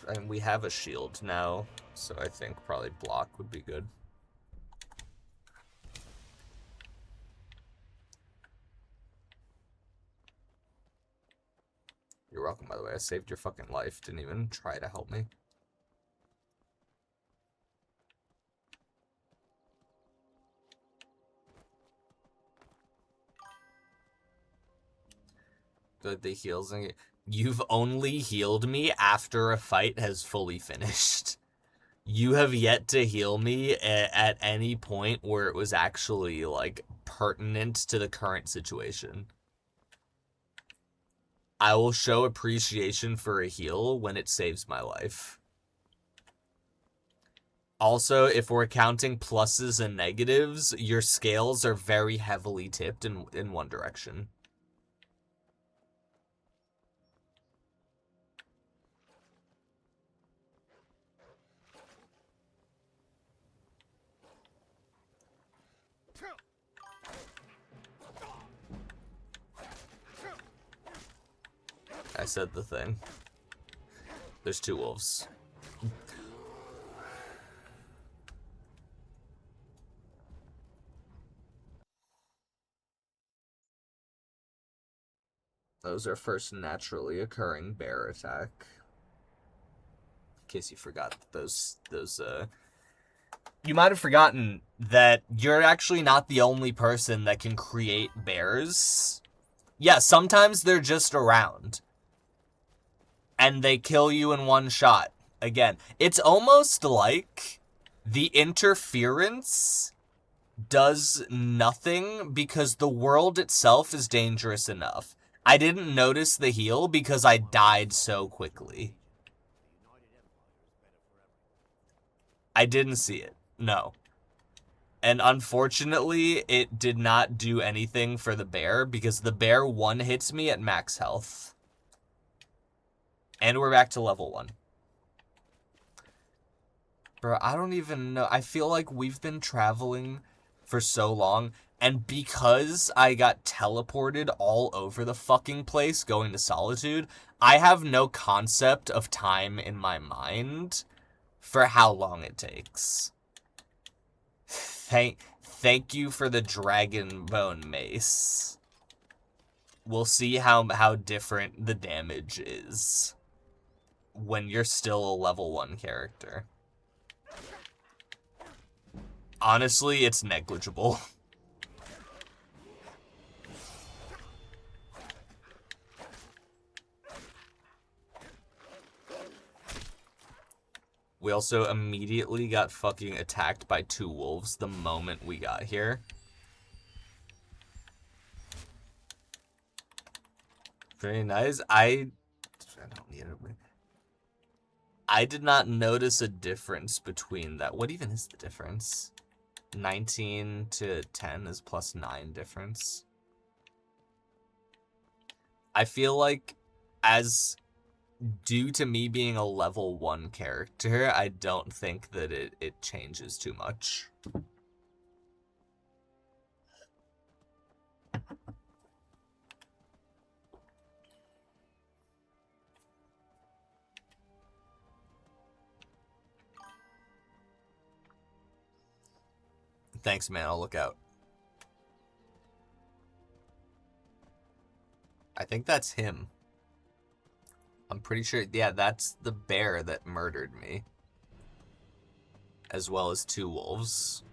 And we have a shield now, so I think probably block would be good. You're welcome, by the way. I saved your fucking life. Didn't even try to help me. Good, the heals. You've only healed me after a fight has fully finished. You have yet to heal me at any point where it was actually, like, pertinent to the current situation. I will show appreciation for a heal when it saves my life. Also, if we're counting pluses and negatives, your scales are very heavily tipped in one direction. I said the thing. There's 2 wolves. That was our first naturally occurring bear attack. In case you forgot those you might have forgotten that you're actually not the only person that can create bears. Yeah, sometimes they're just around. And they kill you in one shot. Again, it's almost like the interference does nothing because the world itself is dangerous enough. I didn't notice the heal because I died so quickly. I didn't see it. No. And unfortunately, it did not do anything for the bear because the bear one hits me at max health. And we're back to level 1. Bro, I don't even know. I feel like we've been traveling for so long, and because I got teleported all over the fucking place going to Solitude, I have no concept of time in my mind for how long it takes. Thank you for the dragon bone mace. We'll see how different the damage is when you're still a level 1 character. Honestly, it's negligible. We also immediately got fucking attacked by 2 wolves the moment we got here. Very nice. I don't need it. I did not notice a difference between that. What even is the difference? 19 to 10 is plus 9 difference. I feel like as due to me being a level 1 character, I don't think that it changes too much. Thanks, man. I'll look out. I think that's him. I'm pretty sure, yeah, that's the bear that murdered me. As well as 2 wolves.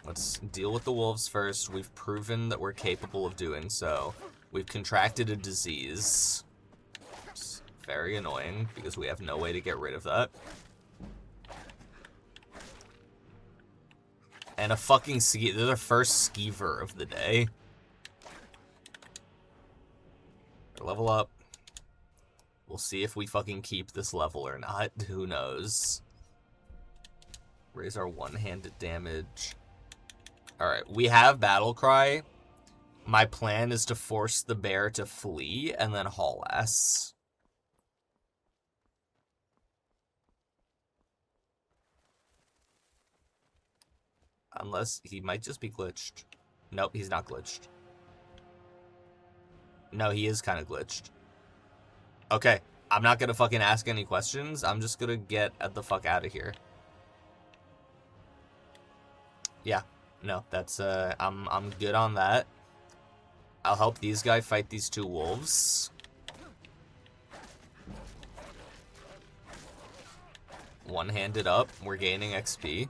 Let's deal with the wolves first. We've proven that we're capable of doing so. We've contracted a disease. It's very annoying because we have no way to get rid of that. And a fucking ski. They're the first skeever of the day. Level up. We'll see if we fucking keep this level or not. Who knows? Raise our one-handed damage. Alright, we have Battle Cry. My plan is to force the bear to flee and then haul ass. Unless he might just be glitched. Nope, he's not glitched. No, he is kind of glitched. Okay, I'm not gonna fucking ask any questions. I'm just gonna get the fuck out of here. Yeah, no, that's I'm good on that. I'll help these guys fight these 2 wolves. One-handed up. We're gaining XP.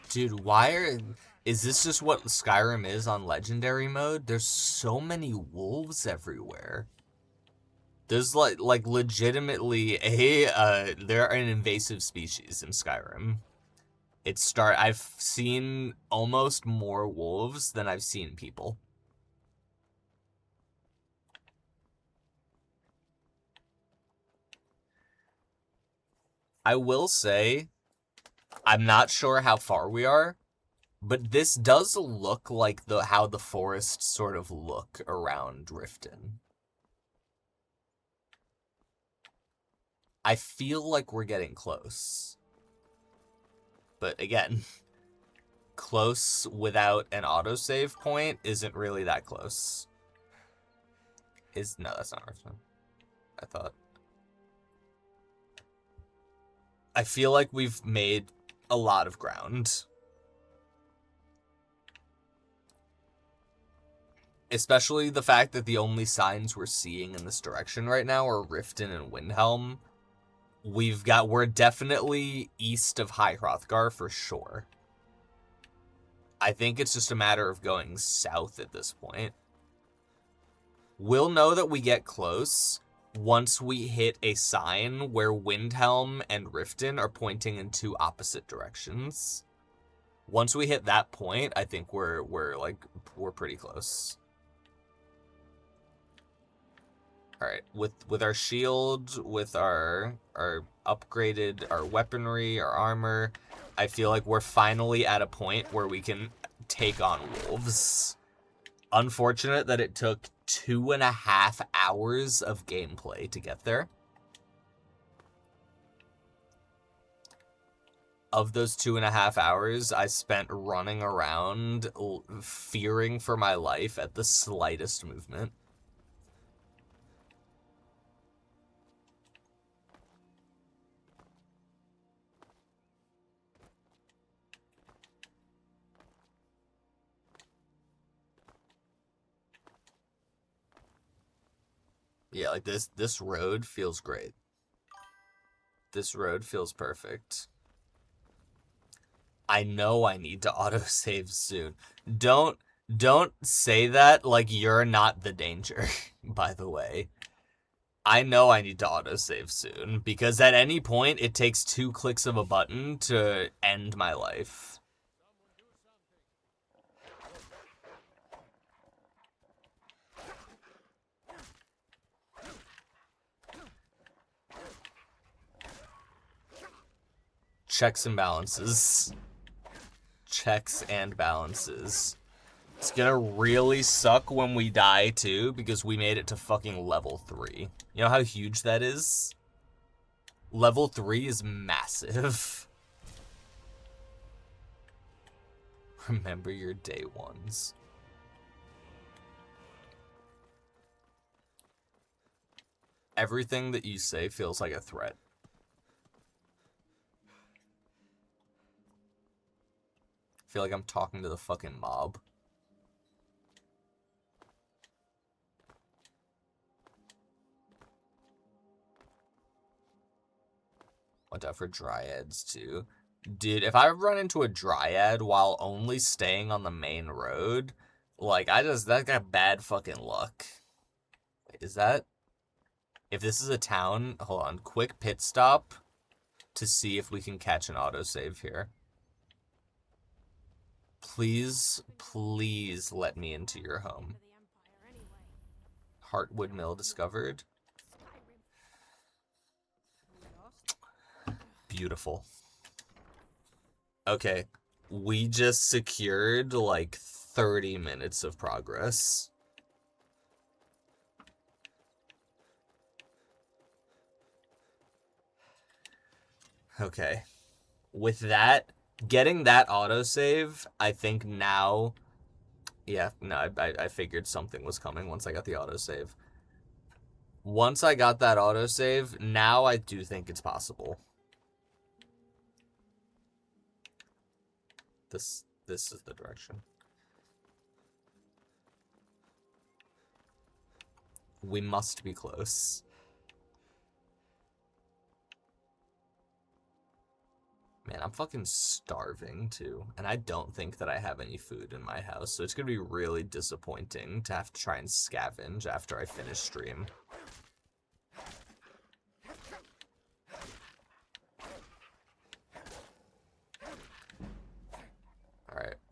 Dude, is this just what Skyrim is on Legendary mode? There's so many wolves everywhere. There's like legitimately they're an invasive species in Skyrim. I've seen almost more wolves than I've seen people. I will say, I'm not sure how far we are, but this does look like how the forests sort of look around Riften. I feel like we're getting close. But again, close without an autosave point isn't really that close. No, that's not Riften. I thought. I feel like we've made a lot of ground. Especially the fact that the only signs we're seeing in this direction right now are Riften and Windhelm. We're definitely east of High Hrothgar for sure. I think it's just a matter of going south at this point. We'll know that we get close once we hit a sign where Windhelm and Riften are pointing in two opposite directions. Once we hit that point, I think we're pretty close. All right, with our shield, with our upgraded our weaponry, our armor, I feel like we're finally at a point where we can take on wolves. Unfortunate that it took 2.5 hours of gameplay to get there. Of those 2.5 hours, I spent running around, fearing for my life at the slightest movement. Yeah, like this road feels great. This road feels perfect. I know I need to autosave soon. Don't say that like you're not the danger, by the way. I know I need to autosave soon, because at any point it takes 2 clicks of a button to end my life. Checks and balances. Checks and balances. It's gonna really suck when we die, too, because we made it to fucking level 3. You know how huge that is? Level 3 is massive. Remember your day ones. Everything that you say feels like a threat. I feel like I'm talking to the fucking mob. Watch out for dryads too. Dude, if I run into a dryad while only staying on the main road, like, that got bad fucking luck. Wait, is that? If this is a town, hold on, quick pit stop to see if we can catch an autosave here. Please, please let me into your home. Heartwood Mill discovered. Beautiful. Okay, we just secured like 30 minutes of progress. Okay. With that, getting that autosave, I think now... Yeah, no, I figured something was coming once I got the autosave. Once I got that autosave, now I do think it's possible. This is the direction. We must be close. Man, I'm fucking starving, too. And I don't think that I have any food in my house, so it's gonna be really disappointing to have to try and scavenge after I finish stream.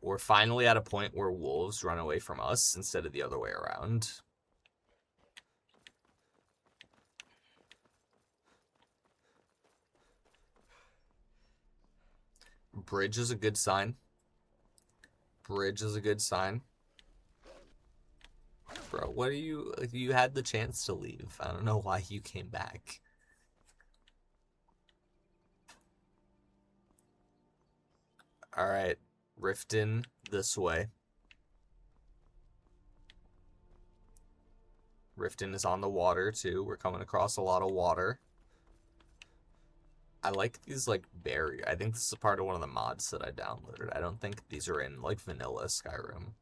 We're finally at a point where wolves run away from us instead of the other way around. Bridge is a good sign. Bridge is a good sign. Bro, what are you... You had the chance to leave. I don't know why you came back. Alright. Riften, this way. Riften is on the water, too. We're coming across a lot of water. I like these, like, barrier. I think this is a part of one of the mods that I downloaded. I don't think these are in, like, vanilla Skyrim.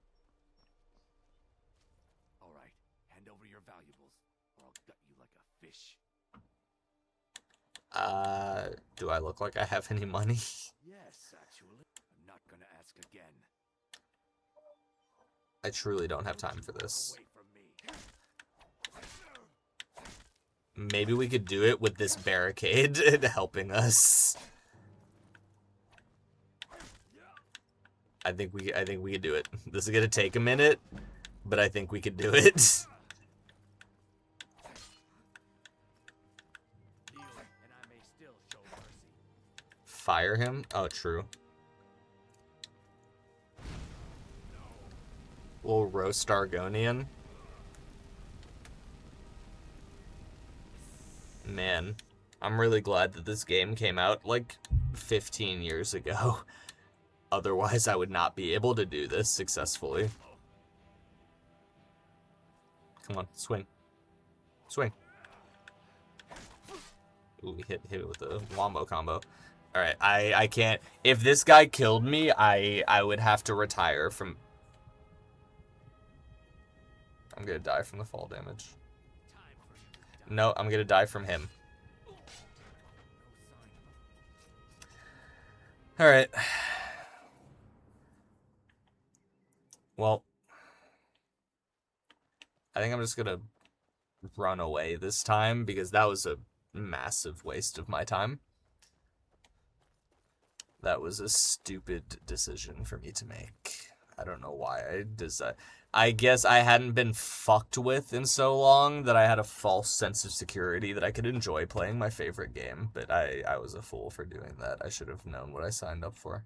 All right, hand over your valuables, or I'll gut you like a fish. Do I look like I have any money? Yes, actually. I'm not gonna ask again. I truly don't have time for this. Away from me. Maybe we could do it with this barricade helping us. I think we could do it. This is gonna take a minute, but I think we could do it. Deal, and I may still show mercy. Fire him? Oh, true. We'll roast Argonian. Man, I'm really glad that this game came out like 15 years ago. Otherwise, I would not be able to do this successfully. Come on, swing. Swing. Ooh, we hit it with a wombo combo. Alright, I can't... If this guy killed me, I would have to retire from... I'm gonna die from the fall damage. No, I'm gonna die from him. Alright. Well, I think I'm just gonna run away this time because that was a massive waste of my time. That was a stupid decision for me to make. I don't know why I decided. I guess I hadn't been fucked with in so long that I had a false sense of security that I could enjoy playing my favorite game, but I was a fool for doing that. I should have known what I signed up for.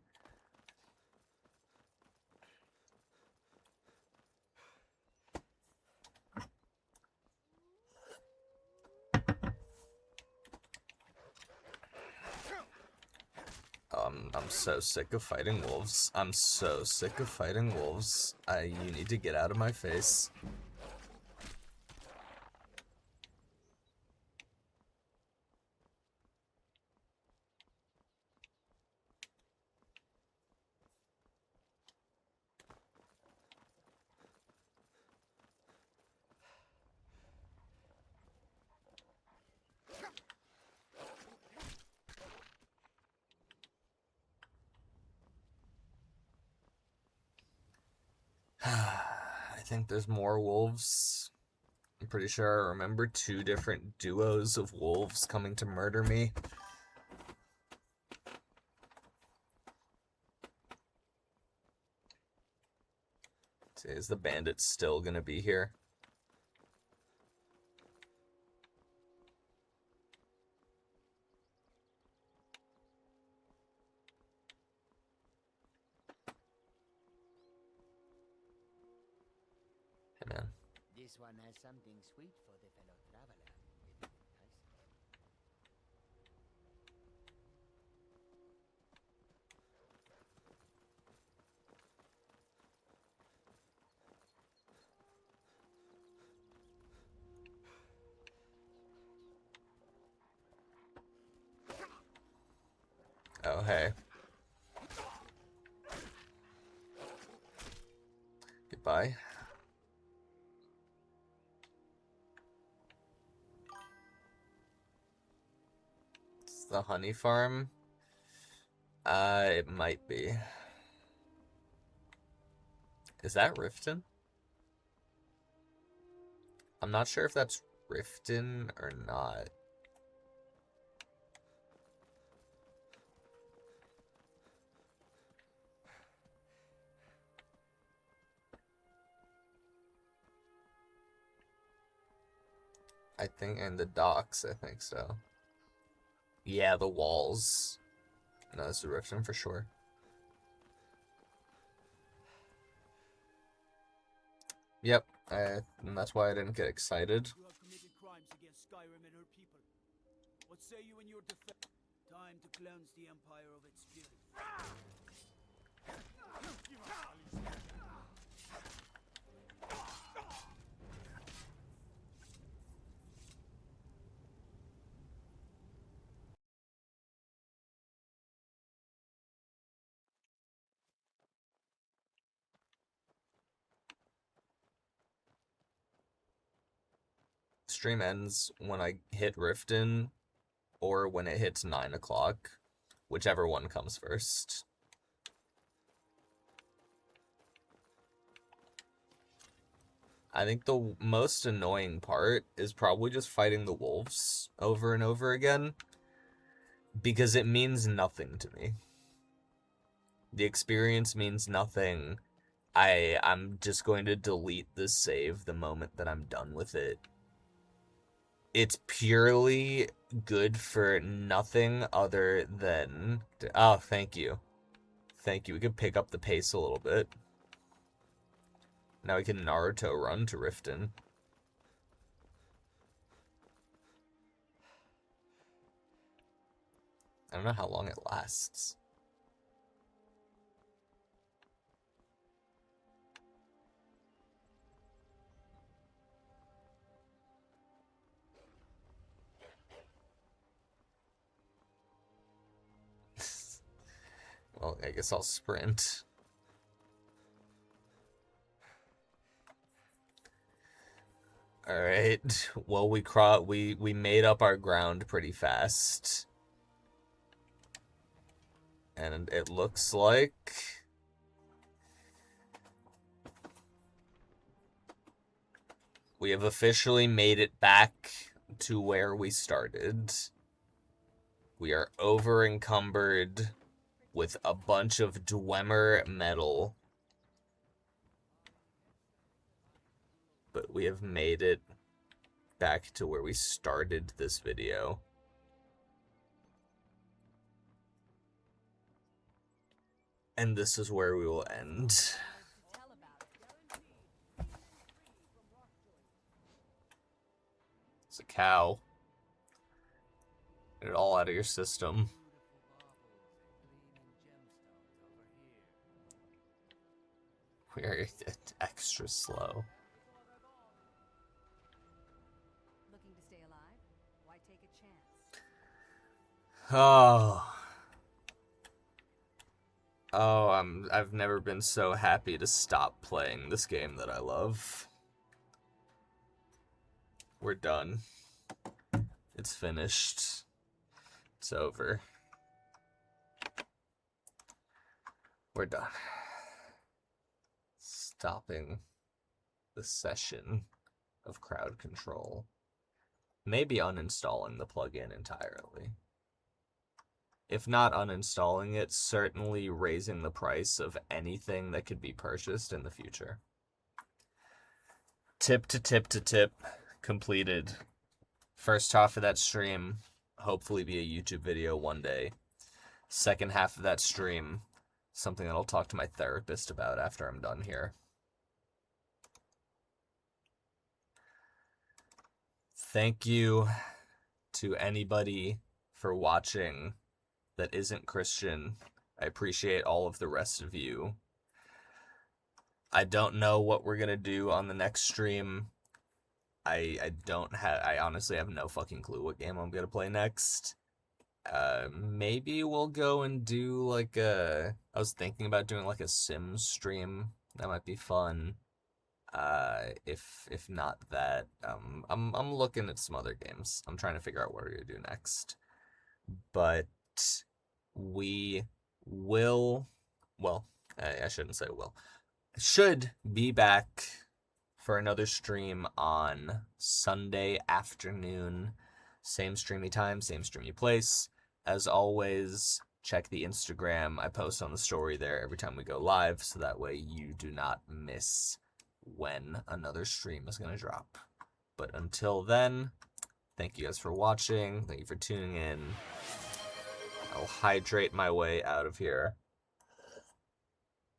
I'm so sick of fighting wolves. I'm so sick of fighting wolves. You need to get out of my face. I think there's more wolves. I'm pretty sure I remember 2 different duos of wolves coming to murder me. See, is the bandit still gonna be here? Hey, man. This one has something sweet for the fellow traveler. It will entice Oh, hey. Goodbye. It's the honey farm? It might be. Is that Riften? I'm not sure if that's Riften or not. I think in the docks, I think so. Yeah, the walls. No, this is Riften for sure. Yep, and that's why I didn't get excited. You have committed crimes against Skyrim and her people. What say you in your defense? Time to cleanse the Empire of its guilt. Stream ends when I hit Riften or when it hits 9 o'clock, whichever one comes first. I think the most annoying part is probably just fighting the wolves over and over again, because it means nothing to me. The experience means nothing. I'm just going to delete this save the moment that I'm done with it. It's purely good for nothing other than... Oh, thank you. Thank you. We could pick up the pace a little bit. Now we can Naruto run to Riften. I don't know how long it lasts. Well, I guess I'll sprint. All right. Well, we made up our ground pretty fast. And it looks like we have officially made it back to where we started. We are over encumbered with a bunch of Dwemer metal. But we have made it back to where we started this video. And this is where we will end. It's a cow. Get it all out of your system. We are extra slow. Looking to stay alive? Why take a chance? Oh. I've never been so happy to stop playing this game that I love. We're done. It's finished. It's over. We're done. Stopping the session of crowd control. Maybe uninstalling the plugin entirely. If not uninstalling it, certainly raising the price of anything that could be purchased in the future. Tip to tip to tip completed. First half of that stream, hopefully be a YouTube video one day. Second half of that stream, something that I'll talk to my therapist about after I'm done here. Thank you to anybody for watching that isn't Christian. I appreciate all of the rest of you. I don't know what we're gonna do on the next stream. I honestly have no fucking clue what game I'm gonna play next. Maybe we'll go and do like I was thinking about doing like a Sims stream. That might be fun. If not that, I'm looking at some other games. I'm trying to figure out what we're gonna do next. But we will, well, I shouldn't say will, should be back for another stream on Sunday afternoon. Same streamy time, same streamy place. As always, check the Instagram. I post on the story there every time we go live, so that way you do not miss when another stream is going to drop. But until then, thank you guys for watching. Thank you for tuning in. I'll hydrate my way out of here.